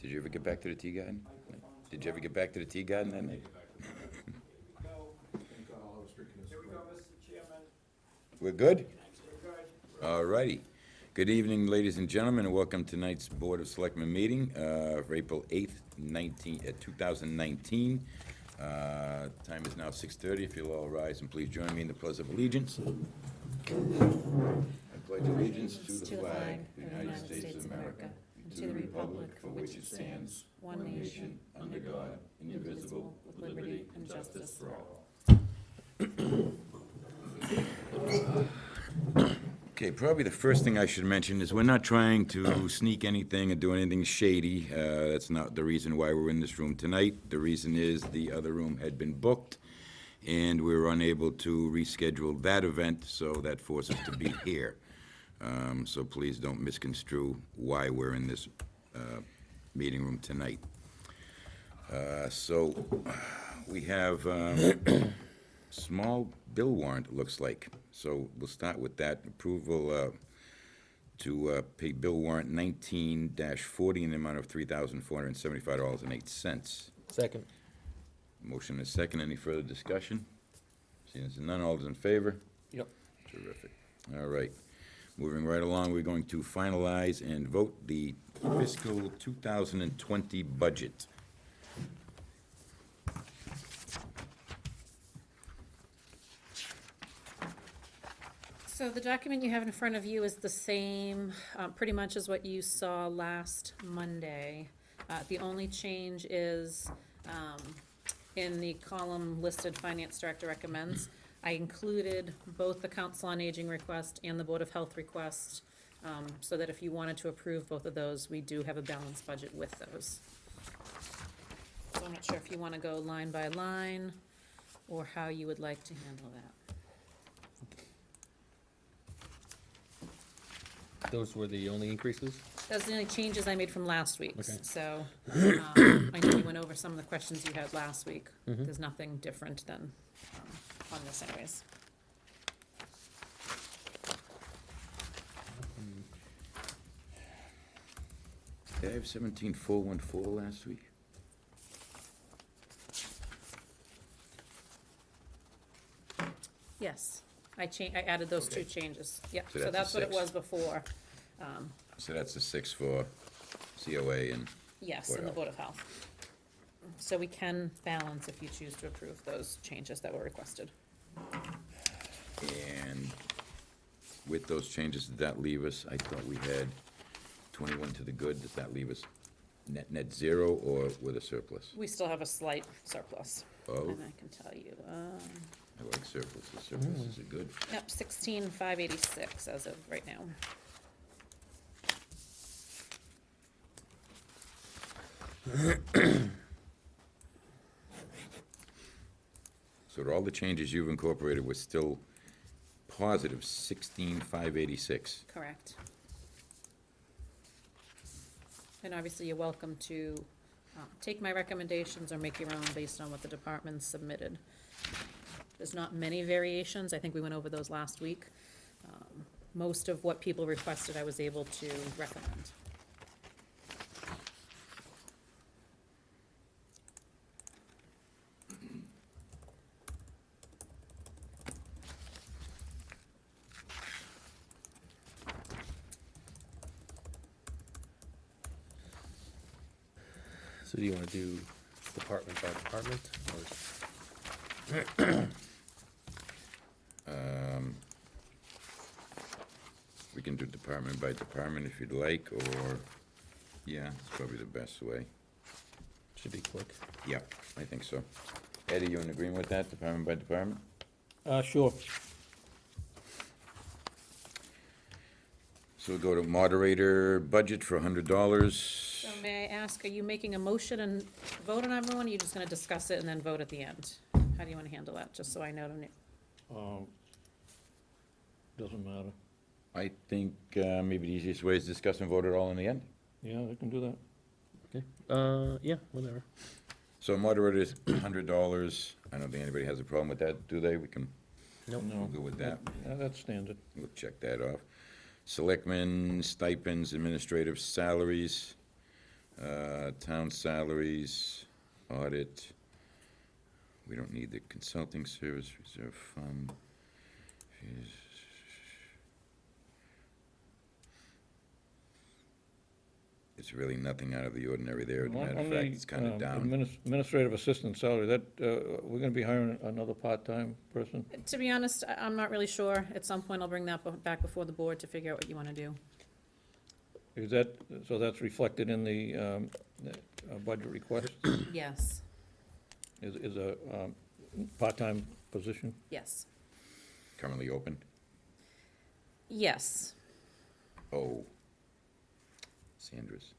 Did you ever get back to the tea garden? Did you ever get back to the tea garden that night? We're good? All righty. Good evening, ladies and gentlemen, and welcome to tonight's Board of Selectmen meeting for April 8th, 2019. Time is now 6:30. If you'll all rise and please join me in the Pledge of Allegiance. I pledge allegiance to the flag of the United States of America, and to the republic for which it stands, one nation, under God, indivisible, with liberty and justice for all. Okay, probably the first thing I should mention is we're not trying to sneak anything or do anything shady. That's not the reason why we're in this room tonight. The reason is the other room had been booked, and we were unable to reschedule that event, so that forced us to be here. So please don't misconstrue why we're in this meeting room tonight. So we have small bill warrant, it looks like. So we'll start with that. Approval to pay bill warrant 19-40 in the amount of $3,475.08. Second. Motion is second. Any further discussion? Seeing as none, all those in favor? Yep. Terrific. All right. Moving right along, we're going to finalize and vote the fiscal 2020 budget. So the document you have in front of you is the same, pretty much as what you saw last Monday. The only change is in the column listed Finance Director recommends, I included both the Council on Aging request and the Board of Health request, so that if you wanted to approve both of those, we do have a balanced budget with those. So I'm not sure if you want to go line by line, or how you would like to handle that. Those were the only increases? Those are the only changes I made from last week's. Okay. So, I know you went over some of the questions you had last week. Mhm. There's nothing different than, on this anyways. Did I have 17,414 last week? Yes, I added those two Okay. changes. Yep, So so that's that's a what it six. was before. So that's the 6 for COA and, Yes, Board and the of Board of Health. So we can balance if you choose to approve those changes that were requested. and with those changes, did that leave us, I thought we had 21 to the good. Does that leave us net zero or with a surplus? We still have a slight surplus. Oh, And I can tell you, I like surpluses. Surpluses are good. yep, 16,586 as of right now. So all the changes you've incorporated were still positive 16,586. Correct. And obviously, you're welcome to take my recommendations or make your own based on what the departments submitted. There's not many variations. I think we went over those last week. Most of what people requested, I was able to recommend. So do you want to do department by department, or? We can do department by department if you'd like, or, yeah, it's probably the best way. Should be quick. Yeah, I think so. Eddie, you in agreement with that, department by department? Sure. So we'll go to moderator budget for $100. So may I ask, are you making a motion and vote on everyone, or are you just gonna discuss it and then vote at the end? How do you wanna handle that, just so I know to? Doesn't matter. I think maybe the easiest way is discuss and vote it all in the end. Yeah, I can do that. Okay. Yeah, whatever. So moderator is $100. I don't think anybody has a problem with that, do they? We can Nope. No, go with that. yeah, that's standard. We'll check that off. Selectmen, stipends, administrative salaries, Town salaries, audit. We don't need the consulting service reserve fund. Fees. It's really nothing out of the ordinary there. As a matter of fact, it's kind of down. Administrative assistant salary, that, we're gonna be hiring another part-time person? To be honest, I'm not really sure. At some point, I'll bring that back before the board to figure out what you want to do. Is that, so that's reflected in the budget request, Yes, is a part-time position? yes, Currently open? yes. Oh. Sandra's.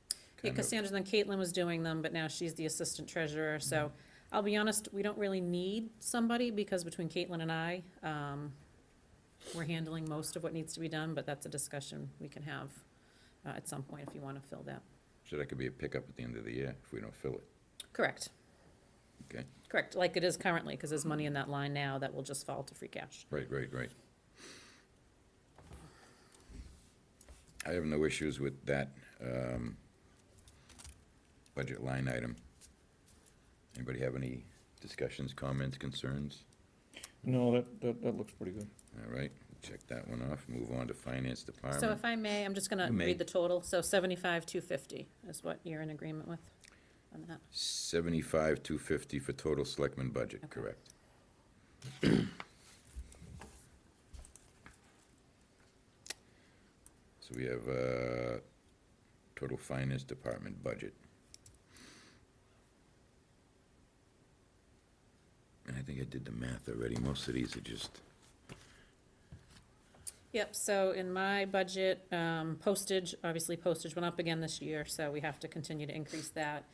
Yeah, Kind because of- Sandra, then Caitlin was doing them, but now she's the assistant treasurer, so I'll be honest, we don't really need somebody, because between Caitlin and I, we're handling most of what needs to be done, but that's a discussion we can have at some point if you want to fill that. So that could be a pickup at the end of the year if we don't fill it. Correct, Okay, correct, like it is currently, because there's money in that line now that will just fall to free cash. right. I have no issues with that budget line item. Anybody have any discussions, comments, concerns? No, that looks pretty good. All right, check that one off. Move on to Finance So Department. if I may, I'm just gonna You may. read the total, so 75,250 is what you're in agreement with on that. 75,250 for total selectmen budget, Okay. correct. So we have total Finance Department budget. And I think I did the math already. Most of these are just, Yep, so in my budget, postage, obviously postage went up again this year, so we have to continue to increase that.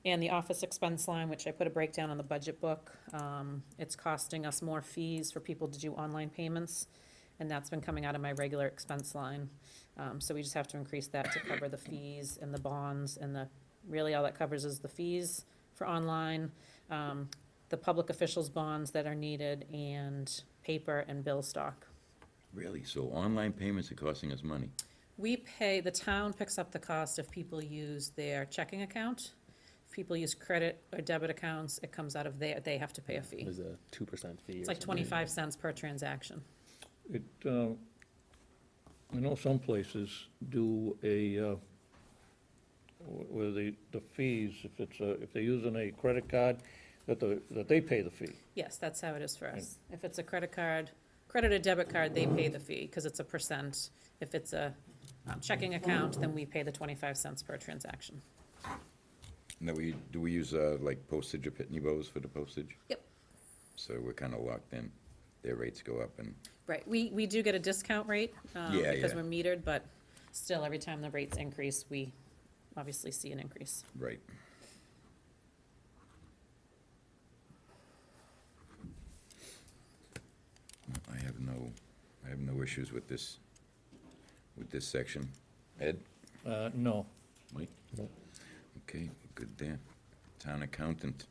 And the office expense line, which I put a breakdown on the budget book, it's costing us more fees for people to do online payments, and that's been coming out of my regular expense line. So we just have to increase that to cover the fees and the bonds, and really all that covers is the fees for online, the public officials bonds that are needed, and paper and bill stock. really, so online payments are costing us money. The town picks up the cost if people use their checking account. If people use credit or debit accounts, it comes out of they have to pay a fee. There's a 2% fee. It's or like something. 25 cents per transaction. It, I know some places do a, where the fees, if they're using a credit card, that they pay the fee. Yes, that's how it is for us. If it's a credit or debit card, they pay the fee, because it's a percent. If it's a checking account, then we pay the 25 cents per transaction. Now, do we use like postage or Pitney Bowes for the postage? Yep. So we're kind of locked in. Their rates go up and, Right, we do get a discount rate, Yeah, because yeah. we're metered, but still, every time the rates increase, we obviously see an increase. right. I have no issues with this section. Ed? No. Mike? Nope. Okay, good there. Town accountant.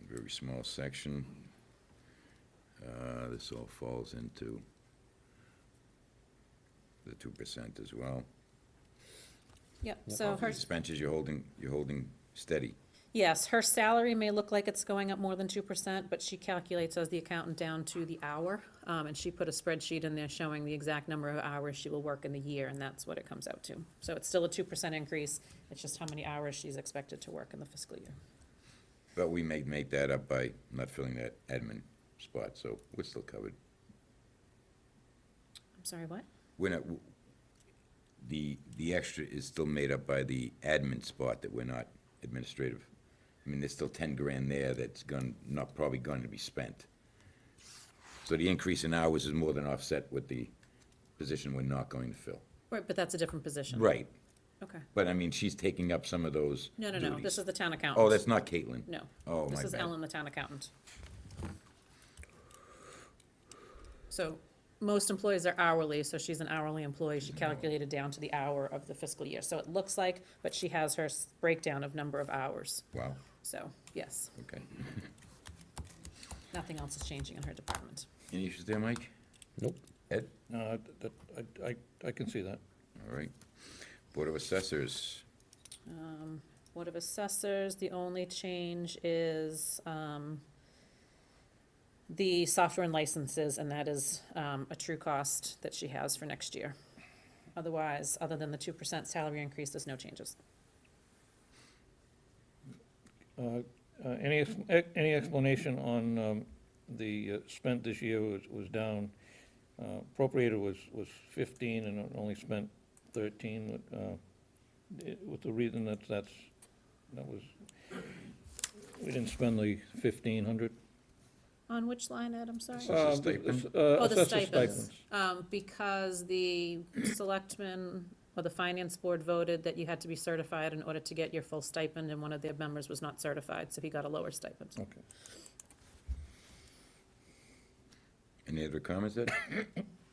Very small section. This all falls into the 2% as well. Yep, so her, Expenses, you're holding steady. yes, her salary may look like it's going up more than 2%, but she calculates as the accountant down to the hour. And she put a spreadsheet in there showing the exact number of hours she will work in the year, and that's what it comes out to. So it's still a 2% increase, it's just how many hours she's expected to work in the fiscal year. But we may make that up by not filling that admin spot, so we're still covered. I'm sorry, what? We're not, the extra is still made up by the admin spot that we're not administrative. I mean, there's still 10 grand there that's probably going to be spent. So the increase in hours is more than offset with the position we're not going to fill. Right, but that's a different position. Right, Okay. but I mean, she's taking up some of those No, duties. this is the town accountant. Oh, that's not Caitlin? No. Oh, my This is bad. Ellen, the town accountant. So, most employees are hourly, so she's an hourly employee, she calculated down to the hour of the fiscal year. So it looks like, but she has her breakdown of number of hours, Wow, so, yes, okay. nothing else is changing in her department. Any issues there, Mike? Nope. Ed? I can see that. All right. Board of Assessors, Board of Assessors, the only change is, the software and licenses, and that is, a true cost that she has for next year. Otherwise, other than the 2% salary increase, there's no changes. Any explanation on the spent this year was down, appropriated was 15 and only spent 13, with the reason that was, we didn't spend the 1,500? On which line, Ed, I'm sorry? Assessor stipend? Oh, the Assessor stipends. Because the selectmen or the finance board voted that you had to be certified in order to get your full stipend, and one of their members was not certified, so he got a lower stipend. Okay. Any other comments, Ed?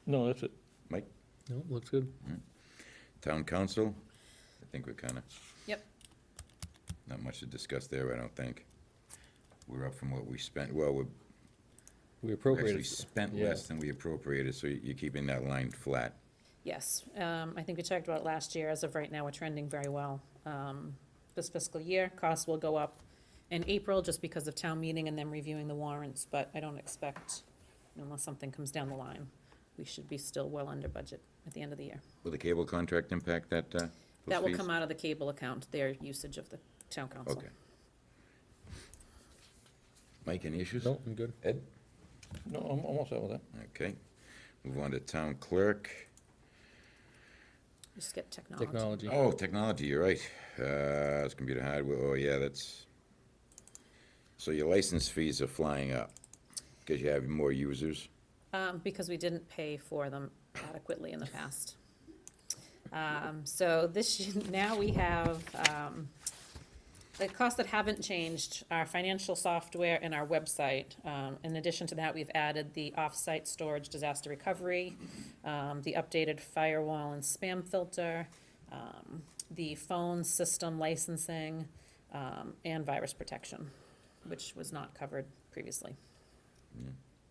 No, that's it. Mike? No, looks good. Town council? I think we're kind of, Yep, not much to discuss there, I don't think. We're up from what we spent, well, We we appropriated. actually spent yeah. less than we appropriated, so you're keeping that line flat. yes. I think we talked about it last year. As of right now, we're trending very well. This fiscal year, costs will go up in April just because of town meeting and them reviewing the warrants, but I don't expect, unless something comes down the line, we should be still well under budget at the end of the year. Will the cable contract impact that, those That will fees? come out of the cable account, their usage of the town council. Okay. Mike, any issues? No, I'm good. Ed? No, I'm almost set with that. Okay. Move on to town clerk. Just get technology. Technology. Oh, technology, you're right. It's computer hardware, oh, yeah, that's, so your license fees are flying up because you have more users. Because we didn't pay for them adequately in the past. So now we have, the costs that haven't changed, our financial software and our website. In addition to that, we've added the off-site storage disaster recovery, the updated firewall and spam filter, the phone system licensing, and virus protection, which was not covered previously.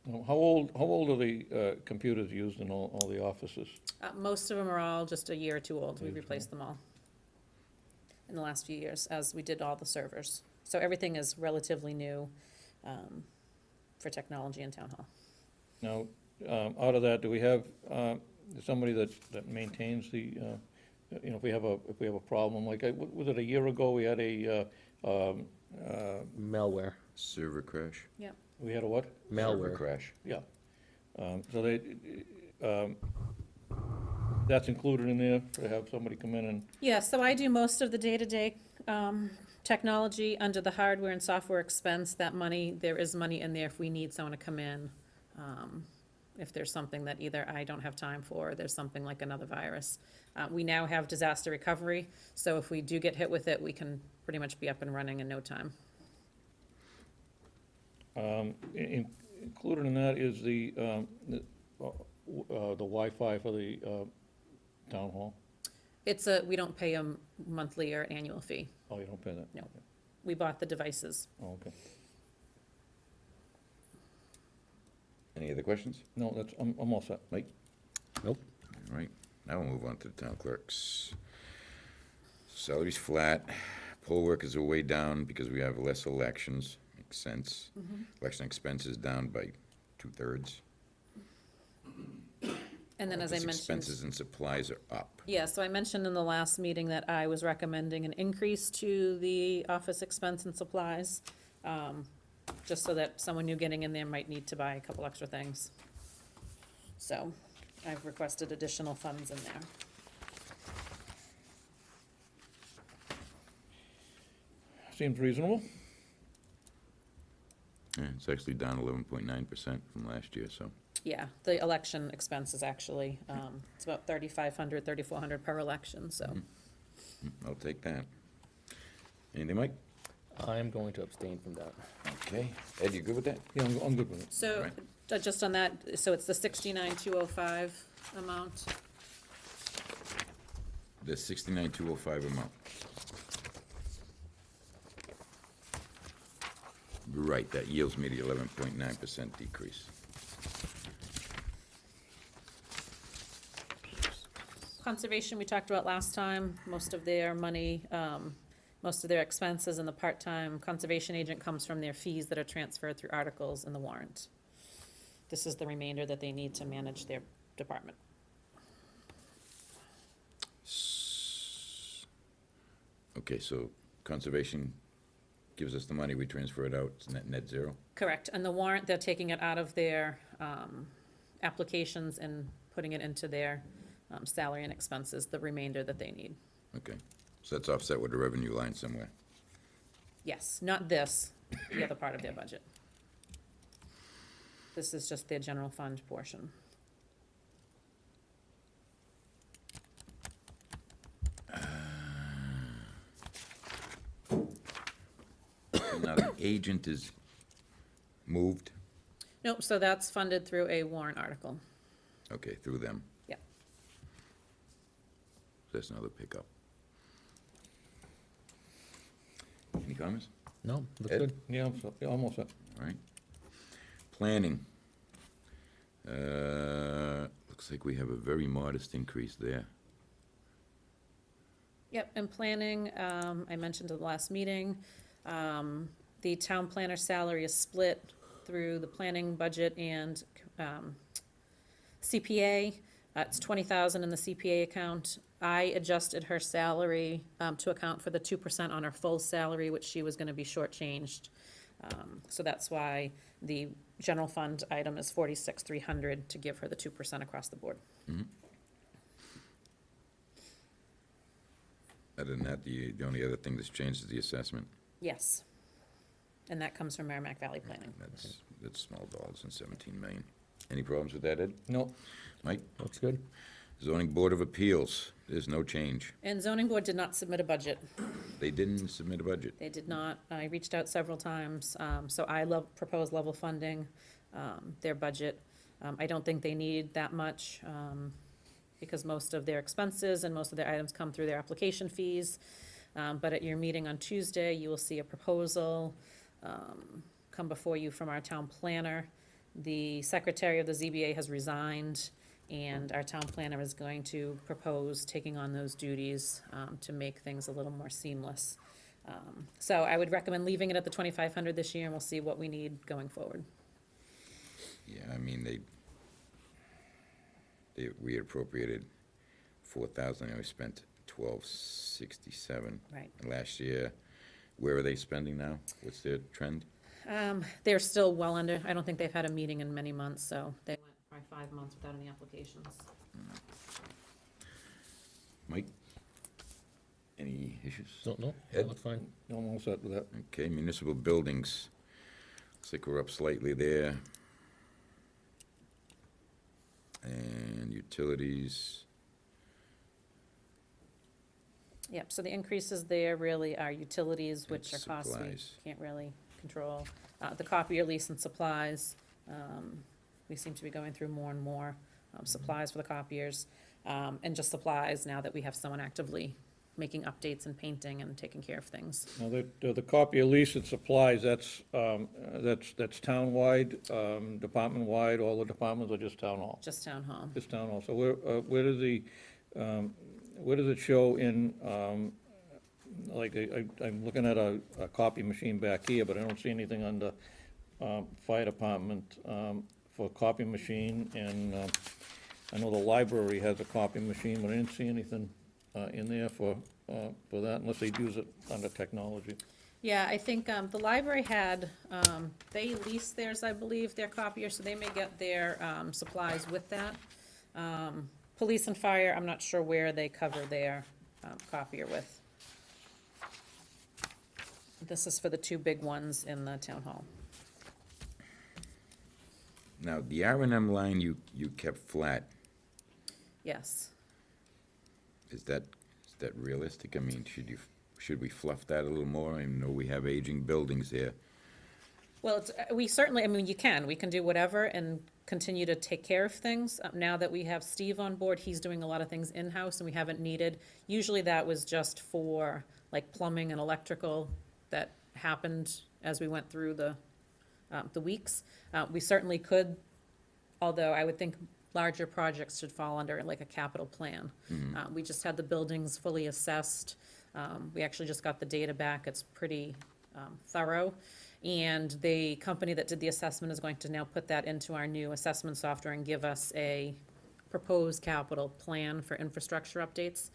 Now, How old are the computers used in all the offices? Most of them are all just a year or two old. We've replaced them all in the last few years, as we did all the servers. So everything is relatively new for technology in town hall. Now, out of that, do we have somebody that maintains the, if we have a problem, like, was it a year ago, we had a, Malware. Server crash? Yep. we had a what? Server Malware. crash. Yeah. So that's included in there, to have somebody come in and, Yeah, so I do most of the day-to-day technology under the hardware and software expense. That money, there is money in there if we need someone to come in. If there's something that either I don't have time for, or there's something like another virus. We now have disaster recovery, so if we do get hit with it, we can pretty much be up and running in no time. included in that is the Wi-Fi for the town hall? We don't pay a monthly or annual fee. Oh, you don't pay that? No. We bought the devices. Oh, okay. Any other questions? No, I'm all set. Mike? Nope. All right, now we'll move on to the town clerks. Salary's flat, poll workers are way down because we have less elections, makes sense. Election expenses down by 2/3. And then, as I Office mentioned, expenses and supplies are up. yeah, so I mentioned in the last meeting that I was recommending an increase to the office expense and supplies, just so that someone new getting in there might need to buy a couple extra things. So I've requested additional funds in there. Seems reasonable. Yeah, it's actually down 11.9% from last year, so. Yeah, the election expense is actually, it's about 3,500, 3,400 per election, so. I'll take that. Anything, Mike? I'm going to abstain from that. Okay. Ed, you good with that? Yeah, I'm good with it. So, Right. just on that, so it's the 69,205 amount? The 69,205 amount. You're right, that yields me the 11.9% decrease. Conservation, we talked about last time, most of their money, most of their expenses and the part-time conservation agent comes from their fees that are transferred through articles in the warrant. This is the remainder that they need to manage their department. Okay, so conservation gives us the money, we transfer it out, it's net zero? Correct, and the warrant, they're taking it out of their applications and putting it into their salary and expenses, the remainder that they need. Okay, so that's offset with a revenue line somewhere. Yes, not this, the other part of their budget. This is just their general fund portion. Now, the agent is moved, Nope, so that's funded through a warrant article. okay, through them. Yep. That's another pickup. Any comments? No, looks Ed? good. Yeah, almost, All right. Planning. Looks like we have a very modest increase there. Yep, and planning, I mentioned at the last meeting, the town planner salary is split through the planning budget and CPA. It's 20,000 in the CPA account. I adjusted her salary to account for the 2% on her full salary, which she was gonna be shortchanged. So that's why the general fund item is 46,300 to give her the 2% across the board. Other than that, the only other thing that's changed is the assessment. Yes. And that comes from Merrimack Valley Planning. That's small dollars and 17 million. Any problems with that, Ed? no, Mike? Looks good. Zoning Board of Appeals, there's no change. And zoning board did not submit a budget. They didn't submit a budget. They did not. I reached out several times, so I proposed level funding their budget. I don't think they need that much, because most of their expenses and most of their items come through their application fees. But at your meeting on Tuesday, you will see a proposal come before you from our town planner. The secretary of the ZBA has resigned, and our town planner is going to propose taking on those duties to make things a little more seamless. So I would recommend leaving it at the 2,500 this year, and we'll see what we need going forward. Yeah, I mean, we appropriated 4,000, and we spent 1,267. Right. And last year, where are they spending now? What's their trend? They're still well under, I don't think they've had a meeting in many months, so they went probably 5 months without any applications. Mike? Any issues? No, Ed? that looks fine. almost set with that. Okay, municipal buildings. Looks like we're up slightly there. And utilities, Yep, so the increases there really are utilities, which are And costs we supplies. can't really control. The copier lease and supplies, we seem to be going through more and more supplies for the copiers. And just supplies now that we have someone actively making updates and painting and taking care of things. Now, the copier lease and supplies, that's town-wide, department-wide, all the departments, or just town hall? Just town hall. Just town hall. So where does it show in, like, I'm looking at a copy machine back here, but I don't see anything under fire department for copy machine, and I know the library has a copy machine, but I didn't see anything in there for that, unless they'd use it under technology. Yeah, I think the library had, they lease theirs, I believe, their copier, so they may get their supplies with that. Police and fire, I'm not sure where they cover their copier with. This is for the 2 big ones in the town hall. now, the R&M line you kept flat, Yes. is that realistic? I mean, should we fluff that a little more? I know we have aging buildings here. Well, it's, we certainly, I mean, we can do whatever and continue to take care of things. Now that we have Steve on board, he's doing a lot of things in-house and we haven't needed. Usually that was just for like plumbing and electrical that happened as we went through the weeks. We certainly could, although I would think larger projects should fall under like a capital plan. We just had the buildings fully assessed. We actually just got the data back. It's pretty thorough. And the company that did the assessment is going to now put that into our new assessment software and give us a proposed capital plan for infrastructure updates.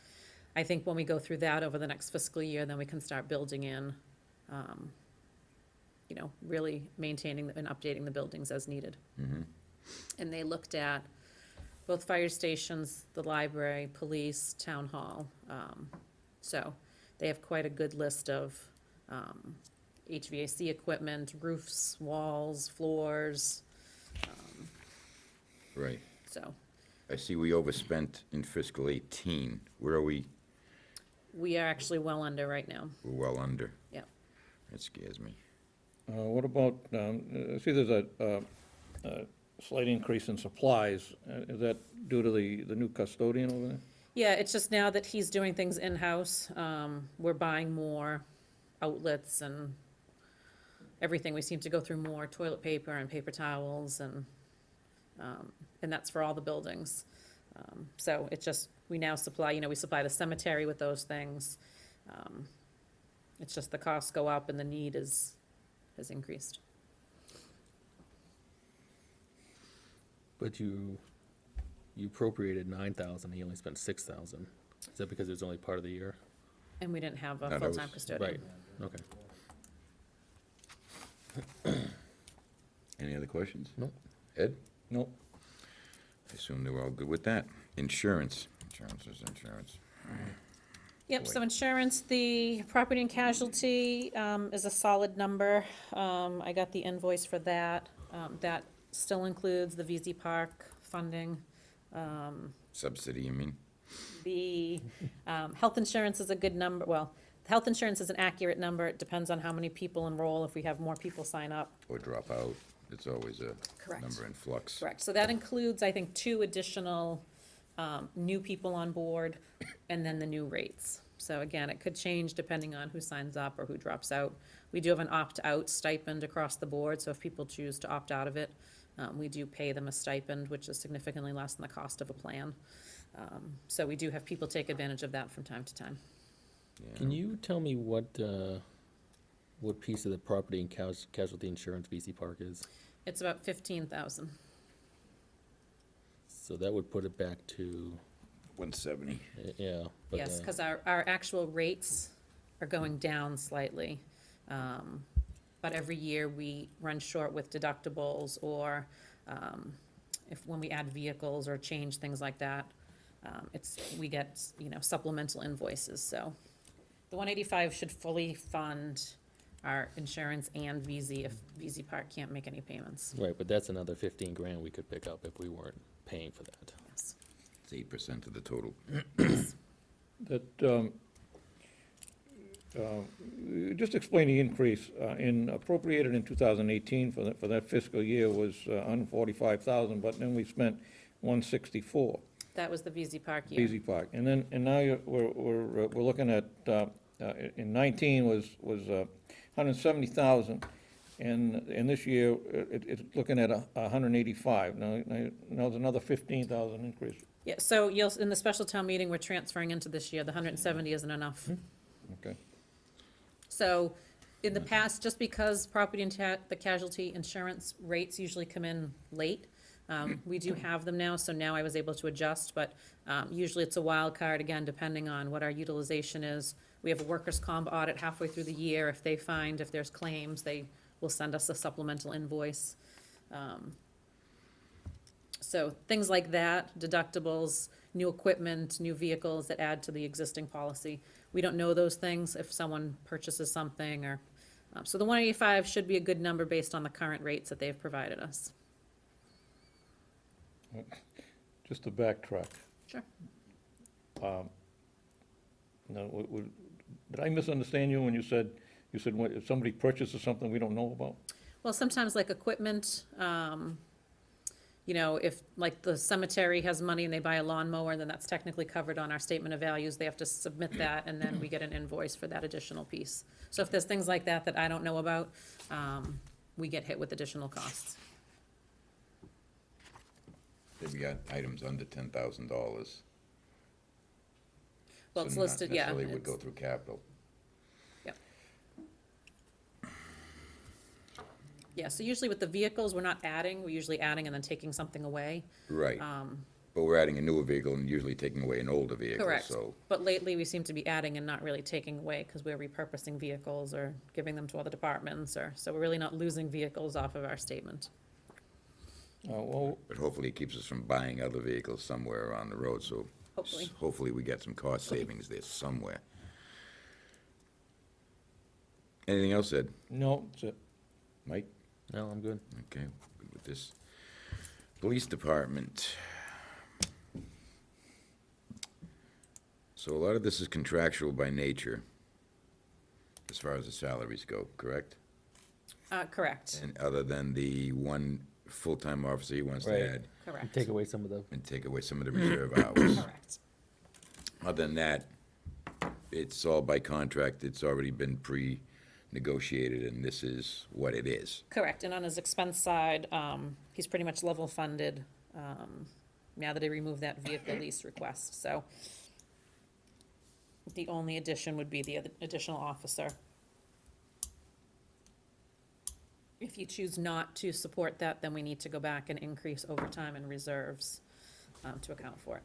I think when we go through that over the next fiscal year, then we can start building in, really maintaining and updating the buildings as needed. And they looked at both fire stations, the library, police, town hall. So they have quite a good list of HVAC equipment, roofs, walls, floors, Right. so I see we overspent in fiscal 18. Where are we? we are actually well under right now. We're well under. Yep. That scares me. What about, I see there's a slight increase in supplies. Is that due to the new custodian over there? Yeah, it's just now that he's doing things in-house, we're buying more outlets and everything. We seem to go through more toilet paper and paper towels and that's for all the buildings. So it's just, we now supply, we supply the cemetery with those things. It's just the costs go up and the need has increased. But you appropriated 9,000, he only spent 6,000. Is that because it was only part of the year? And we didn't have a that full-time was- custodian. Right, okay. Any other questions? No. Ed? Nope. I assume they were all good with that. Insurance. Insurance is insurance. Yep, so insurance, the property and casualty is a solid number. I got the invoice for that. That still includes the VZ Park funding. Subsidy, you mean? The health insurance is a good number, well, health insurance is an accurate number. It depends on how many people enroll. If we have more people sign up, Or drop out. It's always a Correct. number in flux. correct. So that includes, I think, 2 additional new people on board and then the new rates. So again, it could change depending on who signs up or who drops out. We do have an opt-out stipend across the board, so if people choose to opt out of it, we do pay them a stipend, which is significantly less than the cost of a plan. So we do have people take advantage of that from time to time. Yeah. Can you tell me what piece of the property and casualty insurance VC Park is? It's about 15,000. So that would put it back to, 170. yeah. but, Yes, because our actual rates are going down slightly. But every year we run short with deductibles or when we add vehicles or change things like that, we get, supplemental invoices, so. The 185 should fully fund our insurance and VZ if VZ Park can't make any payments. Right, but that's another 15 grand we could pick up if we weren't paying for that. Yes. It's 8% of the total. That, just explain the increase in appropriated in 2018 for that fiscal year was 145,000, but then we spent 164, That was the VZ Park year. Easy Park. And now we're looking at, in 19 was 170,000, and this year it's looking at 185. Now there's another 15,000 increase. Yeah, so in the special town meeting, we're transferring into this year, the 170 isn't enough. Okay. So, in the past, just because property and the casualty insurance rates usually come in late, we do have them now, so now I was able to adjust, but usually it's a wild card, again, depending on what our utilization is. We have a workers' comp audit halfway through the year. If they find, if there's claims, they will send us a supplemental invoice. So, things like that, deductibles, new equipment, new vehicles that add to the existing policy. We don't know those things if someone purchases something or, so the 185 should be a good number based on the current rates that they've provided us. Just to backtrack. Sure. Now, did I misunderstand you when you said if somebody purchases something we don't know about? Well, sometimes like equipment, if like the cemetery has money and they buy a lawnmower, then that's technically covered on our statement of values. They have to submit that and then we get an invoice for that additional piece. So if there's things like that that I don't know about, we get hit with additional costs. Then we got items under $10,000. Well, it's So listed, yeah. Not necessarily would it's- go through capital. Yep. Yeah, so usually with the vehicles, we're not adding, we're usually adding and then taking something away. Right, Um, but we're adding a newer vehicle and usually taking away an older vehicle, Correct. so. But lately, we seem to be adding and not really taking away, because we're repurposing vehicles or giving them to other departments, or, so we're really not losing vehicles off of our statement. Well, But hopefully it keeps us from buying other vehicles somewhere on the road, so. Hopefully. Hopefully we get some cost savings there somewhere. Anything else, Ed? no, that's it. Mike? No, I'm good. Okay, good with this. Police Department. So a lot of this is contractual by nature, as far as the salaries go, correct? Correct, And other than the one full-time officer he wants to Right. add, correct. Take away some of the, and take away some of the reserve hours. Correct. Other than that, it's all by contract, it's already been pre-negotiated, and this is what it is. Correct, and on his expense side, he's pretty much level funded, now that he removed that vehicle lease request, so. The only addition would be the additional officer. If you choose not to support that, then we need to go back and increase overtime and reserves, to account for it.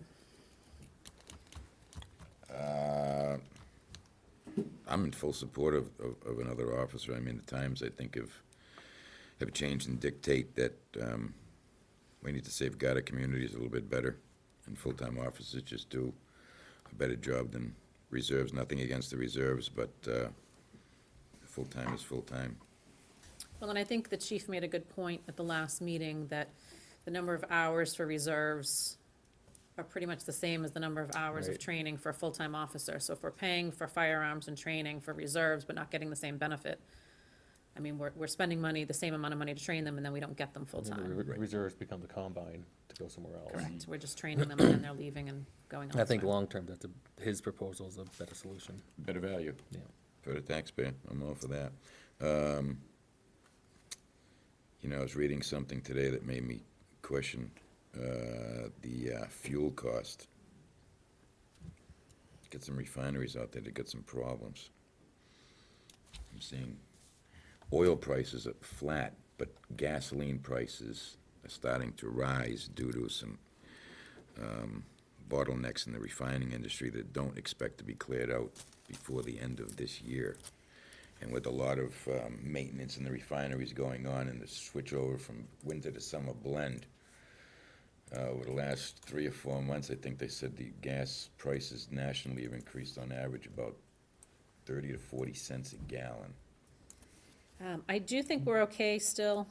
I'm in full support of another officer. I mean, the times, I think, have changed and dictate that we need to safeguard our communities a little bit better, and full-time officers just do a better job than reserves. Nothing against the reserves, but full-time is full-time. Well, and I think the chief made a good point at the last meeting, that the number of hours for reserves are pretty much the same as the number of hours of Right. training for a full-time officer. So if we're paying for firearms and training for reserves, but not getting the same benefit, I mean, we're spending money, the same amount of money to train them, and then we don't get them and then the full-time. reserves become the combine to go somewhere else. Correct, we're just training them, and then they're leaving and going elsewhere. I think long-term, his proposal is a better solution. Better value Yeah. for the taxpayer. I'm all for that. I was reading something today that made me question the fuel cost. Get some refineries out there that got some problems. I'm seeing oil prices are flat, but gasoline prices are starting to rise due to some bottlenecks in the refining industry that don't expect to be cleared out before the end of this year. And with a lot of maintenance in the refineries going on and the switch over from winter to summer blend, over the last 3 or 4 months, I think they said the gas prices nationally have increased on average about 30 to 40 cents a gallon. I do think we're okay still.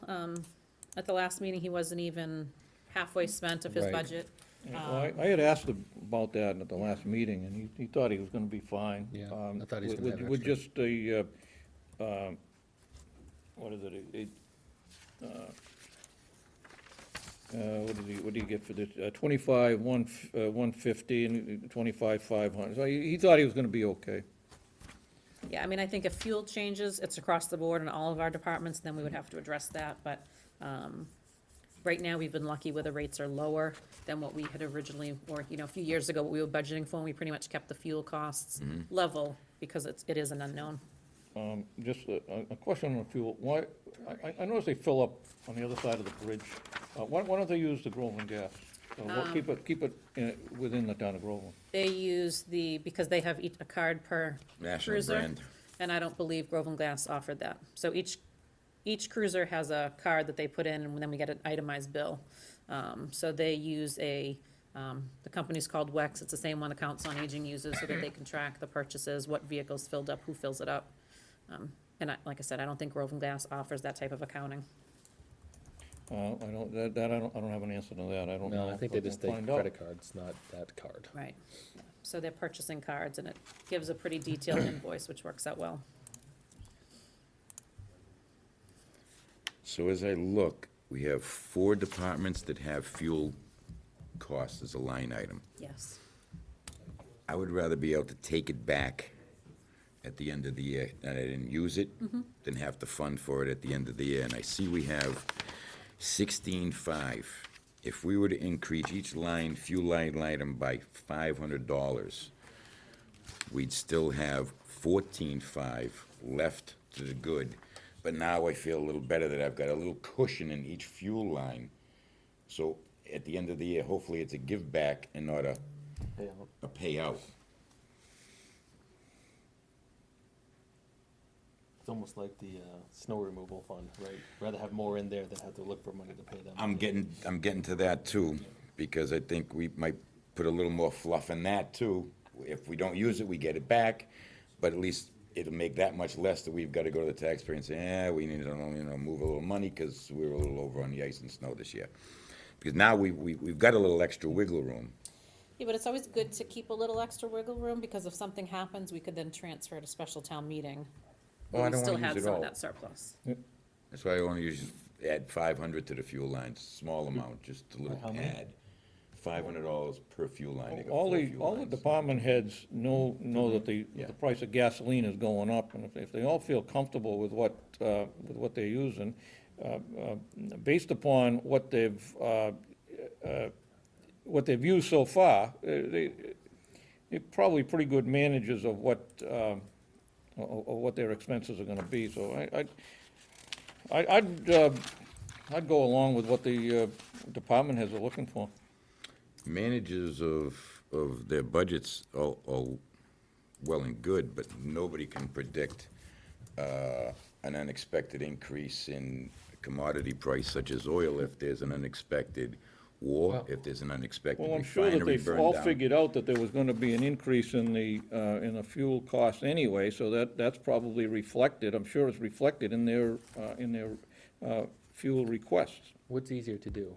At the last meeting, he wasn't even halfway spent of his Right. budget. Well, I had asked him about that at the last meeting, and he thought he was gonna be fine. Yeah, I thought he was gonna have With extra. just a, what is it, what do you get for this? 25, 150, and 25, 500. So he thought he was gonna be okay. Yeah, I mean, I think if fuel changes, it's across the board in all of our departments, then we would have to address that, but, right now, we've been lucky where the rates are lower than what we had originally, or, a few years ago, what we were budgeting for, and we pretty much kept the fuel costs level, because it is an unknown. Just a question on fuel. Why, I noticed they fill up on the other side of the bridge. Why don't they use the Groveland gas? Keep it within the town of Groveland. They use because they have a card per National cruiser, brand. and I don't believe Groveland Glass offered that. So each cruiser has a card that they put in, and then we get an itemized bill. So they use the company's called WEX, it's the same one the Council on Aging uses, so that they can track the purchases, what vehicles filled up, who fills it up. And like I said, I don't think Groveland Glass offers that type of accounting. I don't have an answer to that. I don't know. No, I think they but just we'll take find out. credit cards, not that card. Right. So they're purchasing cards, and it gives a pretty detailed invoice, which works out well. So as I look, we have 4 departments that have fuel costs as a line item. Yes. I would rather be able to take it back at the end of the year, and I didn't use it, than have to fund for it at the end of the year. And I see we have 16.5 if we were to increase each line, fuel line item by $500, we'd still have 14.5 left to the good. But now I feel a little better that I've got a little cushion in each fuel line. So at the end of the year, hopefully it's a give back and not a payout. It's almost like the snow removal fund, right? Rather have more in there than have to look for money to pay them. I'm getting to that too, because I think we might put a little more fluff in that too. If we don't use it, we get it back, but at least it'll make that much less that we've got to go to the taxpayer and say, we need to, move a little money because we were a little over on the ice and snow this year. Because now we've got a little extra wiggle room. Yeah, but it's always good to keep a little extra wiggle room, because if something happens, we could then transfer to special town meeting. Oh, I We don't still wanna use had it some of all. that surplus. That's why I only usually add 500 to the fuel lines, small amount, just a little How many? add. $500 per fuel line. They got All 4 the, fuel all the lines. department heads know that the Yeah. price of gasoline is going up, and if they all feel comfortable with what they're using, based upon what they've used so far, they're probably pretty good managers of what their expenses are gonna be, so I'd go along with what the department heads are looking for. Managers of their budgets are well and good, but nobody can predict an unexpected increase in commodity price such as oil if there's an unexpected war, Well- if there's an unexpected Well, I'm sure that refinery they've all burned down. figured out that there was gonna be an increase in the fuel cost anyway, so that's probably reflected, I'm sure it's reflected in their fuel requests. What's easier to do?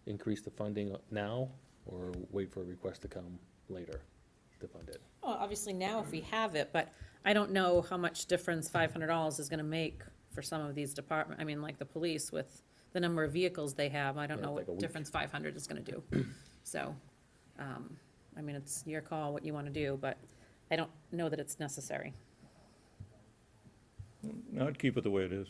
Increase the funding now, or wait for a request to come later to fund it? Well, obviously now if we have it, but I don't know how much difference $500 is gonna make for some of these department, I mean, like the police with the number of vehicles they have, I don't Yeah, know like a what week. difference 500 is gonna do. So, I mean, it's your call what you wanna do, but I don't know that it's necessary. I'd keep it the way it is.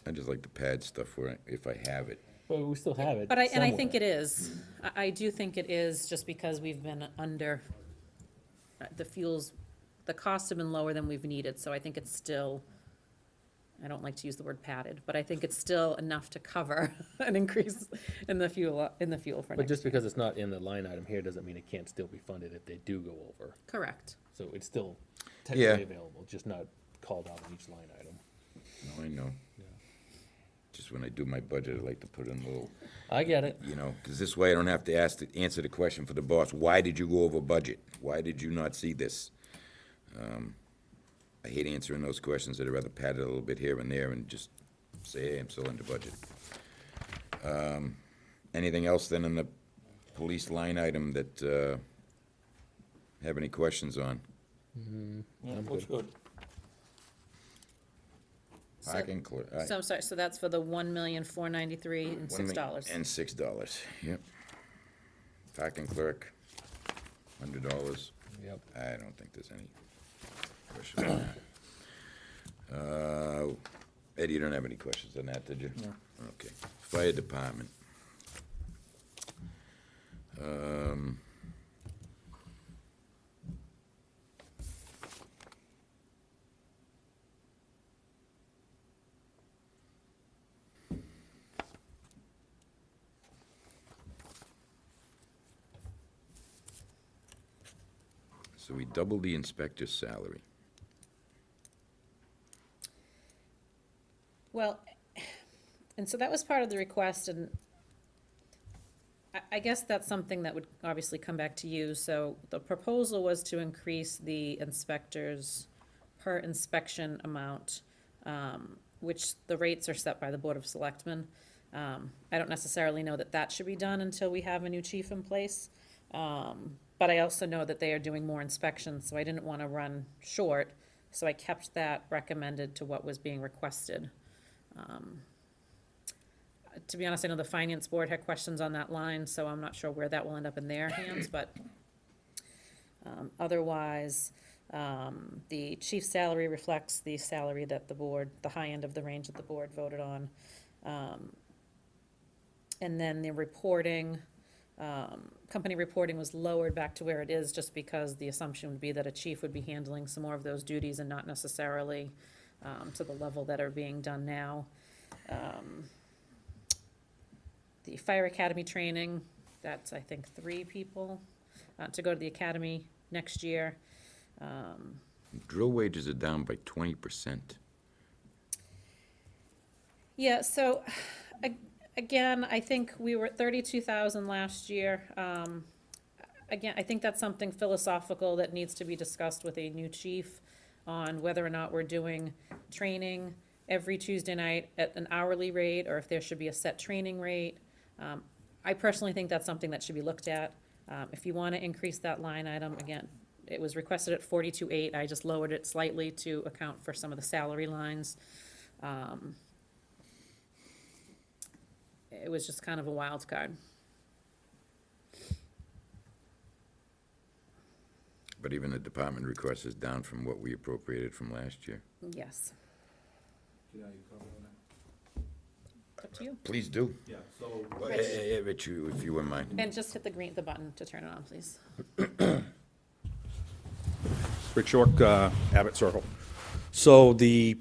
I just like to pad stuff where, if I have it. Well, we still have it But I think somewhere. it is, I do think it is, just because we've been under, the fuels, the costs have been lower than we've needed, so I think it's still, I don't like to use the word padded, but I think it's still enough to cover an increase in the fuel for But next. just because it's not in the line item here doesn't mean it can't still be funded if they do go over. Correct. So it's still Yeah. technically available, just not called out in each line item. No, I know. Just when I do my budget, I like to put in a little, I get it. because this way I don't have to answer the question for the boss, why did you go over budget? Why did you not see this? I hate answering those questions. I'd rather pad it a little bit here and there and just say, hey, I'm still under budget. Anything else then in the police line item that, have any questions on? Yeah, I'm looks good. So- Parking clerk. So I'm sorry, so that's for the $1,493,006. And $6, yep. Parking clerk, $100. Yep. I don't think there's any question on that. Eddie, you don't have any questions on that, did you? No. Okay. Fire department. So we doubled the inspector's salary. Well, and so that was part of the request, and I guess that's something that would obviously come back to you. So the proposal was to increase the inspectors per inspection amount, which the rates are set by the Board of Selectmen. I don't necessarily know that that should be done until we have a new chief in place. But I also know that they are doing more inspections, so I didn't want to run short, so I kept that recommended to what was being requested. To be honest, I know the finance board had questions on that line, so I'm not sure where that will end up in their hands, but otherwise, the chief's salary reflects the salary that the board, the high end of the range that the board voted on. And then the reporting, company reporting was lowered back to where it is, just because the assumption would be that a chief would be handling some more of those duties and not necessarily to the level that are being done now. The fire academy training, that's, I think, 3 people to go to the academy next year. Drill wages are down by 20%. Yeah, so, again, I think we were at 32,000 last year. Again, I think that's something philosophical that needs to be discussed with a new chief on whether or not we're doing training every Tuesday night at an hourly rate, or if there should be a set training rate. I personally think that's something that should be looked at. If you want to increase that line item, again, it was requested at 42.8. I just lowered it slightly to account for some of the salary lines. It was just kind of a wild card. But even the department request is down from what we appropriated from last year. Yes, Yeah, you covered on that. up to you. Please do. Yeah, so, Well, Rich, if you wouldn't mind. And just hit the button to turn it on, please. Rick York, Abbott Circle. So the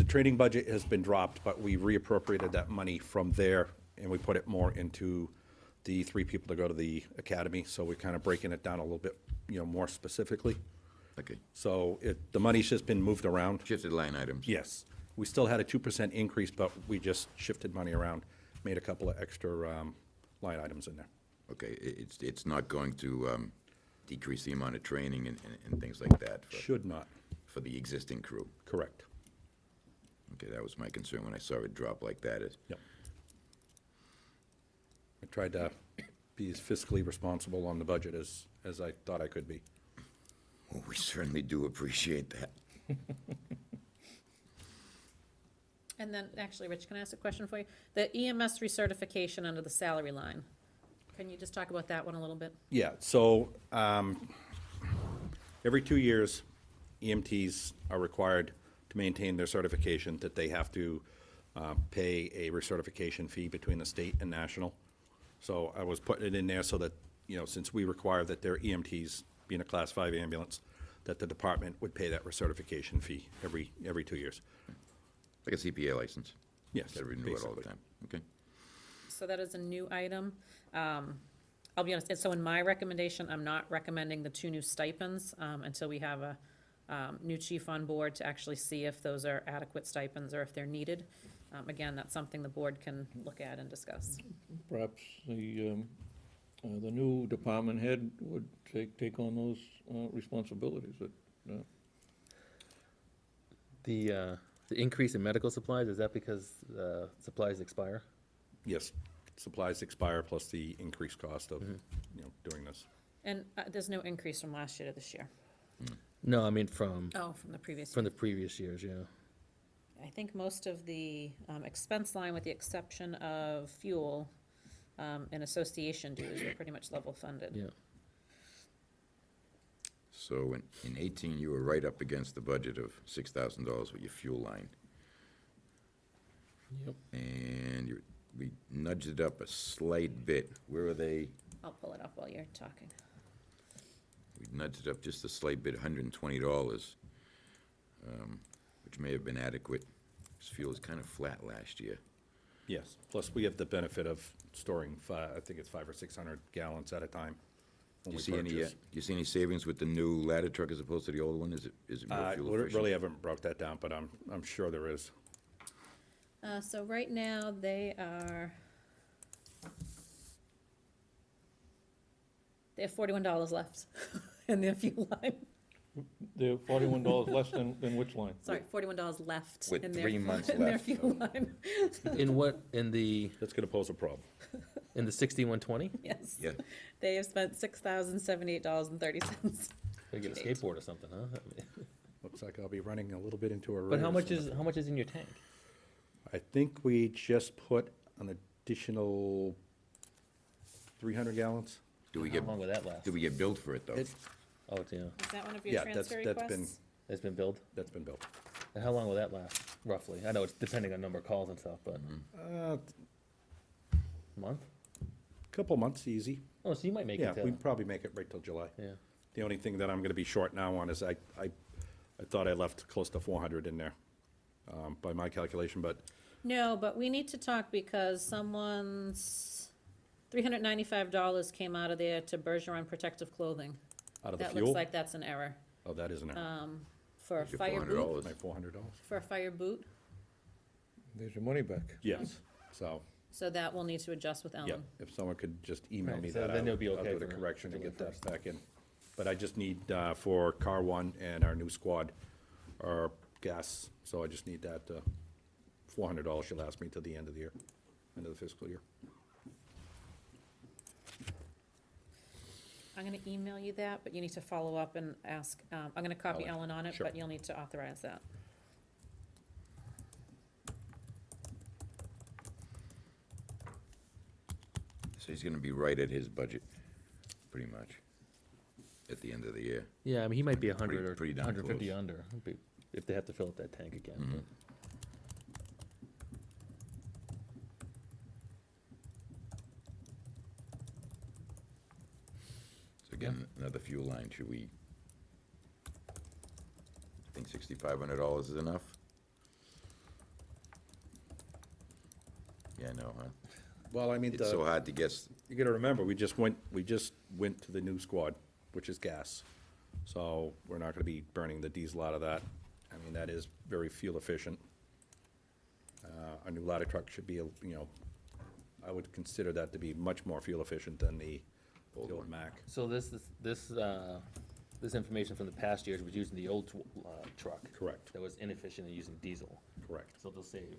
training budget has been dropped, but we reappropriated that money from there, and we put it more into the 3 people to go to the academy, so we're kind of breaking it down a little bit, more specifically. Okay, So the money's just been moved around. shifted line items. Yes, we still had a 2% increase, but we just shifted money around, made a couple of extra line items in there. Okay, it's not going to decrease the amount of training and things like that Should not, for the existing crew. correct. Okay, that was my concern when I saw it drop like that. Yep. I tried to be as fiscally responsible on the budget as I thought I could be. Well, we certainly do appreciate that. And then, actually, Rich, can I ask a question for you? The EMS recertification under the salary line, can you just talk about that one a little bit? Yeah, so every 2 years, EMTs are required to maintain their certification, that they have to pay a recertification fee between the state and national. So I was putting it in there so that, since we require that their EMTs, being a Class 5 ambulance, that the department would pay that recertification fee every 2 years. Like a CPA license. Yes, Got to renew it all the basically. time. Okay. So that is a new item. I'll be honest, so in my recommendation, I'm not recommending the 2 new stipends until we have a new chief on board to actually see if those are adequate stipends or if they're needed. Again, that's something the board can look at and discuss. Perhaps the new department head would take on those responsibilities. The increase in medical supplies, is that because supplies expire? Yes, supplies expire plus the increased cost of, doing this. And there's no increase from last year to this year. No, I mean from Oh, from the previous year. from the previous years, yeah. I think most of the expense line, with the exception of fuel and association dues, are pretty much level funded. Yeah. So in 18, you were right up against the budget of $6,000 with your fuel line. Yep. And we nudged it up a slight bit. Where are they? I'll pull it up while you're talking. We nudged it up just a slight bit, $120, which may have been adequate, because fuel was kind of flat last year. Yes, plus we have the benefit of storing, I think it's 500 or 600 gallons at a time. Do when you we see any, purchase. do you see any savings with the new ladder truck as opposed to the old one? Is it more fuel We efficient? really haven't broke that down, but I'm sure there is. So right now, they have $41 left in their fuel line. They're $41 less than which line? Sorry, $41 left With in their, 3 months in their left. fuel line. In what, in the That's gonna pose a problem. 6120? Yes. Yeah. They have spent $6,078.30. They get a skateboard or something, huh? I mean, Looks like I'll be running a little bit into a. But how much reverse. is in your tank? I think we just put an additional 300 gallons. Do we How get, long will that last? do we get billed for it, though? It- Oh, it's, yeah, Is that one of your Yeah, transfer that's been- requests? it's been billed? That's been built. And how long will that last, roughly? I know it's depending on number of calls and stuff, but Uh, month? Couple months, easy. Oh, so you might make Yeah, it to, we'd probably make it right till July. yeah. The only thing that I'm gonna be short now on is I thought I left close to 400 in there, by my calculation, but No, but we need to talk because someone's $395 came out of there to Bergeron Protective Clothing. out of the That fuel. looks like that's an error. Oh, that isn't it. For a Your fire boot, $400. My $400. for a fire boot, There's your money back. Yes, so, so that we'll need to adjust with yeah, Ellen. if someone could just email Right, me so that then out, it'll be I'll okay do the for correction and July get that 1st. back in. But I just need, for car one and our new squad, our gas, so I just need that, $400 should last me till the end of the year, end of the fiscal year. I'm gonna email you that, but you need to follow up and ask, I'm gonna copy Ellen, Ellen on it, sure. but you'll need to authorize that. So he's gonna be right at his budget, pretty much, at the end of the year. Yeah, I mean, he might be 100 or pretty darn 150 close. under, if they have to fill up that tank again. but- So again, another fuel line, should we, think $6,500 is enough? Yeah, no, huh? Well, I mean, It's so hard to guess. you gotta remember, we just went to the new squad, which is gas. So we're not gonna be burning the diesel out of that. I mean, that is very fuel efficient. A new ladder truck should be, I would consider that to be much more fuel efficient than the old Mack. So this information from the past years was using the old truck. Correct, That was inefficient in using diesel. correct. So they'll save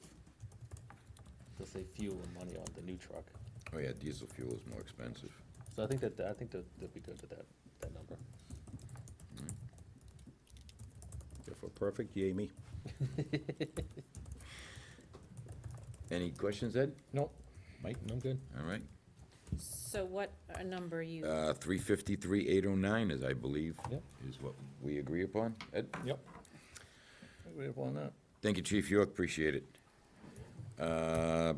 fuel and money on the new truck. Oh, yeah, diesel fuel is more expensive. So I think that they'll be good with that number. If we're perfect, yay me. Any questions, Ed? Nope. Mike? I'm good. All right. So what number are you, 353,809 is, I believe, Yep. is what we agree upon. Ed? Yep. Agree upon that. Thank you, Chief York, appreciate it.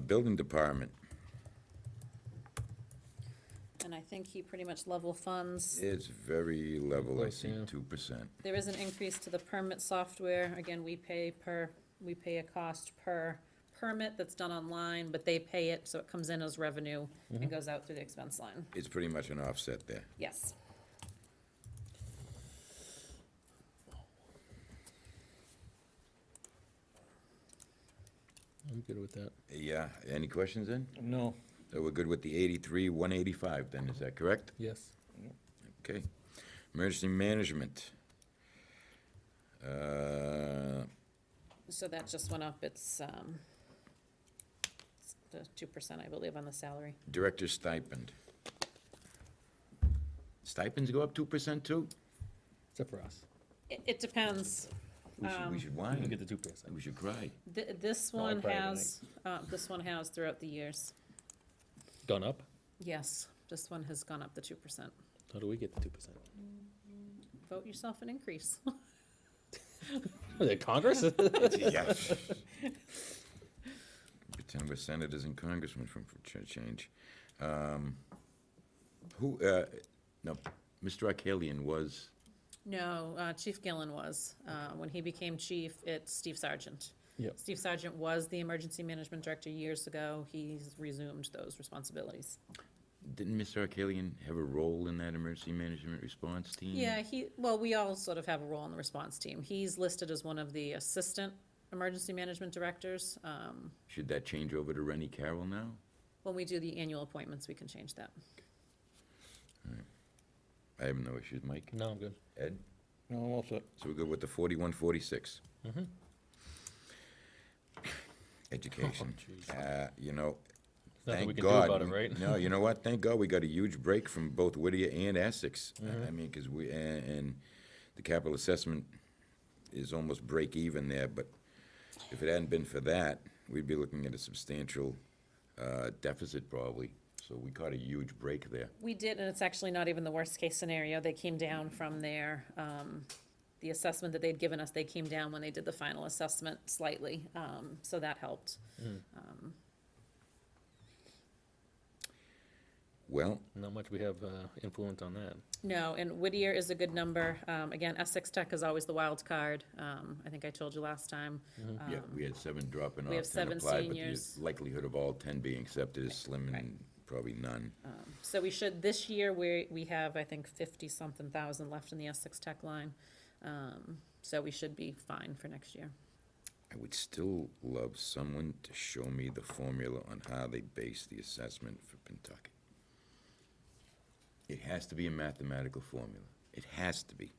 Building Department, and I think he pretty much level funds. it's very level, I Close, see, yeah. 2%. There is an increase to the permit software. Again, we pay a cost per permit that's done online, but they pay it, so it comes in as revenue and goes out through the expense line. It's pretty much an offset there. Yes. I'm good with that. Yeah, any questions then? No. So we're good with the 83,185 then, is that correct? Yes. Okay. Emergency Management. So that just went up. It's the 2%, I believe, on the salary. Director stipend. Stipends go up 2% too? Except for us. It depends. We should We whine. get the 2%. We should cry. This No, I one cried at has throughout the years. Gone up? Yes, this one has gone up the 2%. How do we get the 2%? Vote yourself an increase. Was it Congress? Yeah. Pretend we're senators and congressmen for change. No, Mr. Arkalian was, No, Chief Gillen was. When he became chief, it's Steve Sargent. Yep. Steve Sargent was the emergency management director years ago. He's resumed those responsibilities. didn't Mr. Arkalian have a role in that emergency management response team? Yeah, we all sort of have a role in the response team. He's listed as one of the assistant emergency management directors. Should that change over to Rennie Carroll now? When we do the annual appointments, we can change that. I have no issues. Mike? No, I'm good. Ed? No, I'm all set. So we're good with the 4146. Mm-hmm. Education. jeez. You know, There's nothing we thank can do God. about it, right? No, you know what? Thank God we got a huge break from both Whittier and Essex. Mm-hmm. I mean, because and the capital assessment is almost break even there, but if it hadn't been for that, we'd be looking at a substantial deficit probably. So we caught a huge break there. We did, and it's actually not even the worst-case scenario. They came down from their, the assessment that they'd given us, they came down when they did the final assessment slightly, so that helped. Well, Not much we have influence on that. No, and Whittier is a good number. Again, Essex Tech is always the wild card. I think I told you last time. yeah, we had 7 dropping we have off, 10 7 applied, but the seniors. likelihood of all 10 being accepted is slim and probably none. So we should, this year, we have, I think, 50-something thousand left in the Essex Tech line. So we should be fine for next year. I would still love someone to show me the formula on how they base the assessment for Pentucket. It has to be a mathematical formula. It has to be.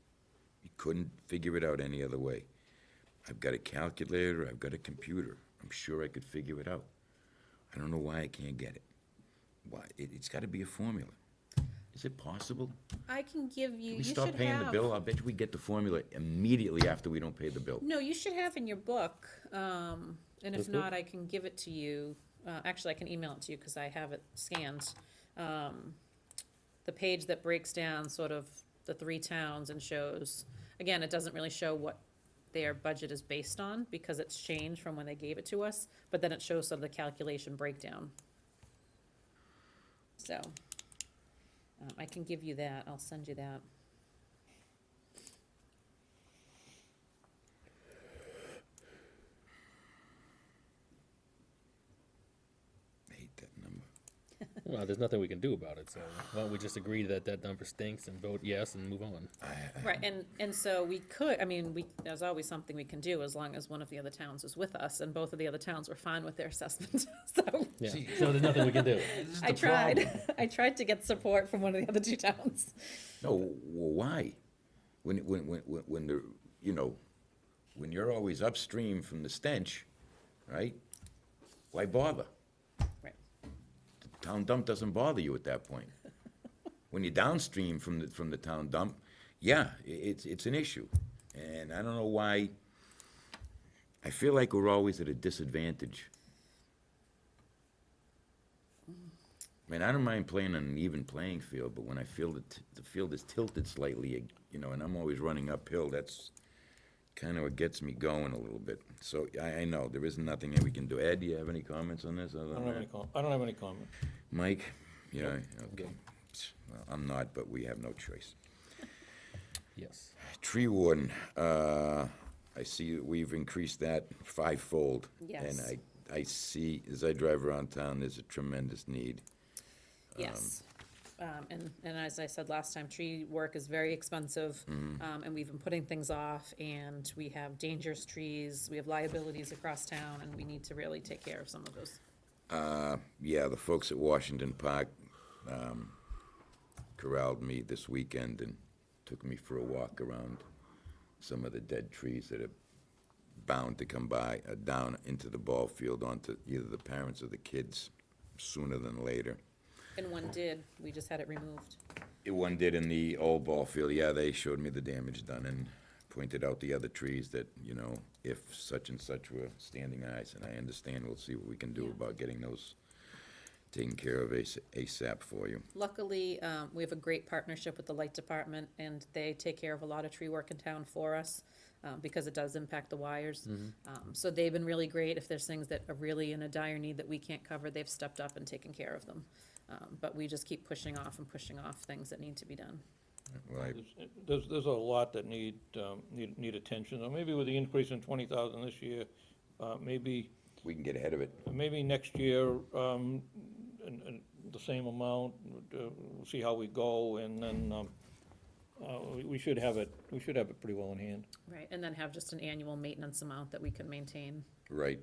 You couldn't figure it out any other way. I've got a calculator, I've got a computer. I'm sure I could figure it out. I don't know why I can't get it. Why? It's gotta be a formula. Is it possible? I can give you, We you should stop paying the have- bill, I'll bet you we get the formula immediately after we don't pay the bill. No, you should have in your book, and if This book? not, I can give it to you. Actually, I can email it to you, because I have it scanned. The page that breaks down sort of the 3 towns and shows, again, it doesn't really show what their budget is based on, because it's changed from when they gave it to us, but then it shows sort of the calculation breakdown. So, I can give you that, I'll send you that. I hate that number. Well, there's nothing we can do about it, so why don't we just agree that that number stinks and vote yes and move on? Right, and so we could, I mean, there's always something we can do, as long as one of the other towns is with us, and both of the other towns were fine with their assessment, so. Yeah, See- so there's nothing we can do. I tried, I tried to get support from one of the other 2 towns. No, well, why? When the, you know, when you're always upstream from the stench, right? Why bother? Right. The town dump doesn't bother you at that point. When you're downstream from the town dump, yeah, it's an issue. And I don't know why, I feel like we're always at a disadvantage. I mean, I don't mind playing on an even playing field, but when I feel that the field is tilted slightly, you know, and I'm always running uphill, that's kind of what gets me going a little bit. So I know, there is nothing that we can do. Ed, do you have any comments on this other I than don't have any that? I don't have any comment. Mike? Yeah, okay. Well, I'm not, but we have no choice. Yes. Tree warden, I see that we've increased that 5-fold. Yes. And I see, as I drive around town, there's a tremendous need. Yes. And as I said last time, tree work is very expensive, and we've been putting things off, and we have dangerous trees, we have liabilities across town, and we need to really take care of some of those. Yeah, the folks at Washington Park corralled me this weekend and took me for a walk around some of the dead trees that are bound to come by, down into the ball field onto either the parents or the kids sooner than later. And one did, we just had it removed. One did in the old ball field, yeah, they showed me the damage done and pointed out the other trees that, you know, if such and such were standing eyes, and I understand, we'll see what we can do about getting those taken care of ASAP for you. Luckily, we have a great partnership with the light department, and they take care of a lot of tree work in town for us, because it does impact the wires. So they've been really great. If there's things that are really in a dire need that we can't cover, they've stepped up and taken care of them. But we just keep pushing off things that need to be done. Well, There's a lot that need attention, or maybe with the increase in 20,000 this year, maybe we can get ahead of it. next year, and the same amount, we'll see how we go, and then, we should have it pretty well in hand. Right, and then have just an annual maintenance amount that we can maintain. Right.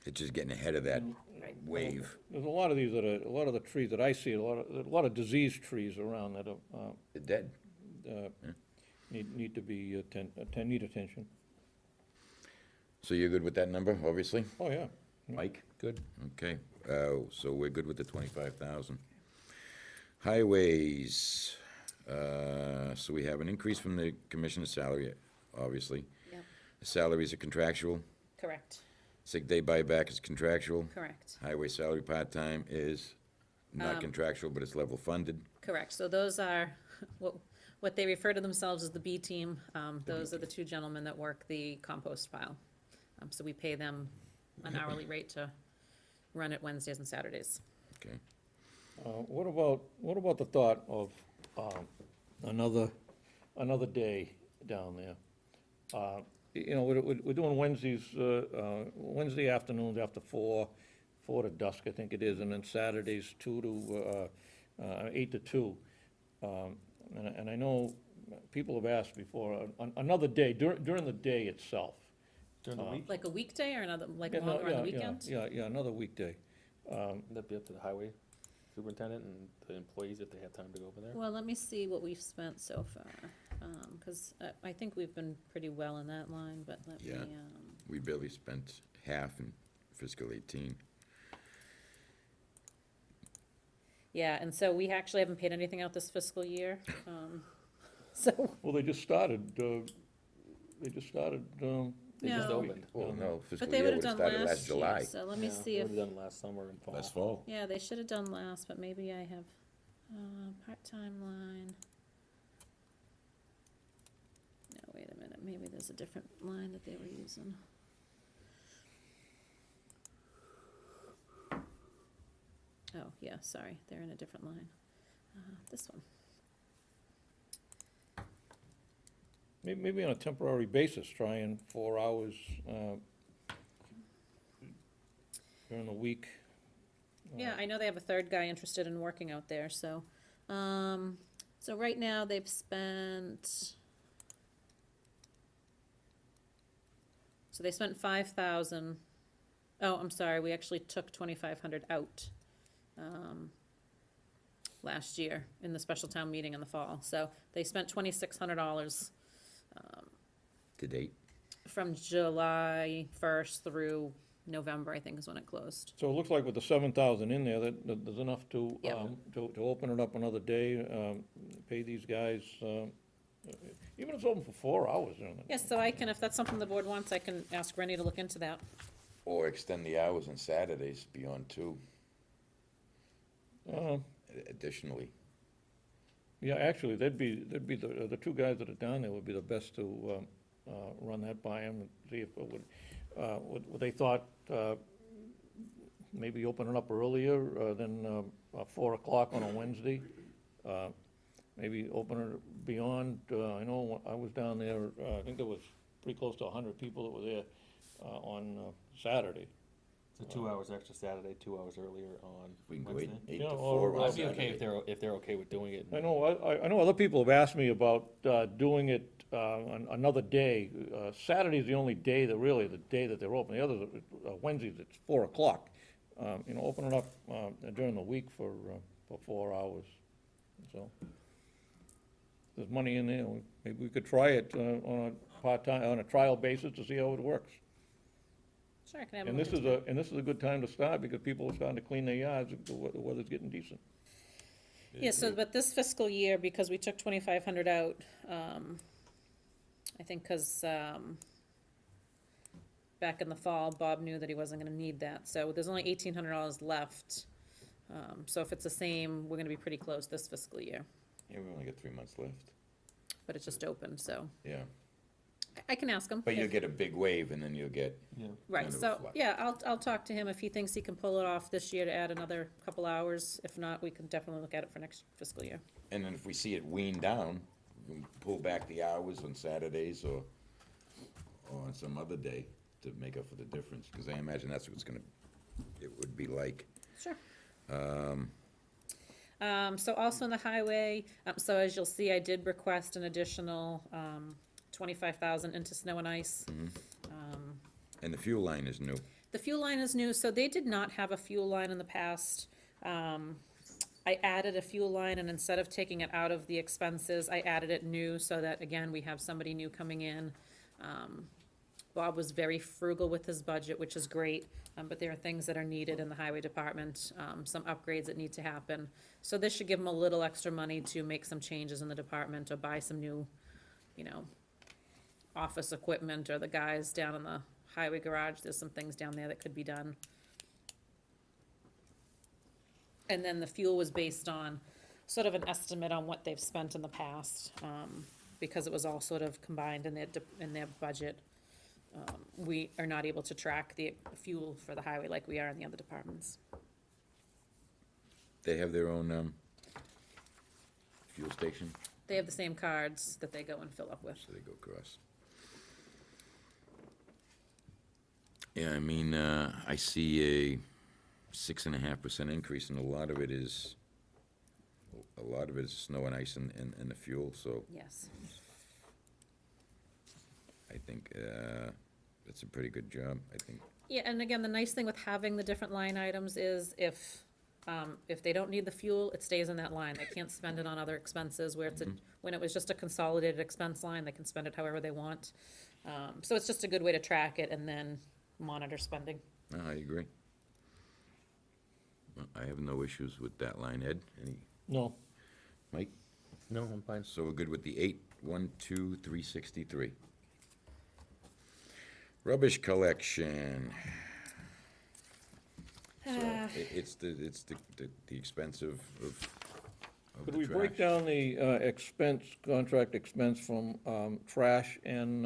It's just getting ahead of that Right. wave. There's a lot of these a lot of the trees that I see, a lot of diseased trees around that are, They're dead. need to be, need attention. So you're good with that number, obviously? Oh, yeah. Mike? Good. Okay, so we're good with the 25,000. Highways, so we have an increase from the commissioner's salary, obviously. Yep. The salaries are contractual. Correct, Sick day buyback is contractual. correct, Highway salary part-time is not contractual, but it's level funded. correct. So those are, what they refer to themselves as the B team. Those are the 2 gentlemen that work the compost pile. So we pay them an hourly rate to run it Wednesdays and Saturdays. Okay. What about the thought of another day down there? You know, we're doing Wednesdays, Wednesday afternoons after 4 to dusk, I think it is, and then Saturdays 8 to 2. And I know people have asked before, another day, during the day itself. During the week, Like a weekday or another, like Yeah, no, longer on the yeah, weekend? Yeah, another weekday. that'd be up to the highway superintendent and the employees if they have time to go over there. Well, let me see what we've spent so far, because I think we've been pretty well in that line, but let me, Yeah. We barely spent half in fiscal 18. yeah, and so we actually haven't paid anything out this fiscal year, so, Well, they just started, They just No. opened. Oh, no, fiscal but they year would would have have done started last last year, July, so let me Yeah, see they if, would've done last summer and fall. last fall. yeah, they should have done last, but maybe I have, part-time line. No, wait a minute, maybe there's a different line that they were using. Oh, yeah, sorry, they're in a different line. This one. maybe on a temporary basis, trying 4 hours during the week. Yeah, I know they have a third guy interested in working out there, so, so right now they've spent. So they spent 5,000. Oh, I'm sorry, we actually took 2,500 out, last year in the special town meeting in the fall, so they spent $2,600, To date. from July 1st through November, I think is when it closed. So it looks like with the 7,000 in there, that there's enough to, Yep. to open it up another day, pay these guys, even if it's open for 4 hours. Yes, so I can, if that's something the board wants, I can ask Rennie to look into that. Or extend the hours on Saturdays beyond 2 Uh, additionally. Yeah, actually, they'd be the two guys that are down there would be the best to run that by them and see if it would, what they thought, maybe open it up earlier than 4 o'clock on a Wednesday. Maybe open it beyond, I know I was down there, I think there was pretty close to 100 people that were there on Saturday. So 2 hours extra Saturday, 2 hours earlier on We can go Wednesday. 8 Yeah, to or- 4 on I'd be okay Saturday. if they're okay with doing it. I know other people have asked me about doing it on another day. Saturday's the only day that really, the day that they're open. The others, Wednesdays, it's 4 o'clock. You know, open it up during the week for 4 hours, so. There's money in there, maybe we could try it on a part-time, on a trial basis to see how it works. Sure, I can have And him this look into it. is a good time to start, because people are starting to clean their yards, the weather's getting decent. Yeah, so, but this fiscal year, because we took 2,500 out, I think because, back in the fall, Bob knew that he wasn't gonna need that, so there's only $1,800 left. So if it's the same, we're gonna be pretty close this fiscal year, Yeah, we only got 3 months left. but it's just open, so Yeah. I can ask him. But you'll if- get a big wave and then you'll get, Yeah. Right, kind of a so, flux. yeah, I'll talk to him if he thinks he can pull it off this year to add another couple hours. If not, we can definitely look at it for next fiscal year. and then if we see it wean down, we can pull back the hours on Saturdays or on some other day to make up for the difference, because I imagine that's what it would be like. Sure. So also in the highway, so as you'll see, I did request an additional, 25,000 into snow and ice. And the fuel line is new. The fuel line is new, so they did not have a fuel line in the past. I added a fuel line, and instead of taking it out of the expenses, I added it new, so that, again, we have somebody new coming in. Bob was very frugal with his budget, which is great, but there are things that are needed in the highway department, some upgrades that need to happen. So this should give him a little extra money to make some changes in the department, or buy some new, office equipment, or the guys down in the highway garage, there's some things down there that could be done. And then the fuel was based on sort of an estimate on what they've spent in the past, because it was all sort of combined in their budget. We are not able to track the fuel for the highway like we are in the other departments. they have their own, fuel station, They have the same cards that they go and fill up with. so they go across. Yeah, I mean, I see a 6.5% increase, and a lot of it is snow and ice and the fuel, so Yes. I think, that's a pretty good job, I think. Yeah, and again, the nice thing with having the different line items is if they don't need the fuel, it stays in that line. They can't spend it on other expenses where it's when it was just a consolidated expense line, they can spend it however they want. So it's just a good way to track it and then monitor spending. No, I agree. Well, I have no issues with that line, Ed. Any, No, Mike? No, I'm fine. So we're good with the 812,363. Rubbish collection. So it's the expense of could the we break trash. down the expense, contract expense from trash and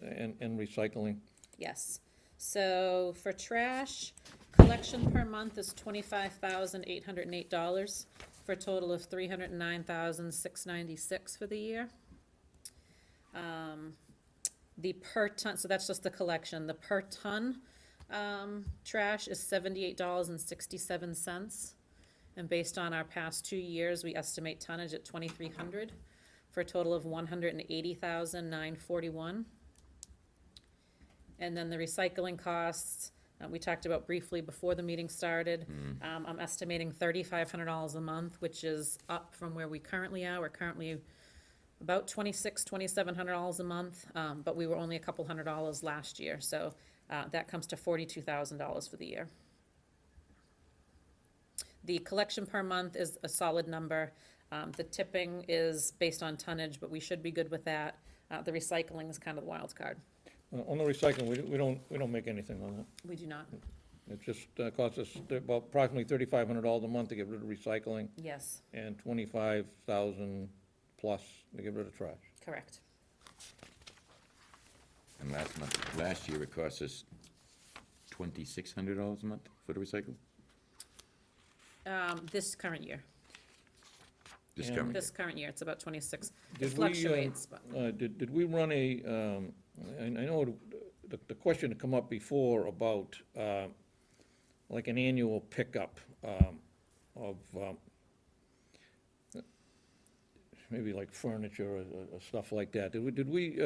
recycling? Yes. So for trash, collection per month is $25,808 for a total of $309,696 for the year. The per ton, so that's just the collection. The per ton trash is $78.67. And based on our past 2 years, we estimate tonnage at 2,300 for a total of 180,941. And then the recycling costs, we talked about briefly before the meeting started. I'm estimating $3,500 a month, which is up from where we currently are. We're currently about $2,700 a month, but we were only a couple $100 last year, so that comes to $42,000 for the year. The collection per month is a solid number. The tipping is based on tonnage, but we should be good with that. The recycling is kind of the wild card. On the recycling, we don't make anything on that. We do not. It just costs us about approximately $3,500 a month to get rid of recycling, Yes, and 25,000 plus to get rid of trash. correct. And last year it cost us $2,600 a month for the recycle? This current year, This And- coming, this current year, it's about 26. It Did we, fluctuates, but, Did we run a, I know the question had come up before about, like an annual pickup of, maybe like furniture or stuff like that. Did we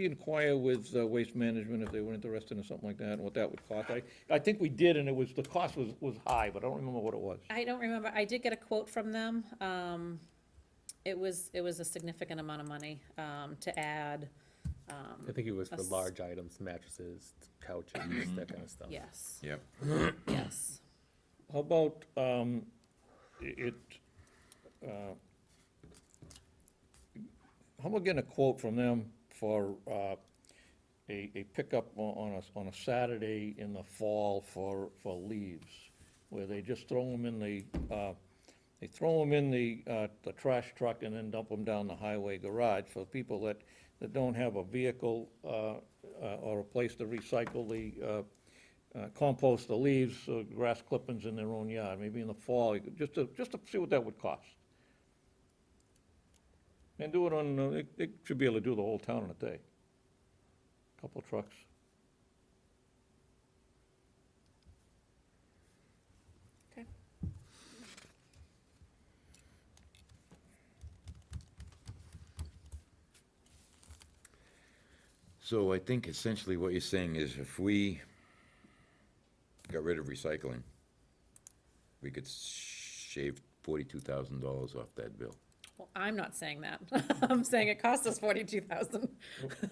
inquire with Waste Management if they were interested in something like that, and what that would cost? I think we did, and the cost was high, but I don't remember what it was. I don't remember, I did get a quote from them. It was a significant amount of money, to add, I think it was for Us- large items, mattresses, couches, that kind of stuff. yes, yep. yes. How about, how about getting a quote from them for, a pickup on a Saturday in the fall for leaves? Where they just throw them in the trash truck and then dump them down the highway garage for people that don't have a vehicle, or a place to recycle compost the leaves, grass clippings in their own yard, maybe in the fall, just to see what that would cost. And do it on, they should be able to do the whole town in a day. Couple of trucks. Okay. So I think essentially what you're saying is if we got rid of recycling, we could shave $42,000 off that bill. Well, I'm not saying that. I'm saying it cost us 42,000.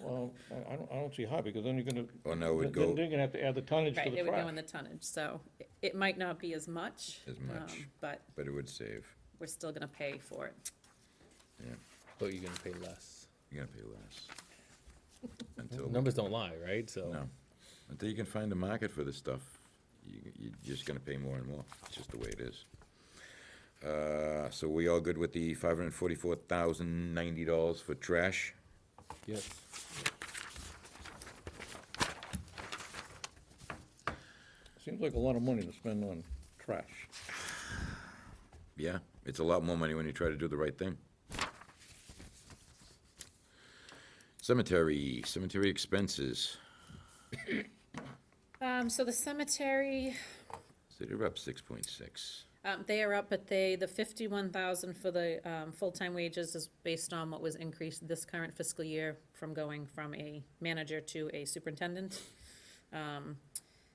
Well, I don't see how, because then you're gonna. Oh, no, it would then go they're gonna have to add the tonnage to Right, the it would go trash. in the tonnage, so it might not be as much. As much. But but it would save, we're still gonna pay for it. yeah. But you're gonna pay less. You're gonna pay less. Until, Numbers don't lie, right? So. no. Until you can find a market for this stuff, you're just gonna pay more and more. It's just the way it is. So we all good with the $544,090 for trash? Yes. Seems like a lot of money to spend on trash. Yeah, it's a lot more money when you try to do the right thing. Cemetery expenses, So the cemetery, so they're up 6.6. they are up, but the 51,000 for the, full-time wages is based on what was increased this current fiscal year from going from a manager to a superintendent.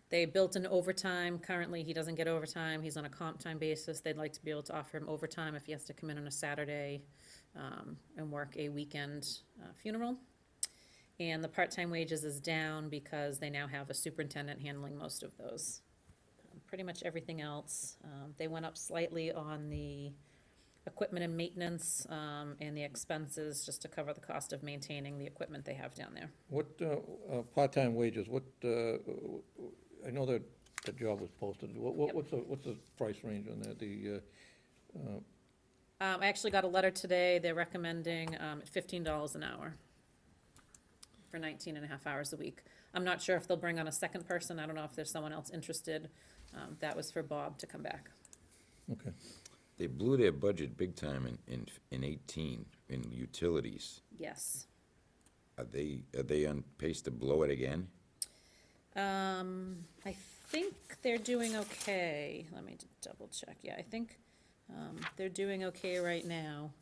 They built in overtime. Currently, he doesn't get overtime. He's on a comp time basis. They'd like to be able to offer him overtime if he has to come in on a Saturday, and work a weekend, funeral. And the part-time wages is down because they now have a superintendent handling most of those. Pretty much everything else, they went up slightly on the equipment and maintenance, and the expenses, just to cover the cost of maintaining the equipment they have down there. What, part-time wages, what, I know that the job was posted, Yep. what's the price range on that, I actually got a letter today. They're recommending, $15 an hour for 19 and a half hours a week. I'm not sure if they'll bring on a second person. I don't know if there's someone else interested. That was for Bob to come back. okay. They blew their budget big time in 18, in utilities. Yes. Are they on pace to blow it again? I think they're doing okay. Let me double check. Yeah, I think, they're doing okay right now.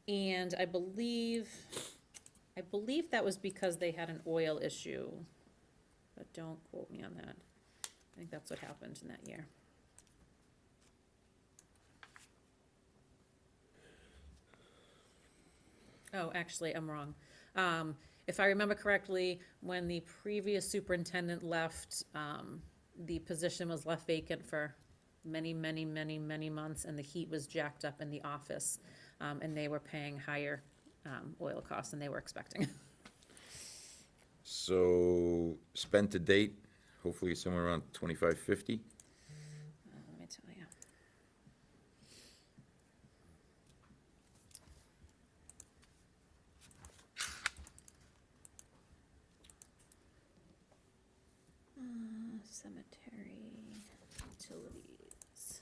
And I believe that was because they had an oil issue, but don't quote me on that. I think that's what happened in that year. Oh, actually, I'm wrong. If I remember correctly, when the previous superintendent left, the position was left vacant for many, many, many, many months, and the heat was jacked up in the office, and they were paying higher, oil costs than they were expecting. So, spent to date, hopefully somewhere around 2550. Let me tell you. Cemetery utilities.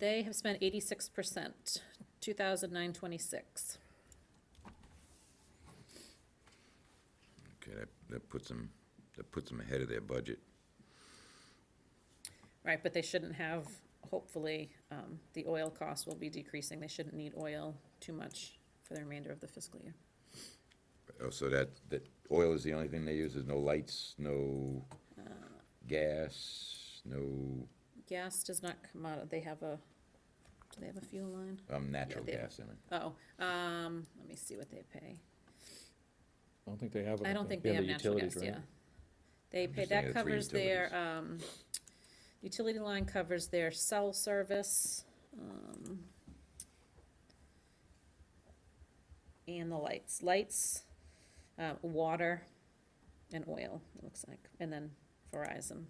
They have spent 86%, 2,926. Okay, that puts them ahead of their budget. Right, but they shouldn't have, hopefully, the oil costs will be decreasing. They shouldn't need oil too much for the remainder of the fiscal year. Oh, so that oil is the only thing they use, there's no lights, no gas, no, Gas does not come out, do they have a fuel line? natural Yeah, they- gas, I mean. Oh, let me see what they pay. I don't think they have it. I don't think they have the natural gas, utilities, right? yeah. They I'm pay, just thinking that of three covers their, utilities. utility line covers their cell service, and the lights. Lights, water, and oil, it looks like, and then Verizon.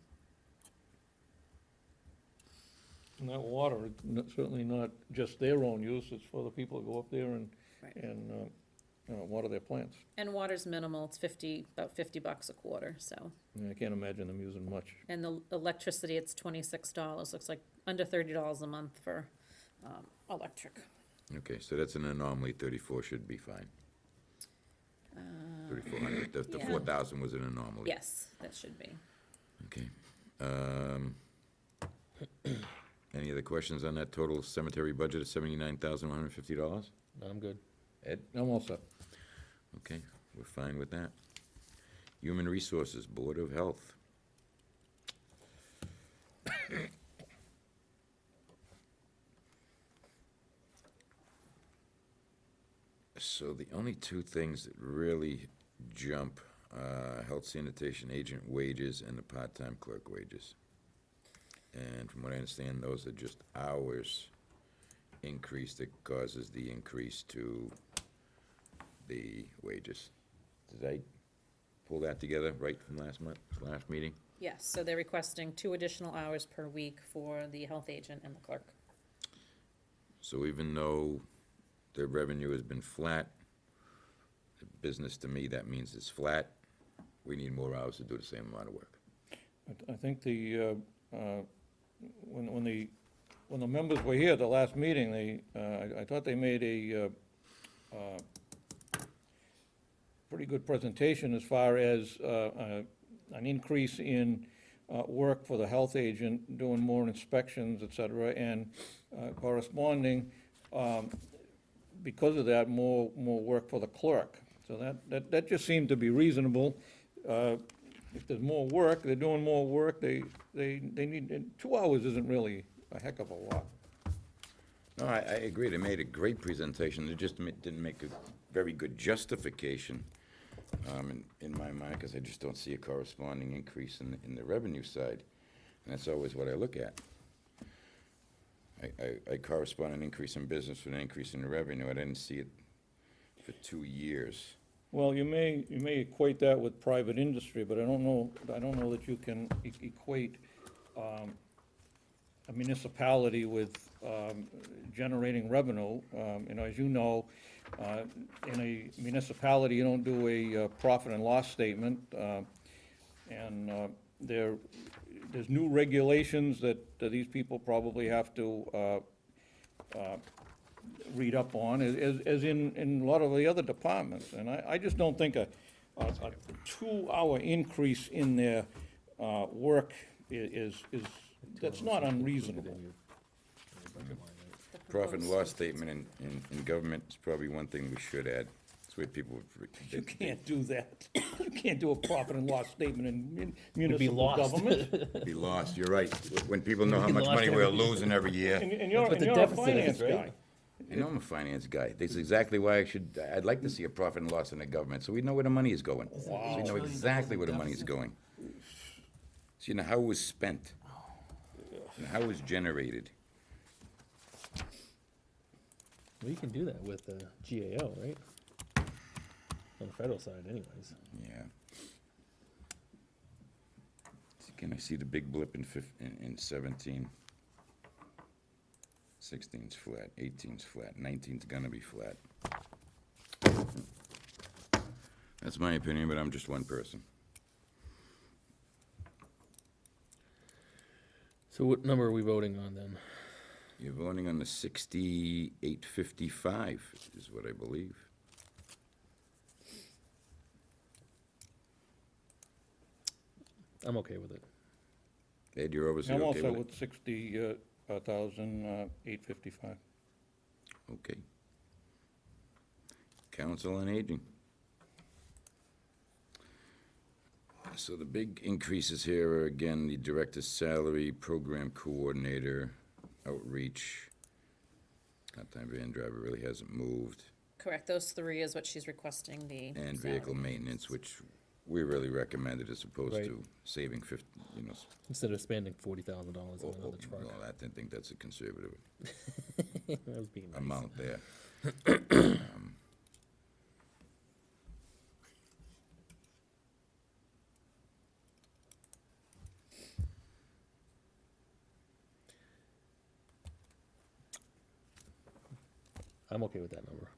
And that water, certainly not just their own use, it's for the people that go up there and, Right. and, water their plants. And water's minimal, it's about $50 a quarter, so. And I can't imagine them using much. And the electricity, it's $26, looks like under $30 a month for, electric. Okay, so that's an anomaly, 34 should be fine. 3,400, the yeah. 4,000 was an anomaly. Yes, that should be. Okay. Any other questions on that total cemetery budget of $79,150? I'm good. Ed? I'm all set. Okay, we're fine with that. Human Resources, Board of Health. So the only two things that really jump, health sanitation agent wages and the part-time clerk wages. And from what I understand, those are just hours increase that causes the increase to the wages. Did I pull that together right from last meeting? Yes, so they're requesting 2 additional hours per week for the health agent and the clerk. So even though their revenue has been flat, the business to me, that means it's flat. We need more hours to do the same amount of work. I think when the members were here at the last meeting, I thought they made a pretty good presentation as far as an increase in work for the health agent, doing more inspections, et cetera, and corresponding, because of that, more work for the clerk. So that just seemed to be reasonable. If there's more work, they're doing more work, they need, and 2 hours isn't really a heck of a lot. No, I agree. They made a great presentation. They just didn't make a very good justification in my mind, because I just don't see a corresponding increase in the revenue side. And that's always what I look at. I correspond an increase in business with an increase in the revenue. I didn't see it for 2 years. Well, you may equate that with private industry, but I don't know that you can equate a municipality with generating revenue. As you know, in a municipality, you don't do a profit and loss statement, and there's new regulations that these people probably have to read up on, as in a lot of the other departments. And I just don't think a 2-hour increase in their work is, that's not unreasonable. Profit and loss statement in government is probably one thing we should add. That's where people would. You can't do that. You can't do a profit and loss statement in be municipal lost. government. Be lost, you're right. When people know how Be much lost money we're every- losing every year. And you're what the a deficit is, finance right? guy. I know I'm a finance guy. That's exactly why I'd like to see a profit and loss in the government, so we know where the money is going. So we know exactly where the money is going. So you know how it was spent, and how it was generated. Well, you can do that with GAO, right? On the federal side anyways. Yeah. Can I see the big blip in 17? 16's flat, 18's flat, 19's gonna be flat. That's my opinion, but I'm just one person. So what number are we voting on then? You're voting on the 6855, is what I believe. I'm okay with it. Ed, you're obviously I'm okay also with it? with 60,855. Okay. Council on Aging. So the big increases here are, again, the director's salary, program coordinator, outreach. Part-time van driver really hasn't moved. Correct, those 3 is what she's requesting the And salary. vehicle maintenance, which we really recommended as opposed Right. to saving 50, Instead of spending $40,000 on another truck. well, I didn't think that's a conservative That was being nice. amount there. I'm okay with that number.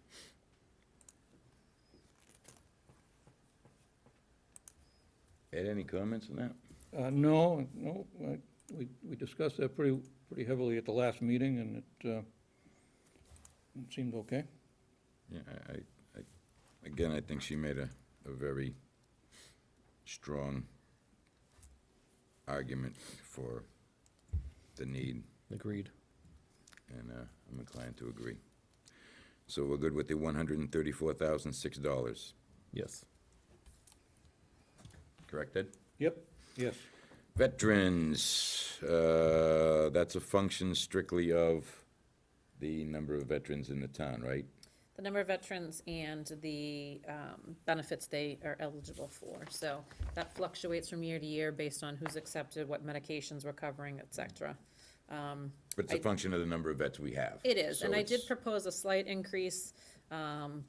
Ed, any comments on that? No, we discussed that pretty heavily at the last meeting, and it seemed okay. Yeah, again, I think she made a very strong argument for the need, Agreed. and I'm inclined to agree. So we're good with the $134,006, Yes. correct, Ed? Yep, yes. Veterans, that's a function strictly of the number of veterans in the town, right? The number of veterans and the benefits they are eligible for. So that fluctuates from year to year based on who's accepted, what medications we're covering, et cetera. But it's a function of the number of vets we have. It is, So and I did it's- propose a slight increase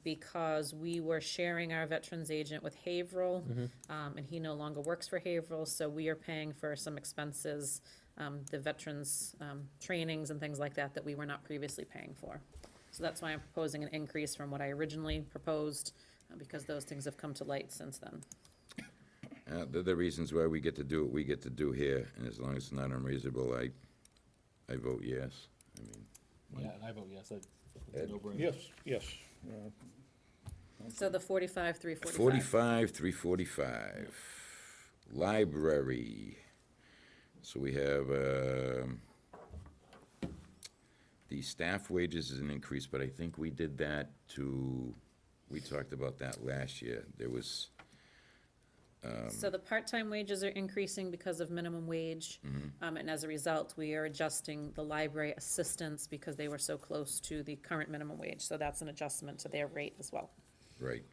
because we were sharing our veterans agent with Haverhill, and he no longer works for Haverhill, so we are paying for some expenses, the veterans, trainings and things like that, that we were not previously paying for. So that's why I'm proposing an increase from what I originally proposed, because those things have come to light since then. They're the reasons why we get to do what we get to do here, and as long as it's not unreasonable, I vote yes. I mean, Yeah, and I vote yes, it's Ed? a no-brainer. Yes, yes. So the 45,345. 45, 345. Library. So we have, the staff wages is an increase, but I think we did that we talked about that last year. There was, So the part-time wages are increasing because of minimum wage. And as a result, we are adjusting the library assistants because they were so close to the current minimum wage. So that's an adjustment to their rate as well. right,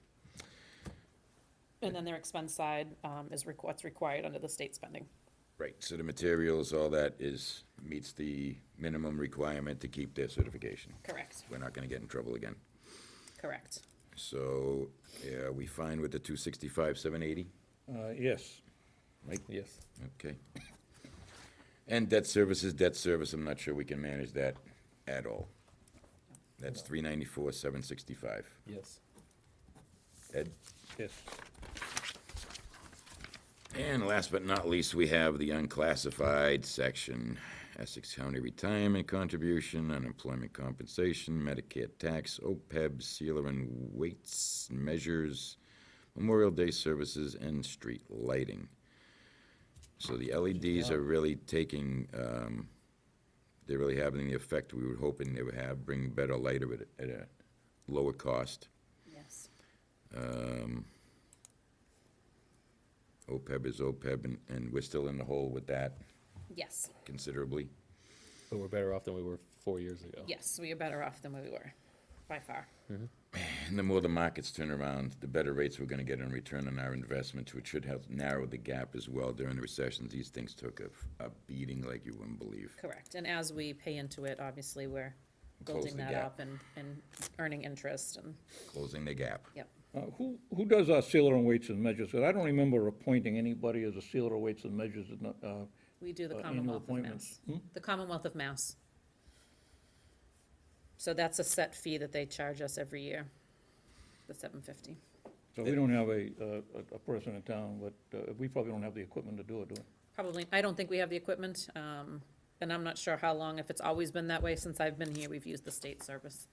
And then their expense side is what's required under the state spending. right. So the materials, all that meets the minimum requirement to keep their certification. Correct, We're not gonna get in trouble again. correct. So, yeah, we fine with the 265, 780? Yes. Yes. Okay. And debt service is debt service, I'm not sure we can manage that at all. That's 394, 765. Yes. Ed? Yes. And last but not least, we have the unclassified section, Essex County Retirement Contribution, Unemployment Compensation, Medicare Tax, OPEB, sealer and weights, measures, Memorial Day services, and street lighting. So the LEDs are really taking, they're really having the effect we were hoping they would have, bring better light at a lower cost. Yes. OPEB is OPEB, and we're still in the hole with that Yes, considerably. But we're better off than we were 4 years ago. yes, we are better off than we were, by far. And the more the markets turn around, the better rates we're gonna get in return on our investment, which should help narrow the gap as well. During the recessions, these things took a beating like you wouldn't believe. Correct, and as we pay into it, obviously, we're Close building the that gap. up and earning interest, and, Closing the gap. yep. Who does our sealer and weights and measures? 'Cause I don't remember appointing anybody as a sealer of weights and measures, We do the annual Commonwealth of appointments. Mass. The Commonwealth of Mass. So that's a set fee that they charge us every year, the $750. So we don't have a person in town, but we probably don't have the equipment to do it, do we? Probably, I don't think we have the equipment, and I'm not sure how long, if it's always been that way since I've been here, we've used the state service.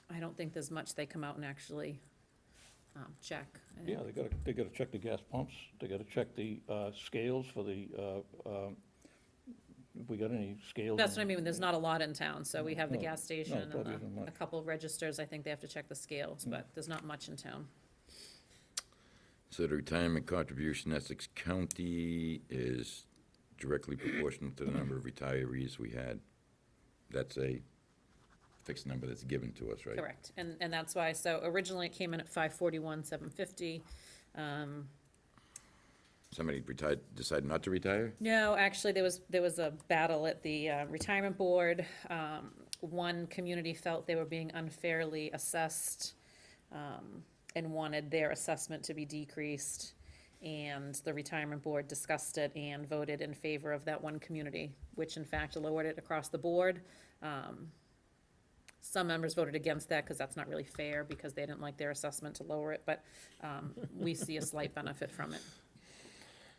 I don't think there's much they come out and actually check. Yeah, they gotta check the gas pumps, they gotta check the scales for the, if we got any scales. That's what I mean, there's not a lot in town, so we have the No, gas station no, and probably isn't a much. couple of registers, I think they have to check the scales, but there's not much in town. So the retirement contribution, Essex County is directly proportional to the number of retirees we had. That's a fixed number that's given to us, right? Correct, and that's why, so originally it came in at 541, 750. Somebody decided not to retire? No, actually, there was a battle at the retirement board. One community felt they were being unfairly assessed, and wanted their assessment to be decreased. And the retirement board discussed it and voted in favor of that one community, which in fact lowered it across the board. Some members voted against that because that's not really fair, because they didn't like their assessment to lower it, but we see a slight benefit from it.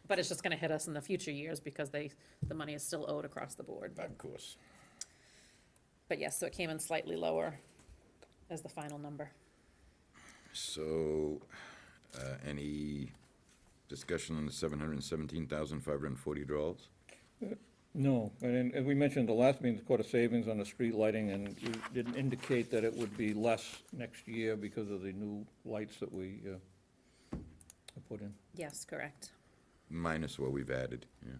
But it's just gonna hit us in the future years because the money is still owed across the board. Of course. But yes, so it came in slightly lower as the final number. So, any discussion on the $717,540? No, and we mentioned the last meeting, the Court of Savings on the street lighting, and you didn't indicate that it would be less next year because of the new lights that we put in. Yes, correct. Minus what we've added, yeah.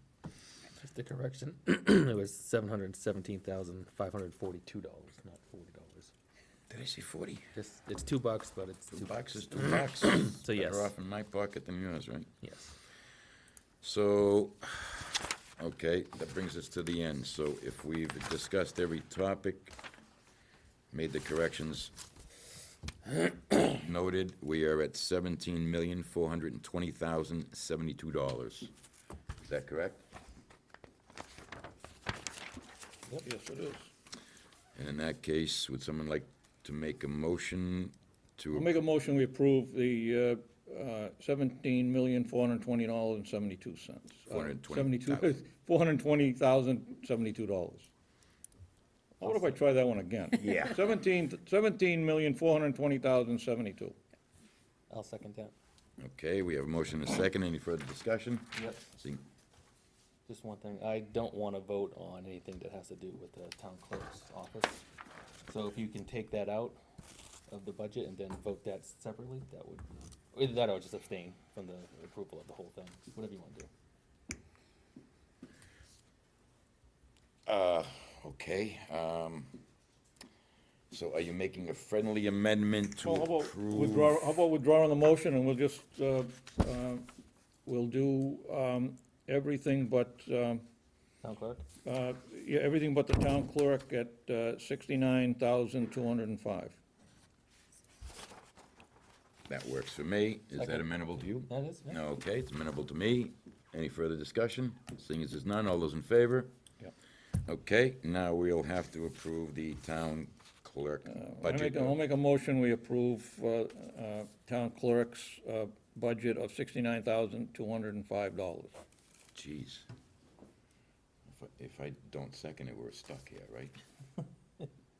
Just a correction, it was $717,542, not $40. Did I say 40? Just, it's $2, but it's $2 is $2. $2. So yes. Better off in my pocket than yours, right? Yes. So, okay, that brings us to the end. So if we've discussed every topic, made the corrections noted. We are at $17,420,072. Is that correct? Yes, it is. And in that case, would someone like to make a motion I'll to, make a motion, we approve the $17,420.72. 420,000. $420,072. What if I try that one again? Yeah. $17,420,072. I'll second that. okay, we have a motion and a second. Any further discussion? Yep. See, Just one thing, I don't wanna vote on anything that has to do with the town clerk's office. So if you can take that out of the budget and then vote that separately, that would, either that or just abstain from the approval of the whole thing, whatever you wanna do. okay, so are you making a friendly amendment to Well, approve? how about withdrawing the motion, and we'll just, we'll do everything but, Town clerk? yeah, everything but the town clerk at $69,205. That works for me. Is that Second. amenable to you? That is, yeah. No, okay, it's amenable to me. Any further discussion? Seeing as there's none, all those in favor? Yep. Okay, now we'll have to approve the town clerk budget. I'll make a motion, we approve town clerk's budget of $69,205. Jeez. If I don't second it, we're stuck here, right?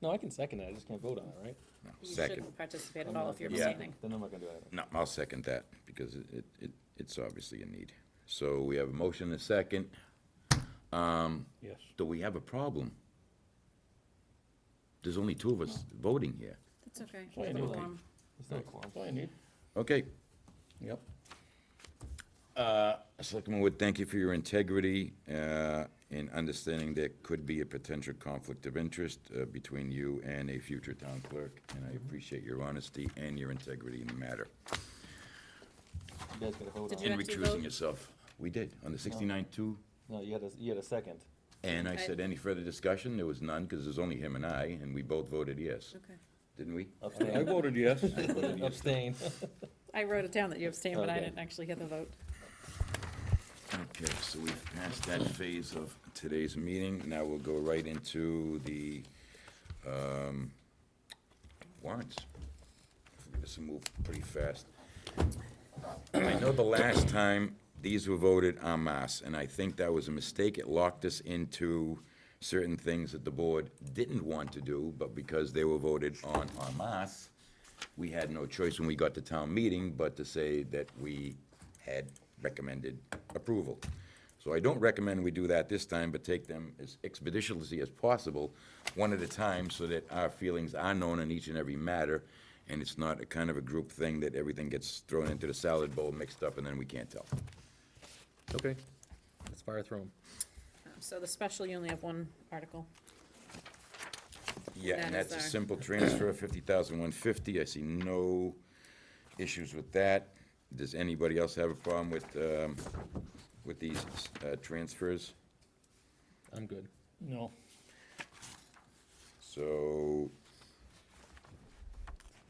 No, I can second it, I just can't vote on it, right? No, You second. shouldn't participate at all if you're Yeah. abstaining. Then I'm not gonna do it. No, I'll second that, because it's obviously a need. So we have a motion and a second. Yes. Do we have a problem? There's only two of us voting here. That's okay. Fine, We have a okay. quorum. It's not a quorum. That's all you need. Okay. Yep. Selectman Wood, thank you for your integrity in understanding there could be a potential conflict of interest between you and a future town clerk, and I appreciate your honesty and your integrity in the matter. You guys gotta vote Did on you it. In actually recusing vote? yourself. We did, on the 69-2, No, you had a second. and I Okay. said, any further discussion? There was none, because there's only him and I, and we both voted yes, Okay. didn't we? I Abstain. voted yes. Abstain. I wrote it down that you abstained, but I Okay. didn't actually get the vote. Okay, so we've passed that phase of today's meeting. Now we'll go right into the warrants. This will move pretty fast. I know the last time, these were voted en masse, and I think that was a mistake. It locked us into certain things that the board didn't want to do, but because they were voted on en masse, we had no choice when we got to town meeting but to say that we had recommended approval. So I don't recommend we do that this time, but take them as expeditiously as possible, one at a time, so that our feelings are known in each and every matter, and it's not a kind of a group thing that everything gets thrown into the salad bowl, mixed up, and then we can't tell. Okay, let's fire through 'em. So the special, you only have one article. Yeah, and That is that's a our- simple transfer of 50,150. I see no issues with that. Does anybody else have a problem with these transfers? I'm good. No. So,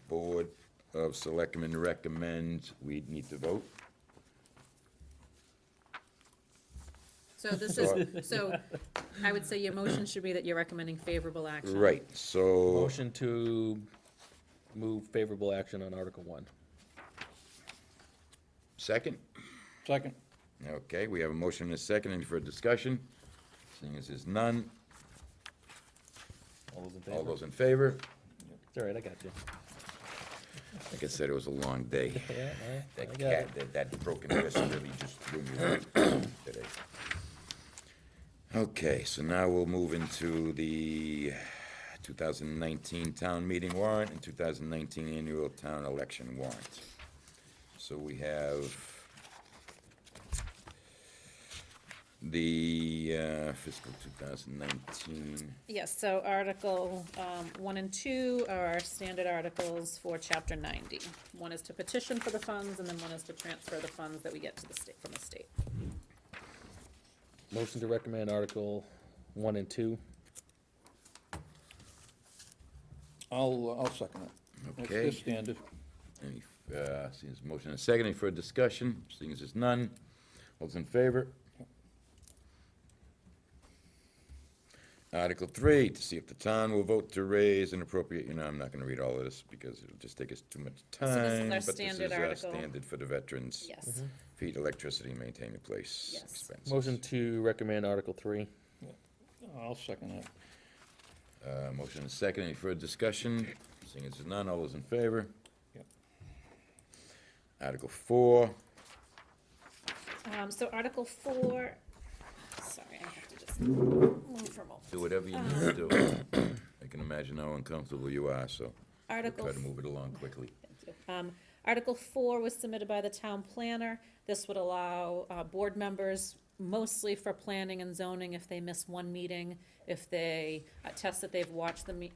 Board of Selectmen recommends we need to vote. So this is, so I would say your motion should be that you're recommending favorable action. Right, so, Motion to move favorable action on Article 1. second? Second. Okay, we have a motion and a second. Any further discussion? Seeing as there's none, All those in favor? all those in favor? It's all right, I got you. Like I said, it was a long day. Yeah, I That got cat, it. that broken wrist really just threw me right today. Okay, so now we'll move into the 2019 town meeting warrant and 2019 annual town election warrant. So we have the fiscal 2019. Yes, so Article 1 and 2 are our standard articles for Chapter 90. One is to petition for the funds, and then one is to transfer the funds that we get to the state, from the state. Motion to recommend Article 1 and 2. I'll second it. That's Okay. the standard. Any, seeing as motion and a second, any further discussion? Seeing as there's none, all those in favor? Article 3, to see if the town will vote to raise an appropriate, I'm not gonna read all of this because it'll just take us too much this is our time. But this standard is our article. standard for the veterans. Yes. Feed electricity, maintain the place Yes. expenses. Motion to recommend Article 3. I'll second it. Motion and a second, any further discussion? Seeing as there's none, all those in favor? Yep. Article 4, So Article 4, sorry, I have to just move for a moment. do whatever you need to do. I can imagine how uncomfortable you are, so Article try to move it along quickly. Article 4 was submitted by the town planner. This would allow board members, mostly for planning and zoning, if they miss one meeting, if they attest that they've watched the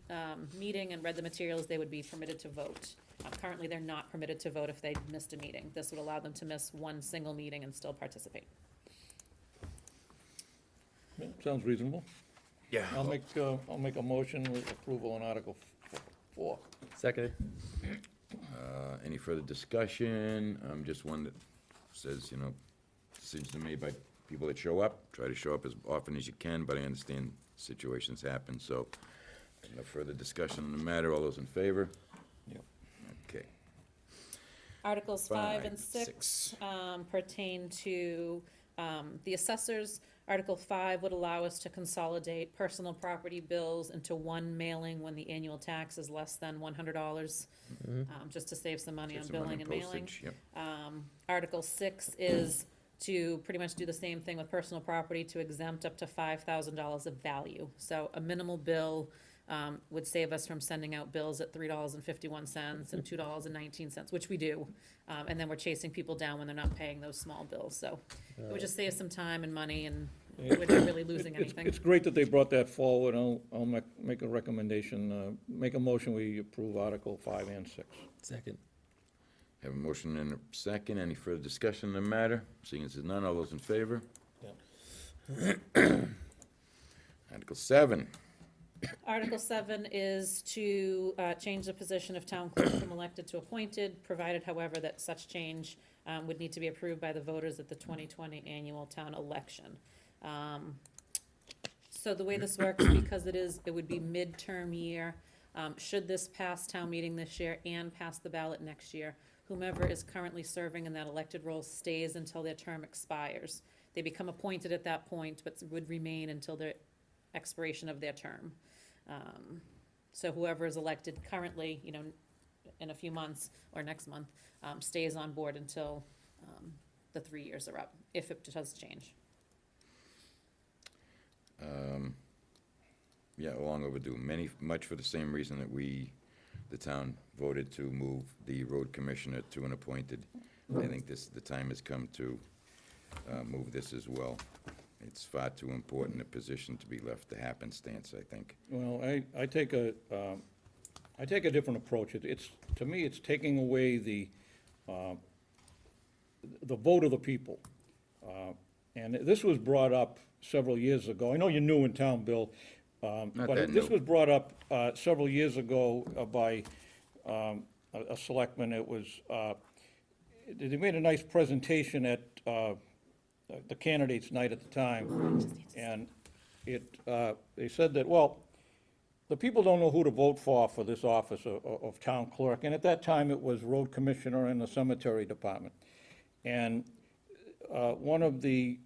meeting and read the materials, they would be permitted to vote. Currently, they're not permitted to vote if they missed a meeting. This would allow them to miss one single meeting and still participate. Yeah, sounds reasonable. Yeah. I'll make a motion with approval on Article 4. Seconded. Any further discussion? Just one that says, decisions are made by people that show up. Try to show up as often as you can, but I understand situations happen, so no further discussion on the matter. All those in favor? Yep. Okay. Articles 5 and 5, 6 pertain to the assessors. Article 5 would allow us to consolidate personal property bills into one mailing when the annual tax is less than $100, just to save some money on Save some money billing and on mailing. postage, yep. Article 6 is to pretty much do the same thing with personal property, to exempt up to $5,000 of value. So a minimal bill would save us from sending out bills at $3.51 and $2.19, which we do. And then we're chasing people down when they're not paying those small bills. So it would just save some time and money, and we're not really losing anything. It's great that they brought that forward. I'll make a recommendation, make a motion, we approve Article 5 and 6. Second. Have a motion and a second. Any further discussion on the matter? Seeing as there's none, all those in favor? Article 7. Article 7 is to change the position of town clerk from elected to appointed, provided however that such change would need to be approved by the voters at the 2020 annual town election. So the way this works, because it would be midterm year, should this pass town meeting this year and pass the ballot next year, whomever is currently serving in that elected role stays until their term expires. They become appointed at that point, but would remain until the expiration of their term. So whoever is elected currently, in a few months or next month, stays on board until the 3 years are up, if it does change. Yeah, long overdue. Much for the same reason that the town voted to move the road commissioner to an appointed. I think the time has come to move this as well. It's far too important a position to be left to happenstance, I think. Well, I take a different approach. To me, it's taking away the vote of the people. And this was brought up several years ago. I know you're new in town, Bill, Not but that this new. was brought up several years ago by a selectman. It was, they made a nice presentation at the candidates' night at the time, and they said that, well, the people don't know who to vote for this office of town clerk, and at that time, it was road commissioner and the cemetery department. And one of the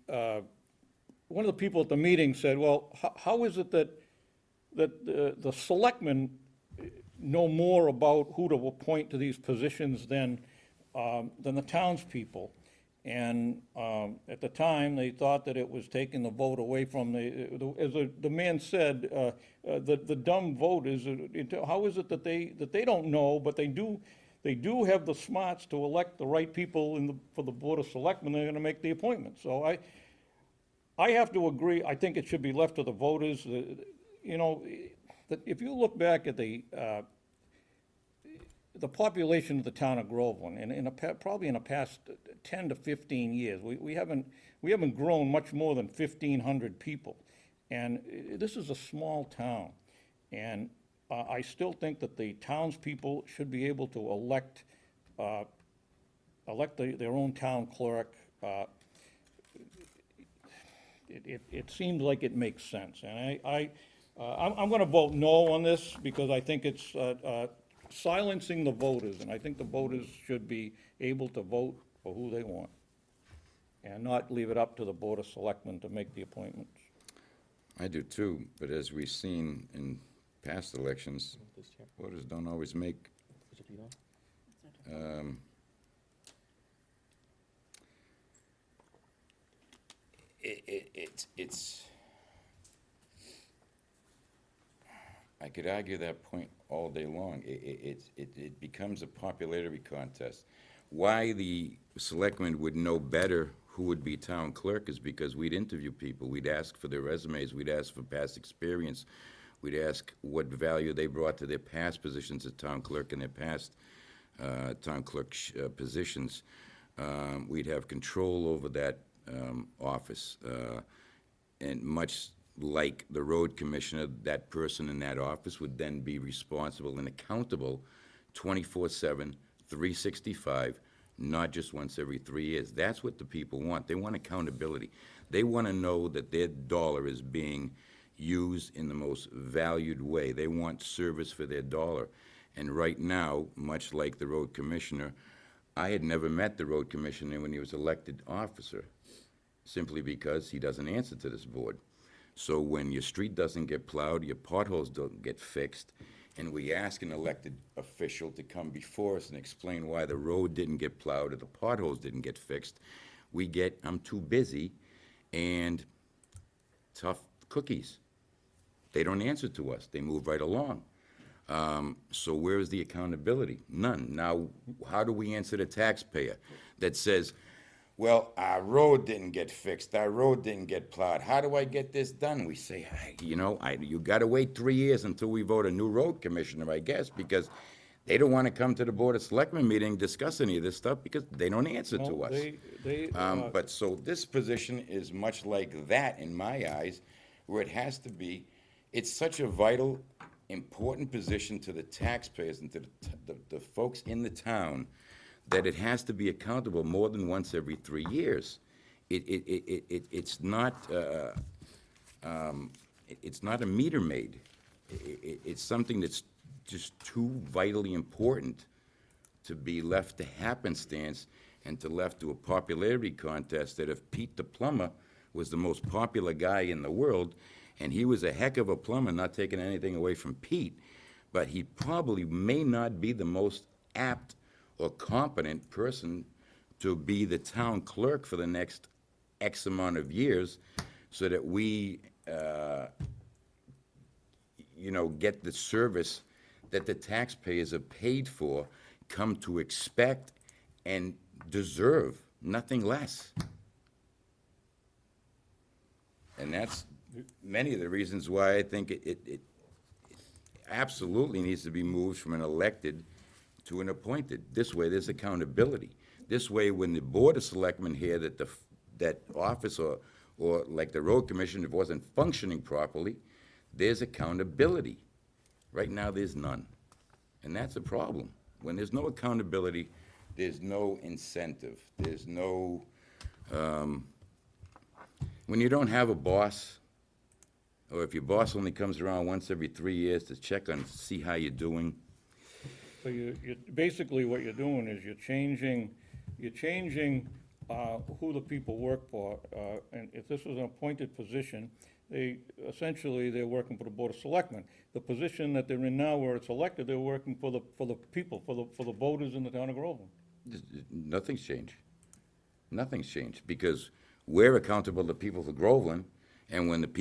people at the meeting said, well, how is it that the selectmen know more about who to appoint to these positions than the townspeople? And at the time, they thought that it was taking the vote away from as the man said, the dumb vote is, how is it that they don't know, but they do have the smarts to elect the right people for the Board of Selectmen, they're gonna make the appointment. So I have to agree, I think it should be left to the voters. If you look back at the population of the town of Groveland, and probably in the past 10 to 15 years, we haven't grown much more than 1,500 people. And this is a small town. And I still think that the townspeople should be able to elect their own town clerk. It seems like it makes sense, and I'm gonna vote no on this, because I think it's silencing the voters, and I think the voters should be able to vote for who they want, and not leave it up to the Board of Selectmen to make the appointments. I do too, but as we've seen in past elections, This chair, voters don't always make, Mr. Pino? it's, I could argue that point all day long. It becomes a popularity contest. Why the selectmen would know better who would be town clerk is because we'd interview people. We'd ask for their resumes, we'd ask for past experience, we'd ask what value they brought to their past positions as town clerk and their past town clerk positions. We'd have control over that office. And much like the road commissioner, that person in that office would then be responsible and accountable 24/7, 365, not just once every 3 years. That's what the people want. They want accountability. They want to know that their dollar is being used in the most valued way. They want service for their dollar. And right now, much like the road commissioner, I had never met the road commissioner when he was elected officer, simply because he doesn't answer to this board. So when your street doesn't get plowed, your potholes don't get fixed, and we ask an elected official to come before us and explain why the road didn't get plowed or the potholes didn't get fixed, we get, I'm too busy, and tough cookies. They don't answer to us. They move right along. So where is the accountability? None. Now, how do we answer the taxpayer that says, well, our road didn't get fixed, our road didn't get plowed, how do I get this done? We say, "Hey, you gotta wait 3 years until we vote a new road commissioner, I guess, because they don't wanna come to the Board of Selectmen meeting and discuss any of this stuff because they don't answer to No, us. they, But so this position is much like that in my eyes, where it has to be, it's such a vital, important position to the taxpayers and to the folks in the town, that it has to be accountable more than once every 3 years. It's not a meter maid. It's something that's just too vitally important to be left to happenstance and to left to a popularity contest, that if Pete the plumber was the most popular guy in the world, and he was a heck of a plumber, not taking anything away from Pete, but he probably may not be the most apt or competent person to be the town clerk for the next X amount of years, so that we, get the service that the taxpayers are paid for, come to expect and deserve, nothing less. And that's many of the reasons why I think it absolutely needs to be moved from an elected to an appointed. This way, there's accountability. This way, when the Board of Selectmen hear that that office or like the road commission, if it wasn't functioning properly, there's accountability. Right now, there's none. And that's a problem. When there's no accountability, there's no incentive. There's no, when you don't have a boss, or if your boss only comes around once every 3 years to check on, see how you're doing. so basically what you're doing is you're changing who the people work for. And if this was an appointed position, they're working for the Board of Selectmen. The position that they're in now, where it's elected, they're working for the people, for the voters in the town of Groveland. Nothing's changed. Nothing's changed, because we're accountable to people for Groveland, and when the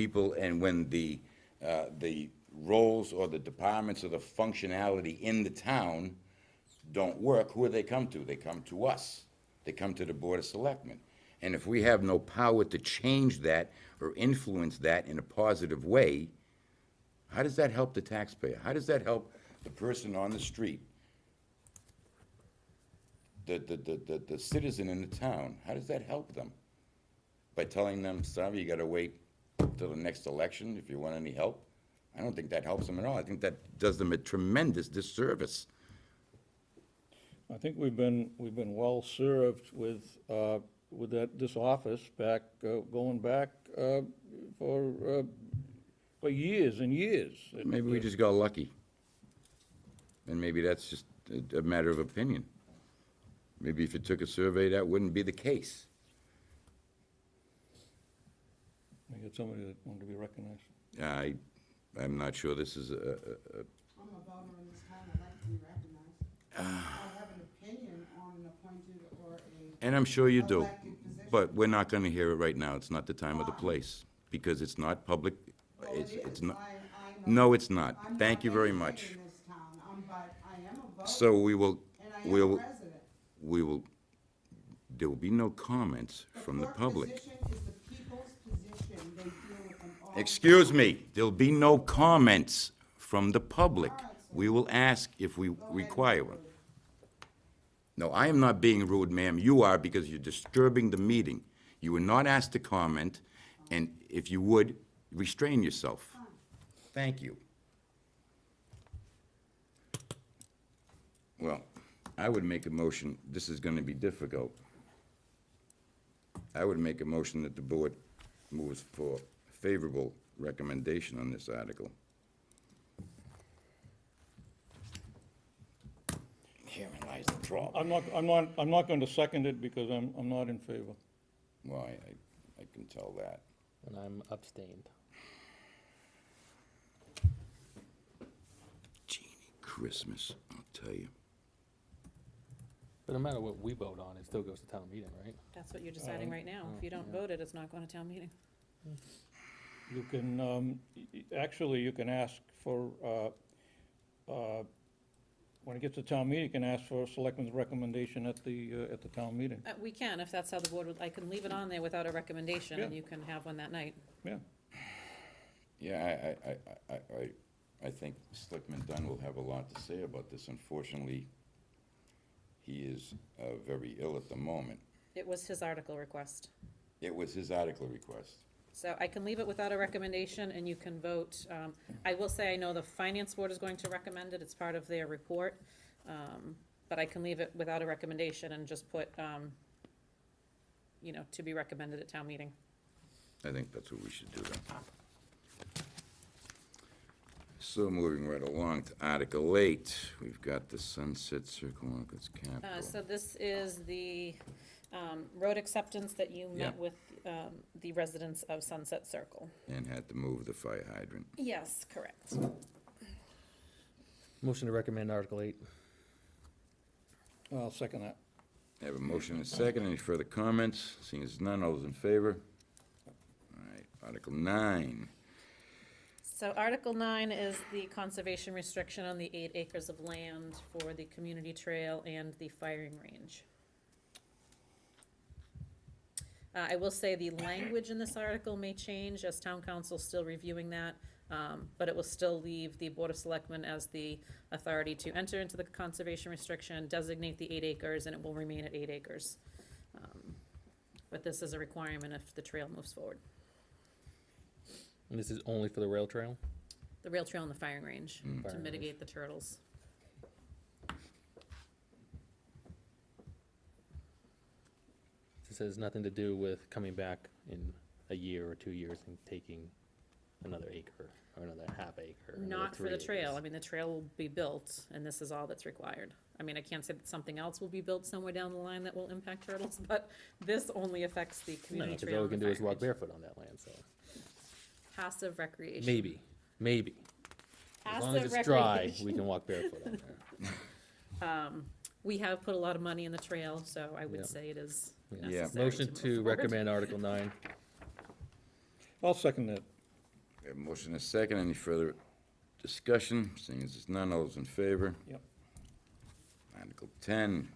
roles or the departments or the functionality in the town don't work, who do they come to? They come to us. They come to the Board of Selectmen. And if we have no power to change that or influence that in a positive way, how does that help the taxpayer? How does that help the person on the street? The citizen in the town, how does that help them? By telling them, sorry, you gotta wait till the next election if you want any help? I don't think that helps them at all. I think that does them a tremendous disservice. I think we've been well-served with this office going back for years and years. Maybe we just got lucky. And maybe that's just a matter of opinion. Maybe if it took a survey, that wouldn't be the case. We got somebody that wanted to be recognized. I'm not sure this is I'm a voter in this town, I'd like to be recognized. I have an opinion on an appointed or a. and I'm sure you do, elected position. but we're not gonna hear it right now. It's not the time or the place, because it's not public, Well, it it's is. not. I'm a- No, it's not. I'm Thank you very anything much. in this town, but I am a voter, So we will, and I am a we'll, resident. we will, there will be no comments from the clerk public. position is the people's position, they deal with them all. Excuse me, there'll be no comments from the public. We will ask if we Go ahead and require vote. one. No, I am not being rude, ma'am. You are, because you're disturbing the meeting. You were not asked to comment, and if you would, restrain yourself. Thank you. Well, I would make a motion, this is gonna be difficult. I would make a motion that the board moves for favorable recommendation on this article. Herein lies the problem. I'm not going to second it because I'm not in favor. Well, I can tell that. And I'm abstained. Genie Christmas, I'll tell you. But no matter what we vote on, it still goes to town meeting, right? That's what you're deciding right now. If you don't vote it, it's not going to town meeting. You can, actually, you can ask for, when it gets to town meeting, you can ask for a selectman's recommendation at the town meting. We can, if that's how the board would, I can leave it on there without a recommendation, and Yeah. you can have one that night. Yeah. Yeah, I think Selectman Dunn will have a lot to say about this. Unfortunately, he is very ill at the moment. It was his article request. It was his article request. So I can leave it without a recommendation, and you can vote. I will say, I know the finance board is going to recommend it, it's part of their report. But I can leave it without a recommendation and just put, to be recommended at town meeting. I think that's what we should do then. So moving right along to Article 8, we've got the Sunset Circle, Uncle's Capital. So this is the road acceptance that you Yeah. met with the residents of Sunset Circle. And had to move the fire hydrant. Yes, correct. Motion to recommend Article 8. I'll second that. I have a motion and a second. Any further comments? Seeing as none, all those in favor? All right, Article 9. So Article 9 is the conservation restriction on the 8 acres of land for the community trail and the firing range. I will say the language in this article may change as town council's still reviewing that, but it will still leave the Board of Selectmen as the authority to enter into the conservation restriction, designate the 8 acres, and it will remain at 8 acres. But this is a requirement if the trail moves forward. And this is only for the rail trail? The rail trail and the firing range to Firing mitigate the turtles. This has nothing to do with coming back in a year or 2 years and taking another acre, or another half acre. another Not for 3 the trail. acres. I mean, the trail will be built, and this is all that's required. I mean, I can't say that something else will be built somewhere down the line that will impact turtles, but this only affects the No, community because trail all we and can the do is fire walk range. barefoot on that land, so. Passive recreation. Maybe. As long as Passive it's dry, recreation. we can walk barefoot on there. We have put a lot of money in the trail, so I would Yep. say it is Yeah. necessary Motion move to forward. recommend Article 9. I'll second that. We have a motion and a second. Any further discussion? Seeing as there's none, all those in favor? Yep. Article 10.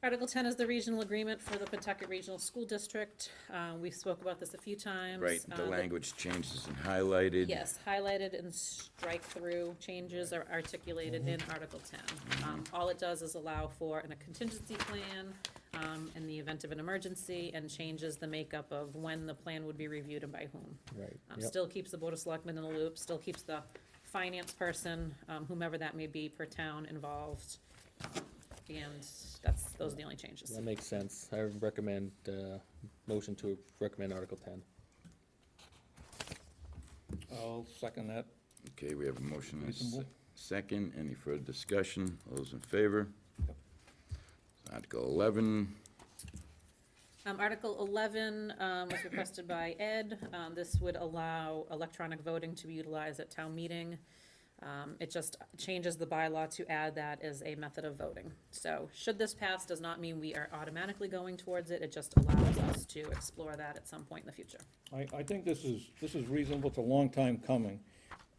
Article 10 is the regional agreement for the Pawtucket Regional School District. We spoke about this a few times. Right, the language changes and highlighted. Yes, highlighted and strike-through changes are articulated in Article 10. All it does is allow for a contingency plan in the event of an emergency, and changes the makeup of when the plan would be reviewed and by whom. Right, Still keeps the Board of Selectmen in the loop, still keeps the finance person, whomever that may be per town, involved. And those are the only changes. That makes sense. I recommend, motion to recommend Article 10. I'll second that. Okay, we have a motion and a Reasonable. second. Any further discussion? All those in favor? Article 11, Article 11 was requested by Ed. This would allow electronic voting to be utilized at town meeting. It just changes the bylaw to add that as a method of voting. So should this pass, does not mean we are automatically going towards it. It just allows us to explore that at some point in the future. I think this is reasonable. It's a long time coming.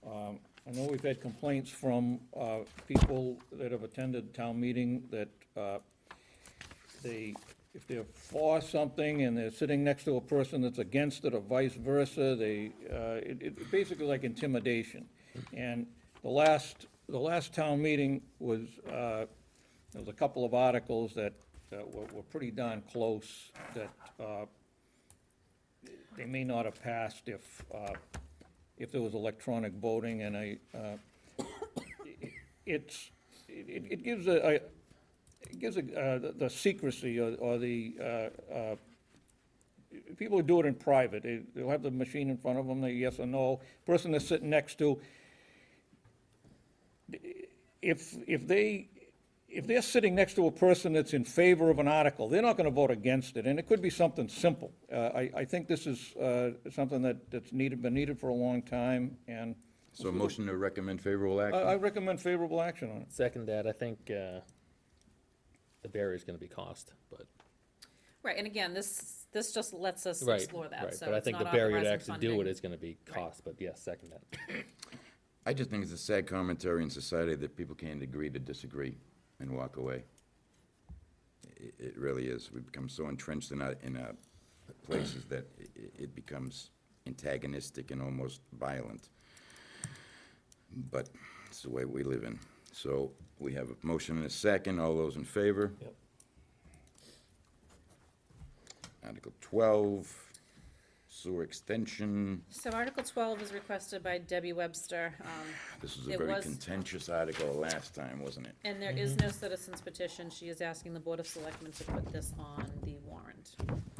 I know we've had complaints from people that have attended town meeting that if they're for something and they're sitting next to a person that's against it or vice versa, it's basically like intimidation. And the last town meeting was, there was a couple of articles that were pretty darn close that they may not have passed if there was electronic voting, and it gives the secrecy or the, people who do it in private, they'll have the machine in front of them, they yes or no, person they're sitting next to, if they're sitting next to a person that's in favor of an article, they're not gonna vote against it, and it could be something simple. I think this is something that's been needed for a long time, and so a motion to recommend favorable I action. recommend favorable action on it. Second that, I think, the barrier's gonna be cost, but. Right, and again, this just lets us Right, explore that, right, so but I it's think the not barrier to authorizing actually do it funding. is gonna be cost, but yes, second that. I just think it's a sad commentary in society that people can't agree to disagree and walk away. It really is. We've become so entrenched in our places that it becomes antagonistic and almost violent. But it's the way we live in. So we have a motion and a second. All those in favor? Yep. Article 12, sewer extension. So Article 12 is requested by Debbie Webster, This was a It very was- contentious article last time, wasn't it? and there is no citizens petition. She is asking the Board of Selectmen to put this on the warrant.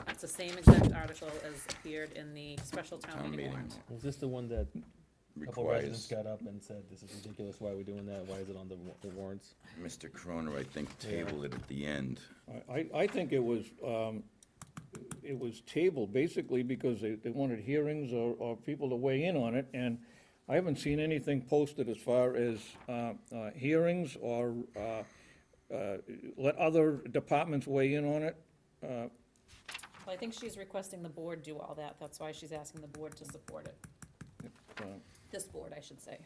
That's the same exact article as appeared in the special town Town meeting meeting warrant. Was this the one that a couple residents Requires got up and said, this is ridiculous, why are we doing that, why is it on the warrants? Mr. Croner, I think, tabled it at the end. I think it was tabled basically because they wanted hearings or people to weigh in on it, and I haven't seen anything posted as far as hearings or let other departments weigh in on it. Well, I think she's requesting the board do all that. That's why she's asking the board to support it. This board, I should say.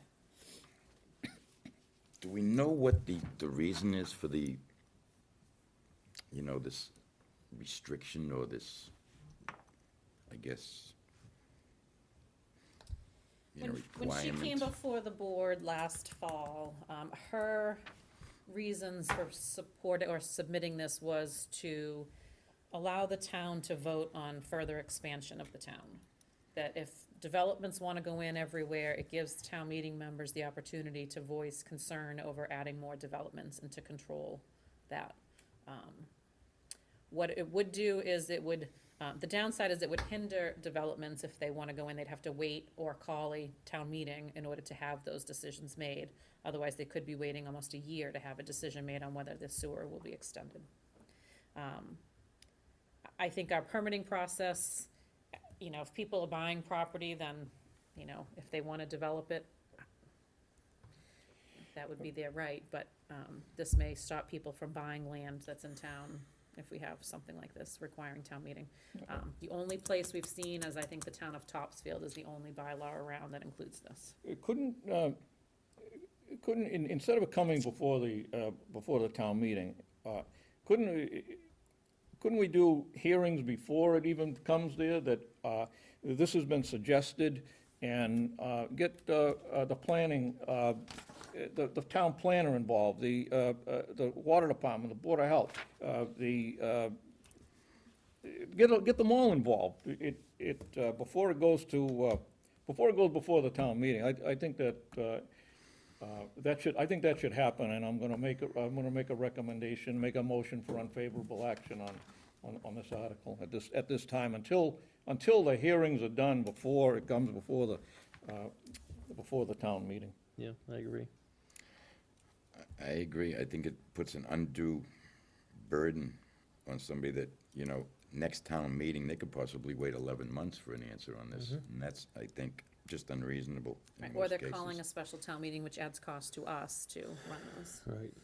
Do we know what the reason is for the, this restriction or this, I guess, When she came requirement? before the board last fall, her reasons for support or submitting this was to allow the town to vote on further expansion of the town. That if developments wanna go in everywhere, it gives town meeting members the opportunity to voice concern over adding more developments and to control that. What it would do is it would, the downside is it would hinder developments if they wanna go in, they'd have to wait or call a town meeting in order to have those decisions made. Otherwise, they could be waiting almost a year to have a decision made on whether the sewer will be extended. I think our permitting process, if people are buying property, then, if they wanna develop it, that would be their right, but, this may stop people from buying land that's in town if we have something like this requiring town meeting. The only place we've seen is, I think, the town of Topsfield is the only bylaw around that includes this. It couldn't, instead of it coming before the town meeting, couldn't we do hearings before it even comes there, that this has been suggested, and get the planning the town planner involved, the water department, the board of health, get them all involved. Before it goes before the town meeting. I think that should happen, and I'm gonna make a recommendation, make a motion for unfavorable action on this article at this time, until the hearings are done, before it comes before the town meeting. Yeah, I agree. I agree. I think it puts an undue burden on somebody that, next town meeting, they could possibly wait 11 months for an answer on this. And that's, I think, just unreasonable in Right, most or they're cases. calling a special town meeting, which adds cost to us to run those. Right.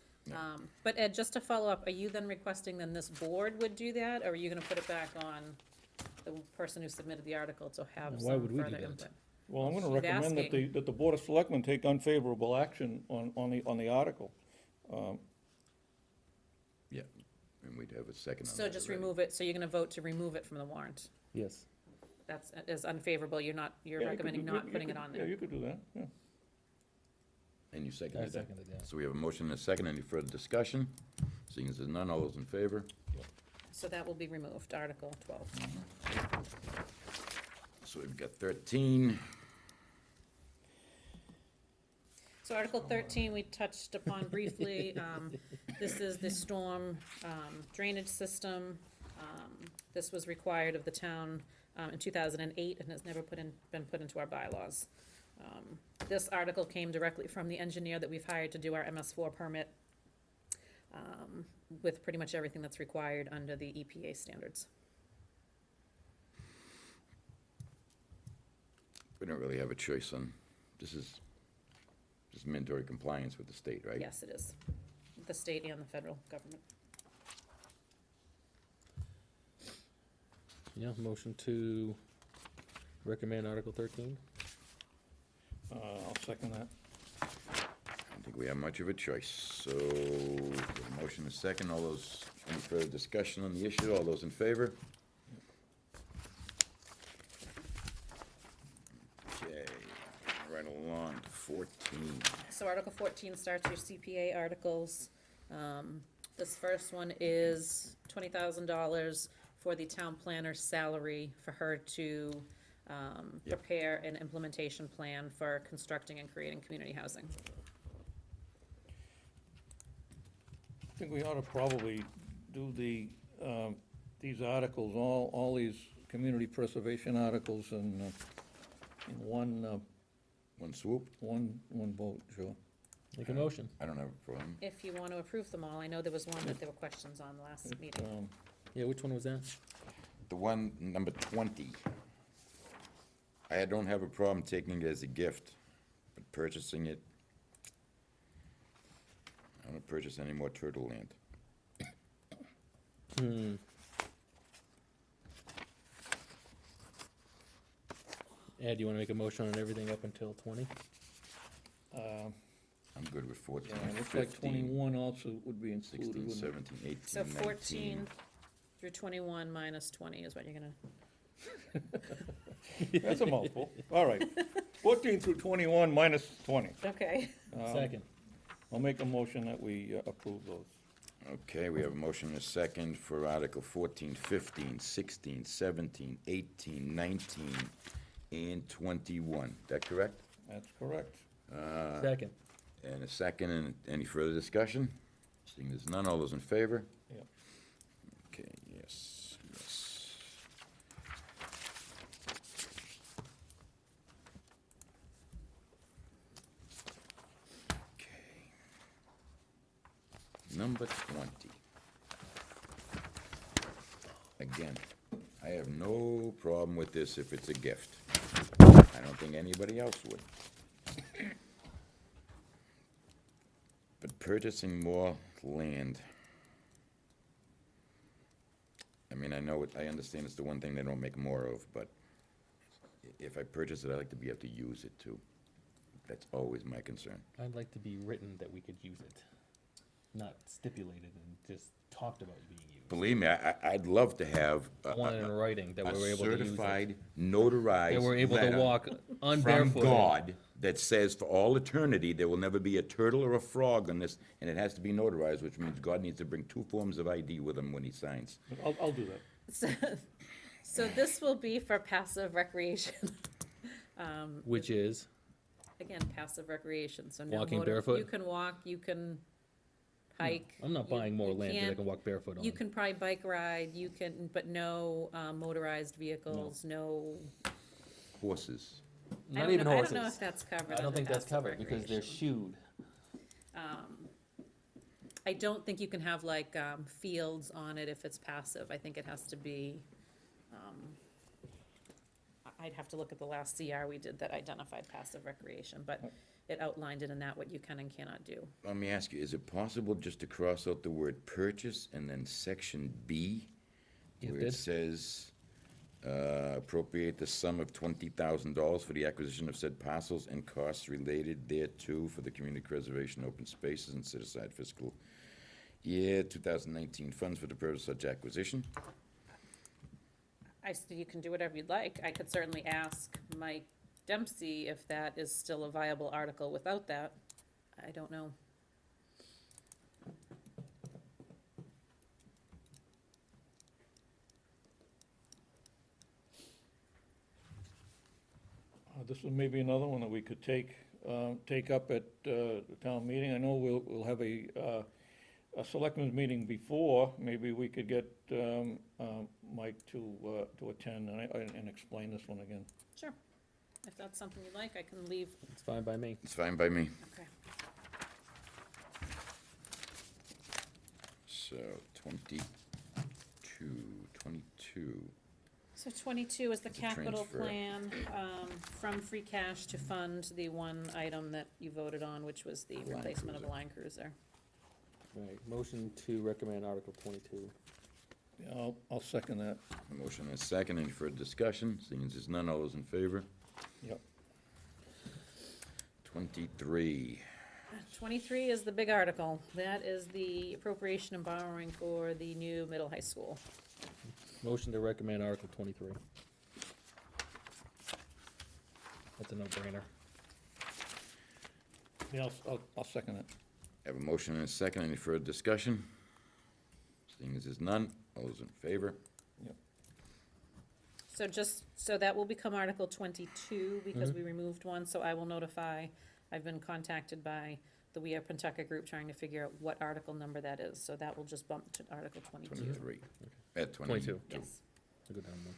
But Ed, just to follow up, are you then requesting then this board would do that, or are you gonna put it back on the person who submitted the article to have Why some would we do further that? input? Well, I'm gonna She's recommend asking. that the Board of Selectmen take unfavorable action on the article. Yeah, and we'd have a second on So that just already. remove it, so you're gonna vote to remove it from the warrant? Yes. That's, is unfavorable, you're Yeah, you could recommending do- not you putting could- it on Yeah, there? you could do that, yeah. And you I seconded that? seconded that. So we have a motion and a second. Any further discussion? Seeing as there's none, all those in favor? So that will be removed, Article 12. So we've got 13. So Article 13, we touched upon briefly. This is the storm drainage system. This was required of the town in 2008 and has never been put into our bylaws. This article came directly from the engineer that we've hired to do our MS4 permit, with pretty much everything that's required under the EPA standards. We don't really have a choice on, this is just mandatory compliance with the state, right? Yes, it is. The state and the federal government. Yeah, motion to recommend Article 13? I'll second that. I don't think we have much of a choice. So, the motion is second. All those, any further discussion on the issue? All those in favor? Okay, right along to 14. So Article 14 starts your CPA articles. This first one is $20,000 for the town planner's salary for her to prepare an implementation plan for constructing and creating community housing. I think we ought to probably do these articles, all these community preservation articles in one One swoop? vote, Joe. Make a motion. I don't have a problem. If you want to approve them all, I know there was one that there were questions on last meeting. Yeah, which one was that? The one, number 20. I don't have a problem taking it as a gift, but purchasing it, I don't purchase any more turtle land. Ed, you wanna make a motion on everything up until 20? I'm good with 14, Yeah, it looks like 15, 21 also would be included, 16, wouldn't it? 17, 18, So 19. 14 through 21 minus 20 is what you're gonna, That's a mouthful. All right. 14 through 21 minus 20. okay. Second. I'll make a motion that we approve those. Okay, we have a motion and a second for Article 14, 15, 16, 17, 18, 19, and 21. That correct? That's correct. Second. And a second, and any further discussion? Seeing there's none, all those in favor? Yep. Okay, yes, yes. Okay. Number 20. Again, I have no problem with this if it's a gift. I don't think anybody else would. But purchasing more land, I mean, I understand it's the one thing they don't make more of, but if I purchase it, I like to be able to use it too. That's always my concern. I'd like to be written that we could use it. not stipulated and just talked about being used. Believe me, I'd love to have I want it in writing that we were able to use it. certified, notarized That we're able to letter walk from unbarefooted. God that says for all eternity, there will never be a turtle or a frog on this, and it has to be notarized, which means God needs to bring 2 forms of ID with him when he signs. I'll do that. So this will be for passive recreation. Which is, Again, passive recreation, so no Walking motor, barefoot? you can walk, you can hike. I'm not you- buying more you land that I can't- can walk barefoot on. You can probably bike ride, you can, but no motorized vehicles, no. Horses. I Not don't even know- horses. I don't know if that's covered I don't under think that's passive covered because they're recreation. shoed. I don't think you can have like fields on it if it's passive. I think it has to be, I'd have to look at the last CR we did that identified passive recreation, but it outlined it in that what you can and cannot do. Let me ask you, is it possible just to cross out the word purchase and then section B? You Where did? it says, appropriate the sum of $20,000 for the acquisition of said parcels and costs related thereto for the community preservation open spaces and set aside fiscal year 2019 funds for the purpose of such acquisition? You can do whatever you'd like. I could certainly ask Mike Dempsey if that is still a viable article without that. I don't know. This is maybe another one that we could take up at the town meeting. I know we'll have a selectmen's meeting before. Maybe we could get Mike to attend and explain this one again. Sure. If that's something you'd like, I can leave. It's fine by me. It's fine by me. Okay. So, 22. So 22 is the It's a capital transfer. plan, from free cash to fund the one item that you voted on, which was the replacement of the line cruiser. Right, motion to recommend Article 22. Yeah, I'll second that. A motion and a second. Any further discussion? Seeing as there's none, all those in favor? Yep. 23. 23 is the big article. That is the appropriation and borrowing for the new middle high school. Motion to recommend Article 23. That's a no-brainer. Yeah, I'll second it. Have a motion and a second. Any further discussion? Seeing as there's none, all those in favor? So that will become Article 22 because we removed one, so I will notify. I've been contacted by the We Are Pentucket group trying to figure out what article number that is, so that will just bump to Article 22. 23. At 22. Yes. I'll go down one.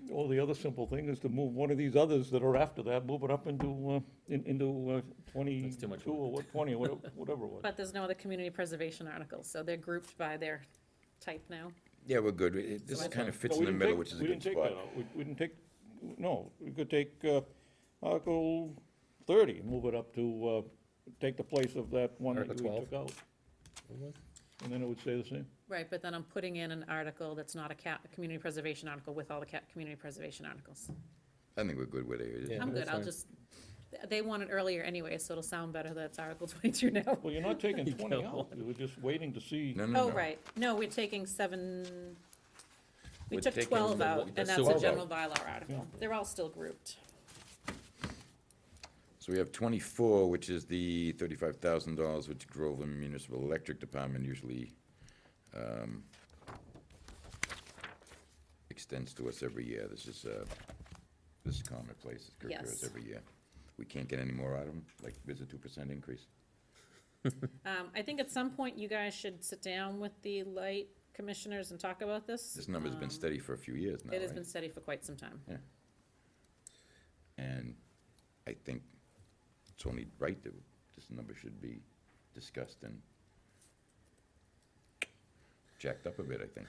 Well, the other simple thing is to move one of these others that are after that, move it up into 22 much or what, 20, or whatever it was. But there's no other community preservation articles, so they're grouped by their type now. Yeah, we're good. This So I kind of thought- fits No, in we the didn't middle, take- which is a we good didn't take spot. that out. We didn't take, no, we could take Article 30, move it up to, take the place of that one that we Article 12. took out, and then it would stay the same. Right, but then I'm putting in an article that's not a community preservation article with all the community preservation articles. I think we're good with it. Yeah. I'm good, that's I'll fine. just, they want it earlier anyway, so it'll sound better that it's Article 22 now. Well, you're not taking 20 don't out, want you were just waiting to see. No, no, Oh, no. right, no, we're taking 7, we We're took taking 12 the- out, the and that's a 12 general out. bylaw article. They're all still grouped. So we have 24, which is the $35,000, which Groveland Municipal Electric Department usually extends to us every year. This is commonplace. It occurs Yes. every year. We can't get any more out of them, like there's a 2% increase. I think at some point you guys should sit down with the light commissioners and talk about this. This number's been steady for a few years now, It has right? been steady for quite some time. Yeah. And I think it's only right that this number should be discussed and jacked up a bit, I think.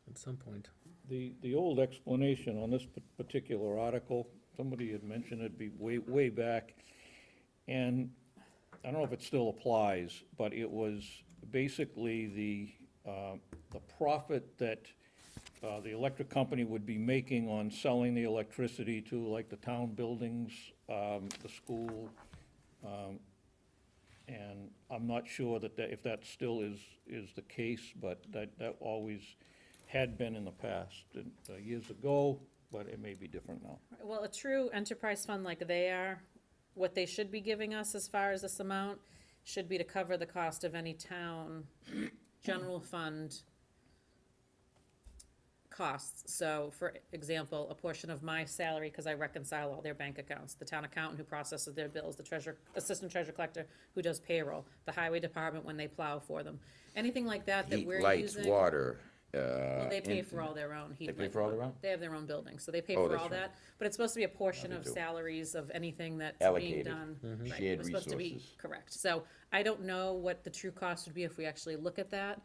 At some point. The old explanation on this particular article, somebody had mentioned it'd be way back, and I don't know if it still applies, but it was basically the profit that the electric company would be making on selling the electricity to, like, the town buildings, the school, And I'm not sure if that still is the case, but that always had been in the past, years ago, but it may be different now. Well, a true enterprise fund like they are, what they should be giving us as far as this amount should be to cover the cost of any town general fund costs. So, for example, a portion of my salary, because I reconcile all their bank accounts, the town accountant who processes their bills, the assistant treasurer collector who does payroll, the highway department when they plow for them, anything like that that Heat, we're lights, using. water, Well, they pay for internet. all their own heat. They pay light, for all water. their own? They have their own buildings, so they pay Oh, for that's all right. that, but it's supposed to be a portion they of do. salaries of anything that's being Allocated. done. Right, Shared it was supposed to be resources. correct. So I don't know what the true cost would be if we actually look at that,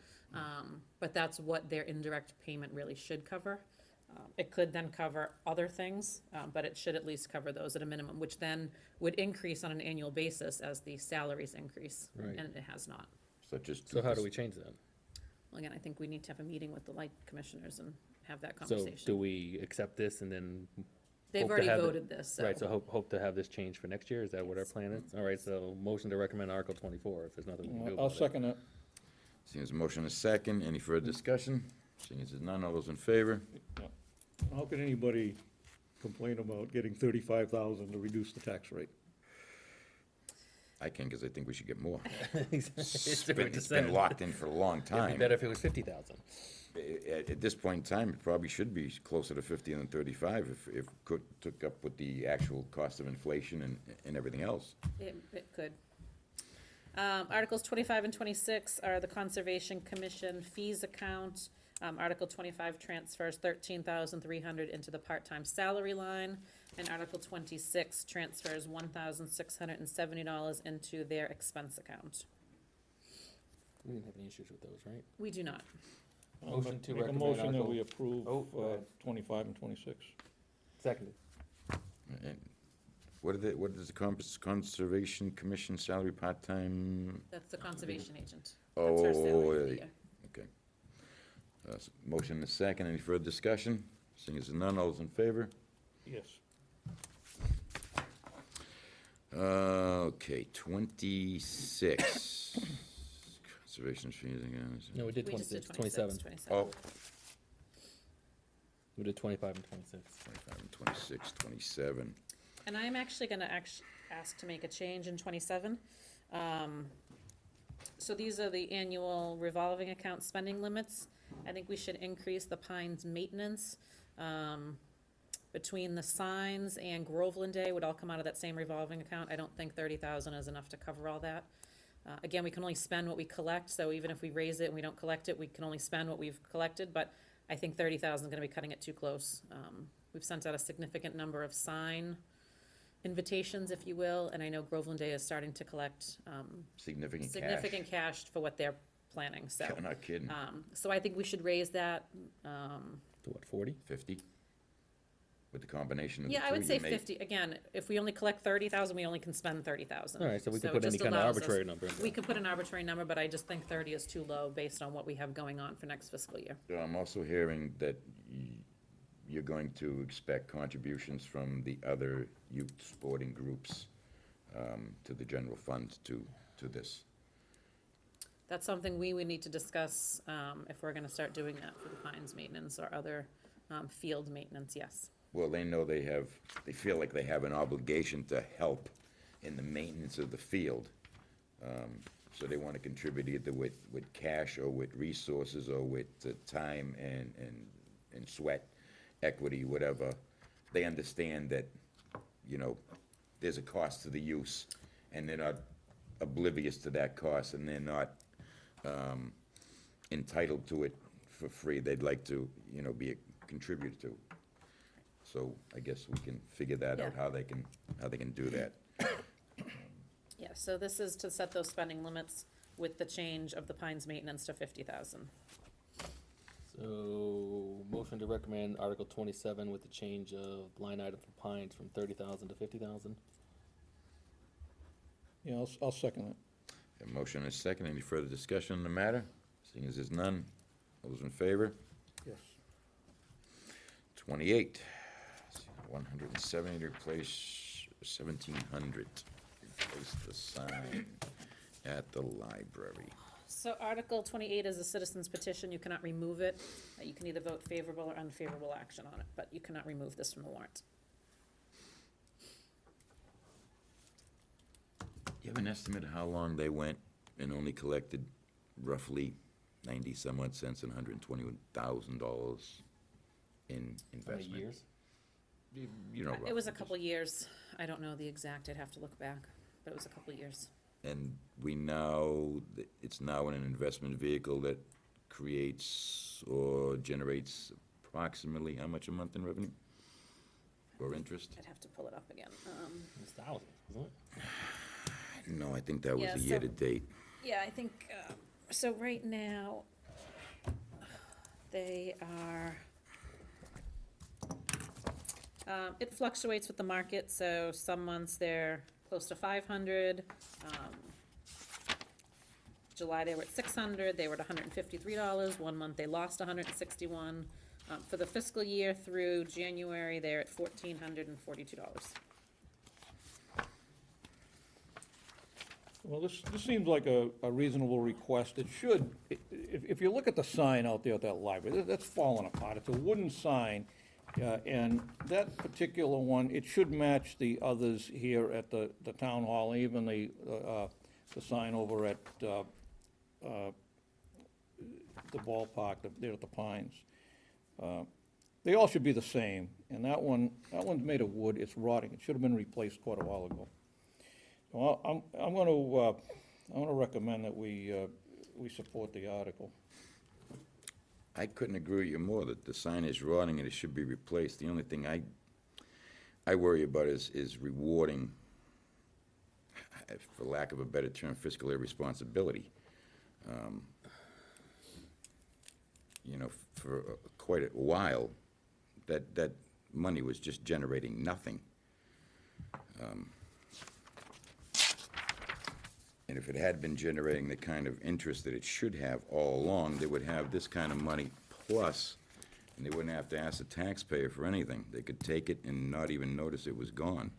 but that's what their indirect payment really should cover. It could then cover other things, but it should at least cover those at a minimum, which then would increase on an annual basis as the salaries increase. Right. And it has not. Such as. So how do we change that? Well, again, I think we need to have a meeting with the light commissioners and have that So conversation. do we accept this and then? They've hope to already have it- voted this, so. Right, so hope to have this change for next year, is that what our plan is? All right, so motion to recommend Article 24, if there's nothing we can do about it. I'll second it. Seeing as a motion is second, any further discussion? Seeing as there's none, all those in favor? How can anybody complain about getting 35,000 to reduce the tax rate? I can, because I think we should get more. It's It's been locked in for a long It'd be time. better if it was 50,000. At this point in time, it probably should be closer to 50 than 35 if could, took up with the actual cost of inflation and everything else. It could. Articles 25 and 26 are the Conservation Commission fees account. Article 25 transfers 13,300 into the part-time salary line, and Article 26 transfers $1,670 into their expense account. We didn't have any issues with those, right? We do not. Motion to Make a recommend motion that Article- we approve Oh, go ahead. 25 and 26. Seconded. And what is the Conservation Commission salary part-time? That's the conservation agent. Oh, That's her salary for the yeah. year. Okay. Motion is second, any further discussion? Seeing as none, all those in favor? Yes. Okay, 26. Conservation fees again. No, we did We just did 26, 26, 27. 27. Oh, We did 25 and 26. 25 and 26, 27. And I'm actually gonna ask to make a change in 27. So these are the annual revolving account spending limits. I think we should increase the Pines maintenance. Between the signs and Groveland Day would all come out of that same revolving account. I don't think 30,000 is enough to cover all that. Again, we can only spend what we collect, so even if we raise it and we don't collect it, we can only spend what we've collected, but I think 30,000 is gonna be cutting it too close. We've sent out a significant number of sign invitations, if you will, and I know Groveland Day is starting to collect, Significant cash. significant cash for what they're planning, so. I'm not kidding. So I think we should raise that, To what, 40? 50? With the combination of the two, yeah, I would say you may- 50. Again, if we only collect 30,000, we only can spend 30,000. All right, so we could it put any just kind of allows us- arbitrary number in there. We could put an arbitrary number, but I just think 30 is too low based on what we have going on for next fiscal year. I'm also hearing that you're going to expect contributions from the other youth sporting groups to the general fund to this. That's something we would need to discuss if we're gonna start doing that for the Pines maintenance or other field maintenance, yes. Well, they know they feel like they have an obligation to help in the maintenance of the field. So they want to contribute either with cash or with resources or with time and sweat, equity, whatever. They understand that, there's a cost to the use, and they're not oblivious to that cost, and they're not entitled to it for free. They'd like to, be a contributor to. So I guess we can figure that out, Yeah. how they can do that. Yeah, so this is to set those spending limits with the change of the Pines maintenance to 50,000. So, motion to recommend Article 27 with the change of line item for Pines from 30,000 to 50,000. Yeah, I'll second it. A motion and a second. Any further discussion on the matter? Seeing as there's none, all those in favor? Yes. 28. 170 to replace 1,700. Replace the sign. At the library. So Article 28 is a citizen's petition, you cannot remove it. You can either vote favorable or unfavorable action on it, but you cannot remove this from the warrant. You have an estimate of how long they went and only collected roughly 90-some-odd cents and $121,000 in How many investment? years? You know, It was a roughly, couple years, I don't know the exact, I'd have to look back, but it was a couple years. and we now, it's now in an investment vehicle that creates or generates approximately how much a month in revenue? Or interest? I'd have to pull it up again. It's thousands, isn't it? No, I think that was Yeah, the so- year-to-date. Yeah, I think, so right now, they are, it fluctuates with the market, so some months they're close to 500. July, they were at 600, they were at $153. One month, they lost 161. For the fiscal year through January, they're at $1,442. Well, this seems like a reasonable request. It should, if you look at the sign out there at that library, that's falling apart. It's a wooden sign, and that particular one, it should match the others here at the town hall, even the sign over at the ballpark, there at the Pines. They all should be the same, and that one's made of wood, it's rotting. It should have been replaced quite a while ago. Well, I'm gonna recommend that we support the article. I couldn't agree with you more that the sign is rotting and it should be replaced. The only thing I worry about is rewarding, for lack of a better term, fiscal irresponsibility. You know, for quite a while, that money was just generating nothing. And if it had been generating the kind of interest that it should have all along, they would have this kind of money plus, and they wouldn't have to ask the taxpayer for anything. They could take it and not even notice it was gone.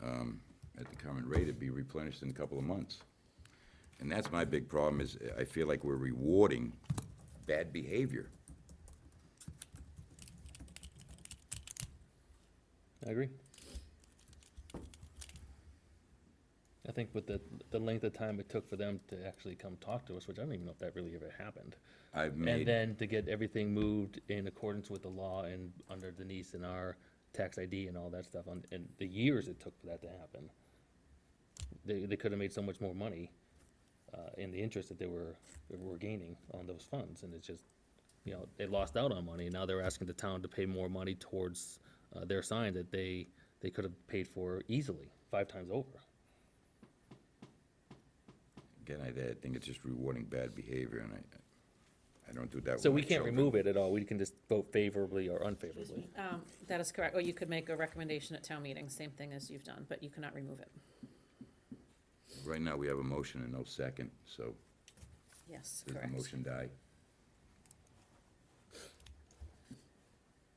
At the current rate, it'd be replenished in a couple of months. And that's my big problem, is I feel like we're rewarding bad behavior. I agree. I think with the length of time it took for them to actually come talk to us, which I don't even know if that really ever happened. I've And made, then to get everything moved in accordance with the law and under Denise and our tax ID and all that stuff, and the years it took for that to happen. They could have made so much more money, in the interest that they were gaining on those funds, and it's just, you know, they lost out on money, and now they're asking the town to pay more money towards, their sign that they could have paid for easily, 5 times over. again, I think it's just rewarding bad behavior, and I don't do that with So my we can't children. remove it at all, we can just vote favorably or unfavorably. That is correct, or you could make a recommendation at town meeting, same thing as you've done, but you cannot remove it. Right now, we have a motion and no second, so Yes, does the correct. motion die?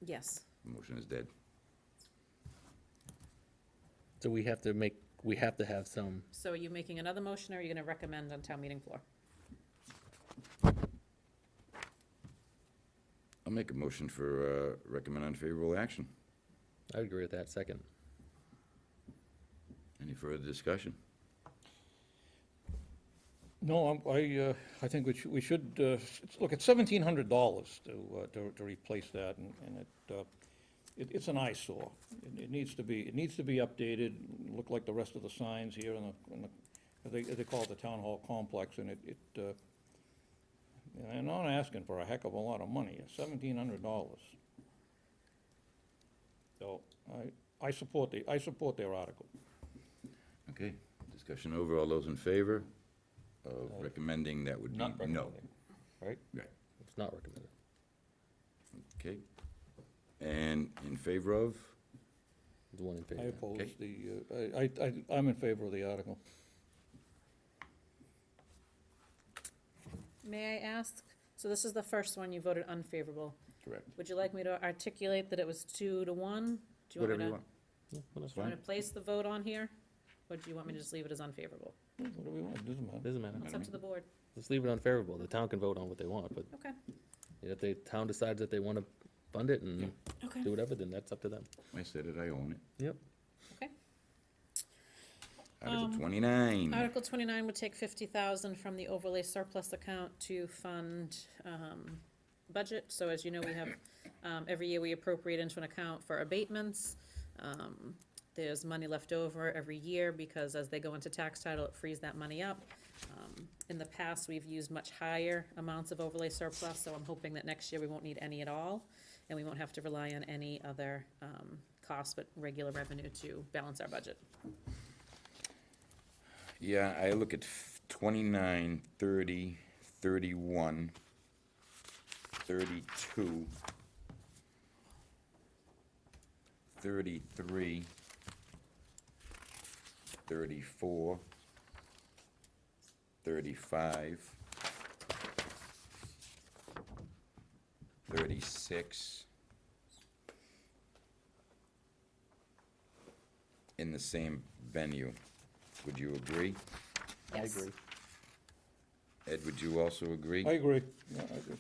Yes. The motion is dead. So we have to have some, So are you making another motion, or are you gonna recommend on town meeting floor? I'll make a motion for recommend unfavorable action. I agree with that, second. Any further discussion? No, I think we should, look, it's $1,700 to replace that, and it's an eyesore. It needs to be updated, look like the rest of the signs here in the, they call it the town hall complex, and and they're not asking for a heck of a lot of money, it's $1,700. So, I support their article. Okay, discussion over. All those in favor of recommending, that would be Not no. recommending, right? Right, It's not recommended. okay. And in favor of? The one in I favor. oppose Okay. I'm in favor of the article. May I ask, so this is the first one you voted unfavorable. Correct. Would you like me to articulate that it was 2 to 1? Do you want Whatever me you to, want. Yeah, well, that's do you want me Fine. to place the vote on here? Or do you want me to just leave it as unfavorable? Whatever you want, doesn't matter. Doesn't matter. It's up to the board. Let's leave it unfavorable. The town can vote on what they want, but Okay, if the town decides that they wanna fund it and okay, do whatever, then that's up to them. I said it, I own it. Yep. okay. Article 29. Article 29 would take 50,000 from the overlay surplus account to fund budget. So as you know, we have, every year we appropriate into an account for abatements. There's money left over every year because as they go into tax title, it frees that money up. In the past, we've used much higher amounts of overlay surplus, so I'm hoping that next year we won't need any at all, and we won't have to rely on any other costs but regular revenue to balance our budget. Yeah, I look at 29, 30, 31, 32, 33, 34, 35, 36, in the same venue. Would you agree? I Yes. agree. Ed, would you also agree? I agree, yeah, I agree.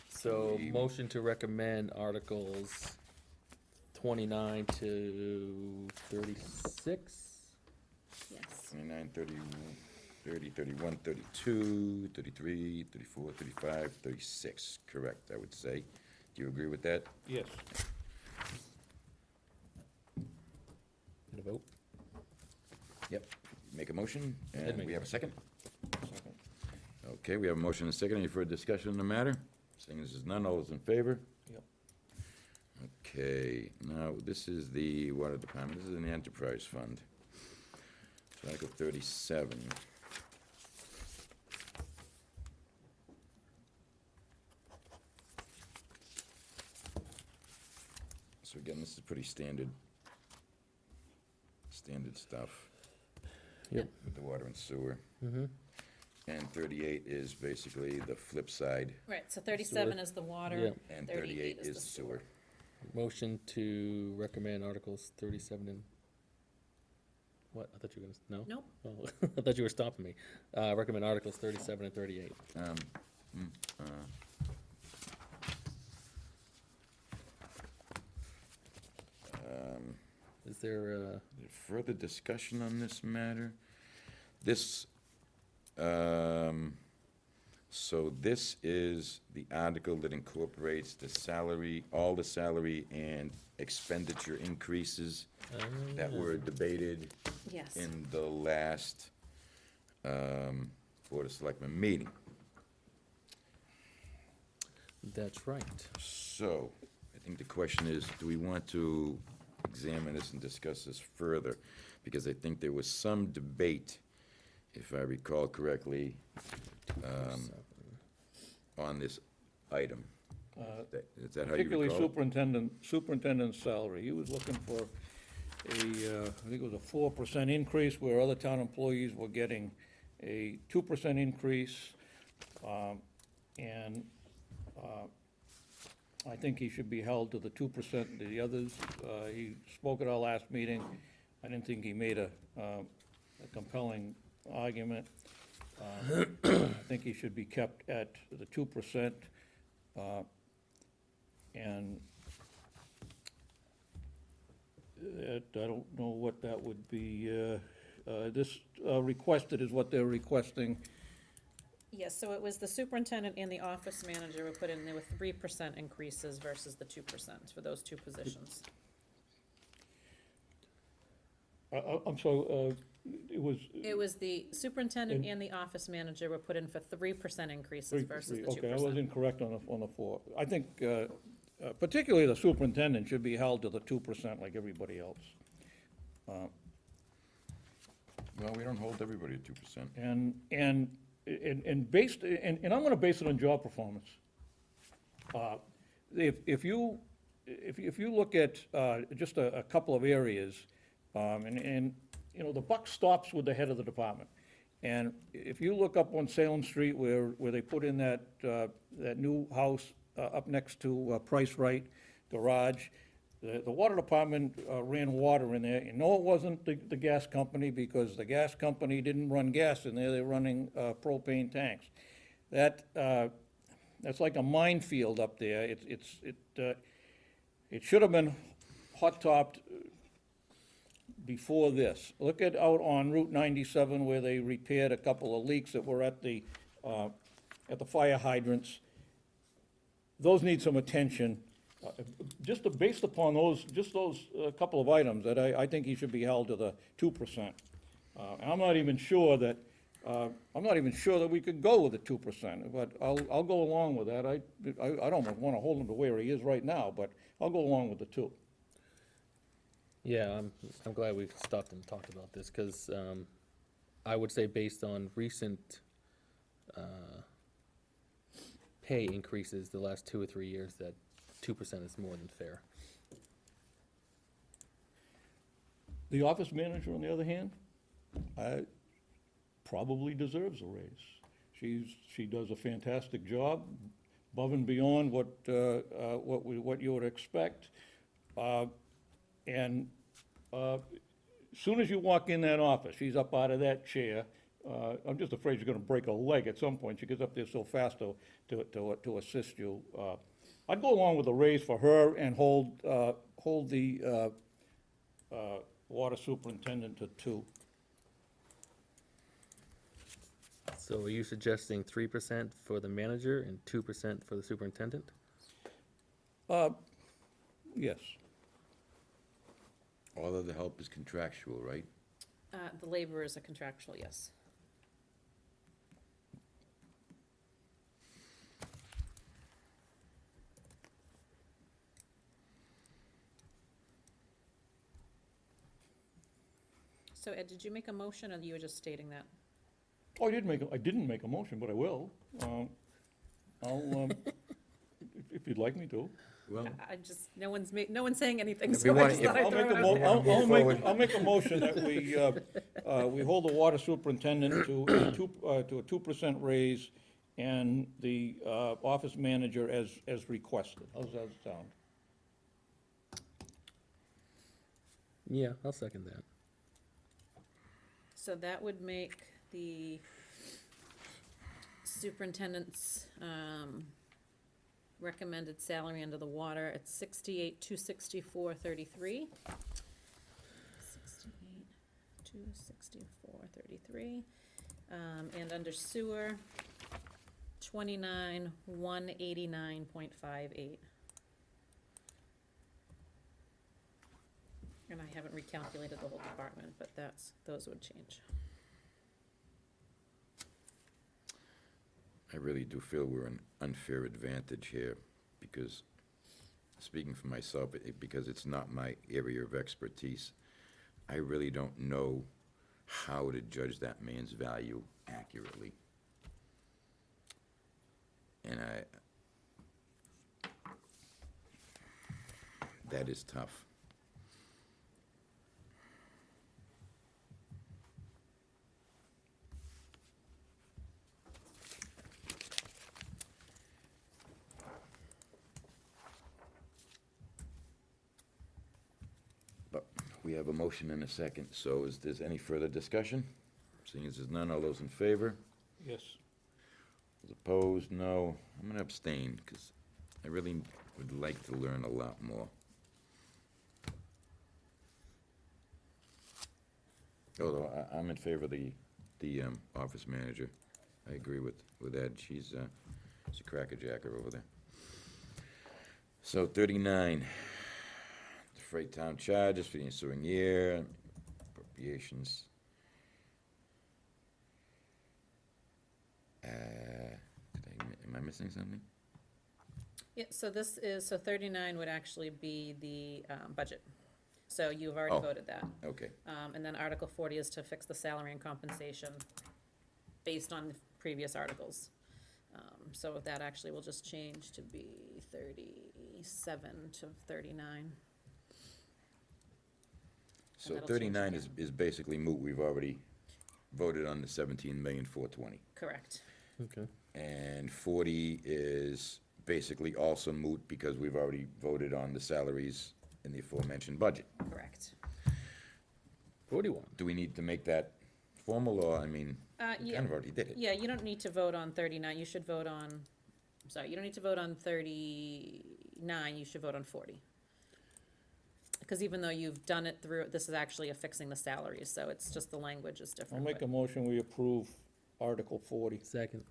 So, We- motion to recommend Articles 29 to 36? Yes. 29, 30, 30, 31, 32, 33, 34, 35, 36, correct, I would say. Do you agree with that? Yes. Need a vote? Yep. Make a motion, Ed and make we a have a second? Second. Okay, we have a motion and a second. Any further discussion on the matter? Seeing as there's none, all those in favor? Yep. Okay, now, this is the water department, this is in the enterprise fund. So Article 37. So again, this is pretty standard stuff. Yep. With the water and sewer. Mm-hmm. And 38 is basically the flip side, Right, so 37 is the water, Yeah. and 38 38 is the is sewer. Motion to recommend Articles 37 and, what? I thought you were gonna, no? Nope. Oh, I thought you were stopping me. Recommend Articles 37 and 38. Is there, Further discussion on this matter? This, so this is the article that incorporates the salary, all the salary and expenditure increases that were debated Yes. in the last Board of Selectmen meeting. that's right. So, I think the question is, do we want to examine this and discuss this further? Because I think there was some debate, if I recall correctly, on this item. Is that how you Particularly recall it? superintendent's salary. He was looking for a, I think it was a 4% increase, where other town employees were getting a 2% increase. And I think he should be held to the 2%. The others, he spoke at our last meeting. I didn't think he made a compelling argument. I think he should be kept at the 2%. And I don't know what that would be. This requested is what they're requesting. Yes, so it was the superintendent and the office manager were put in there with 3% increases versus the 2% for those two positions. I'm sorry, it was. It was the superintendent and the office manager were put in for 3% increases versus the 2%. Okay, I was incorrect on the 4. I think particularly the superintendent should be held to the 2% like everybody else. Well, we don't hold everybody at 2%. And based, and I'm gonna base it on job performance. If you look at just a couple of areas, and, you know, the buck stops with the head of the department. And if you look up on Salem Street where they put in that new house up next to Price Right Garage, the water department ran water in there, and no, it wasn't the gas company, because the gas company didn't run gas in there, they're running propane tanks. That's like a minefield up there. It should have been hot-topped before this. Look at out on Route 97 where they repaired a couple of leaks that were at the fire hydrants. Those need some attention. Based upon those couple of items, that I think he should be held to the 2%. And I'm not even sure that we could go with the 2%, but I'll go along with that. I don't want to hold him to where he is right now, but I'll go along with the 2. Yeah, I'm glad we've stopped and talked about this, because I would say based on recent pay increases the last 2 or 3 years, that 2% is more than fair. The office manager, on the other hand, probably deserves a raise. She does a fantastic job, above and beyond what you would expect. And as soon as you walk in that office, she's up out of that chair. I'm just afraid she's gonna break a leg at some point. She gets up there so fast to assist you. I'd go along with a raise for her and hold the water superintendent to 2. So are you suggesting 3% for the manager and 2% for the superintendent? Yes. All of the help is contractual, right? The laborers are contractual, yes. So Ed, did you make a motion, or you were just stating that? Oh, I didn't make a motion, but I will. I'll, if you'd like me to. Well, I just, no one's saying anything, If so you I want- just if- thought I'd I'll throw make it a out mo- there. I'll make a motion that we hold the water superintendent to a 2% raise, and the office manager as requested. How's that sound? Yeah, I'll second that. So that would make the superintendent's recommended salary under the water at 68,264.33. 68,264.33. And under sewer, 29,189.58. And I haven't recalculated the whole department, but those would change. I really do feel we're an unfair advantage here, because, speaking for myself, because it's not my area of expertise, I really don't know how to judge that man's value accurately. And that is tough. But we have a motion and a second, so is there any further discussion? Seeing as there's none, all those in favor? Yes. Those opposed, no. I'm gonna abstain, because I really would like to learn a lot more. Although I'm in favor of the office manager. I agree with Ed. She's a crackerjacker over there. So 39, the freight town charges for the ensuing year, appropriations. Am I missing something? Yeah, so 39 would actually be the budget. So you've already Oh. voted that. Okay. And then Article 40 is to fix the salary and compensation based on the previous articles. So that actually will just change to be 37 to 39. So that'll change 39 again. is basically moot. We've already voted on the 17,420,000. Correct. Okay. And 40 is basically also moot because we've already voted on the salaries in the aforementioned budget. Correct. 41. Do we need to make that formal, or, I mean, we Yeah. kind of already did it. Yeah, you don't need to vote on 39, you should vote on, sorry, you don't need to vote on 39, you should vote on 40. Because even though you've done it through, this is actually affixing the salaries, so it's just the language is I'll different. make but- a motion, we approve Article 40. Second.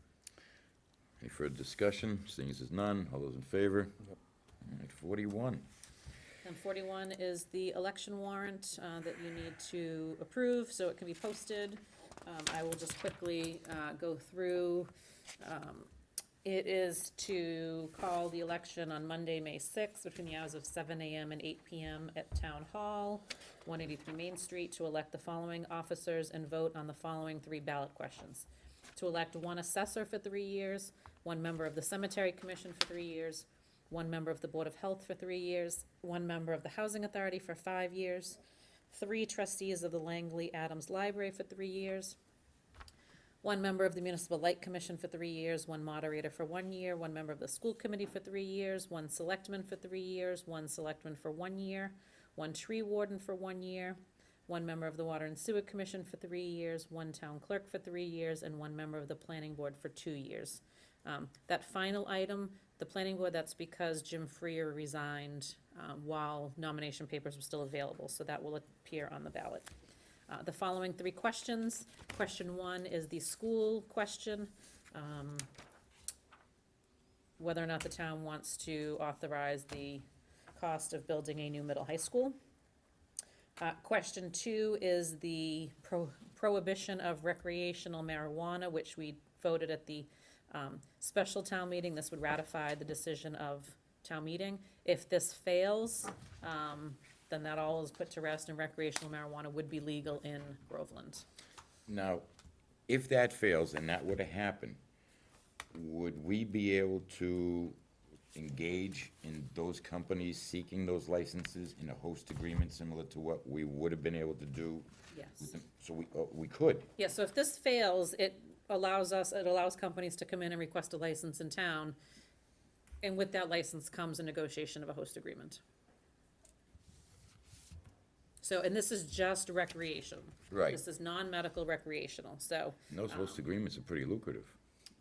Any further discussion? Seeing as there's none, all those in favor? Yep. All right, 41. And 41 is the election warrant that you need to approve, so it can be posted. I will just quickly go through. It is to call the election on Monday, May 6th, between the hours of 7 a.m. and 8 p.m. at Town Hall, 183 Main Street, to elect the following officers and vote on the following 3 ballot questions. To elect 1 assessor for 3 years, 1 member of the Cemetery Commission for 3 years, 1 member of the Board of Health for 3 years, 1 member of the Housing Authority for 5 years, 3 trustees of the Langley Adams Library for 3 years, 1 member of the Municipal Light Commission for 3 years, 1 moderator for 1 year, 1 member of the School Committee for 3 years, 1 selectman for 3 years, 1 selectman for 1 year, 1 tree warden for 1 year, 1 member of the Water and Sewer Commission for 3 years, 1 town clerk for 3 years, and 1 member of the Planning Board for 2 years. That final item, the Planning Board, that's because Jim Freer resigned while nomination papers were still available, so that will appear on the ballot. The following 3 questions. Question 1 is the school question. Whether or not the town wants to authorize the cost of building a new middle high school. Question 2 is the prohibition of recreational marijuana, which we voted at the special town meeting. This would ratify the decision of town meeting. If this fails, then that all is put to rest, and recreational marijuana would be legal in Groveland. Now, if that fails, and that were to happen, would we be able to engage in those companies seeking those licenses in a host agreement similar to what we would have been able to do? Yes. with them? So we could. Yeah, so if this fails, it allows companies to come in and request a license in town, and with that license comes a negotiation of a host agreement. So, and this is just recreation. Right. This is non-medical recreational, so. And those host agreements are pretty lucrative.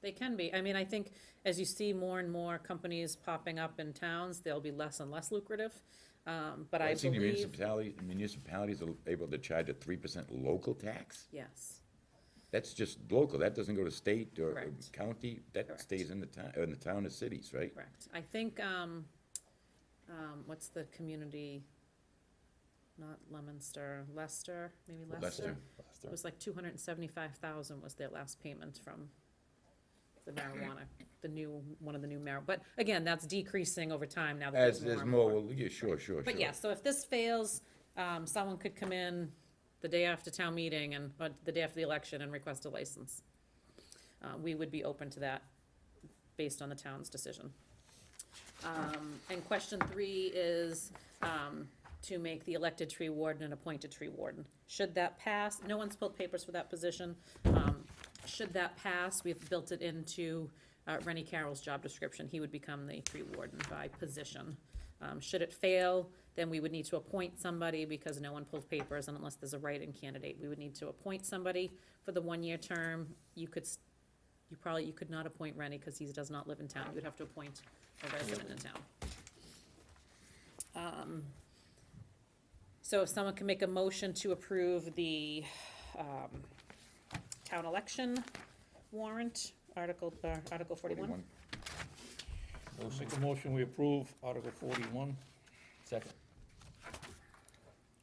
They can be. I mean, I think as you see more and more companies popping up in towns, they'll be less and less lucrative. But I I've seen the believe, municipalities are able to charge a 3% local tax. yes, That's just local, that doesn't go to state or Correct. county, that Correct. stays in the town or cities, right? correct. I think, what's the community, not Leominster, Leicester, maybe Leicester? It was like 275,000 was their last payment from the marijuana, one of the new but again, that's decreasing over time now that As there's there's more more, and more. well, yeah, sure. But yeah, so if this fails, someone could come in the day after town meeting but the day after the election and request a license. We would be open to that based on the town's decision. And question 3 is, to make the elected tree warden an appointed tree warden. Should that pass, no one's pulled papers for that position. Should that pass, we've built it into Rennie Carroll's job description. He would become the tree warden by position. Should it fail, then we would need to appoint somebody, because no one pulled papers, and unless there's a write-in candidate, we would need to appoint somebody for the 1-year term. You could not appoint Rennie, because he does not live in town. You'd have to appoint a resident in town. So if someone can make a motion to approve the town election warrant, Article 41. Make a motion, we approve Article 41. Second.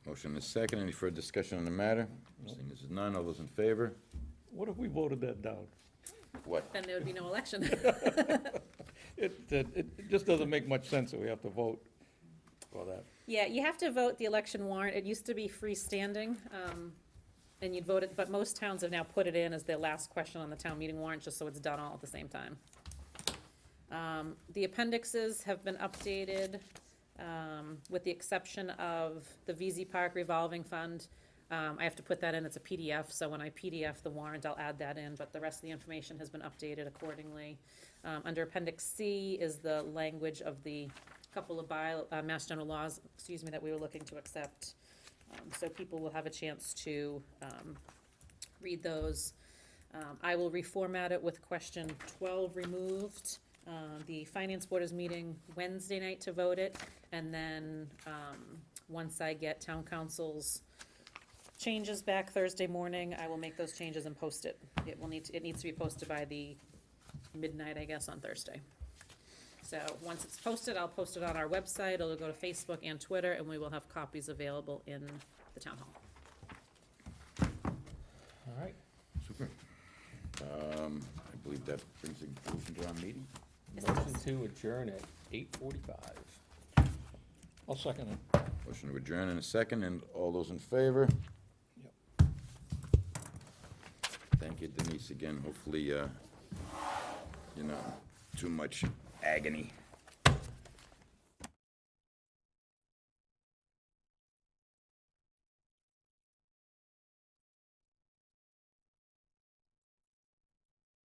Motion is second, any further discussion on the matter? Seeing as there's none, all those in favor? What if we voted that down? What? Then there would be no election. It just doesn't make much sense that we have to vote for that. Yeah, you have to vote the election warrant. It used to be freestanding, and you'd vote it, but most towns have now put it in as their last question on the town meeting warrant, just so it's done all at the same time. The appendixes have been updated, with the exception of the VZ Park revolving fund. I have to put that in, it's a PDF, so when I PDF the warrant, I'll add that in, but the rest of the information has been updated accordingly. Under Appendix C is the language of the couple of Mass General laws, that we were looking to accept. So people will have a chance to read those. I will reformat it with question 12 removed. The Finance Board is meeting Wednesday night to vote it, and then, once I get town council's changes back Thursday morning, I will make those changes and post it. It needs to be posted by the midnight, I guess, on Thursday. So, once it's posted, I'll post it on our website, it'll go to Facebook and Twitter, and we will have copies available in the town hall. All right. Super. I believe that brings a conclusion to our meeting. Motion to adjourn at 8:45. I'll second it. Motion to adjourn in a second, and all those in favor? Yep. Thank you, Denise, again. Hopefully, you're not too much agony.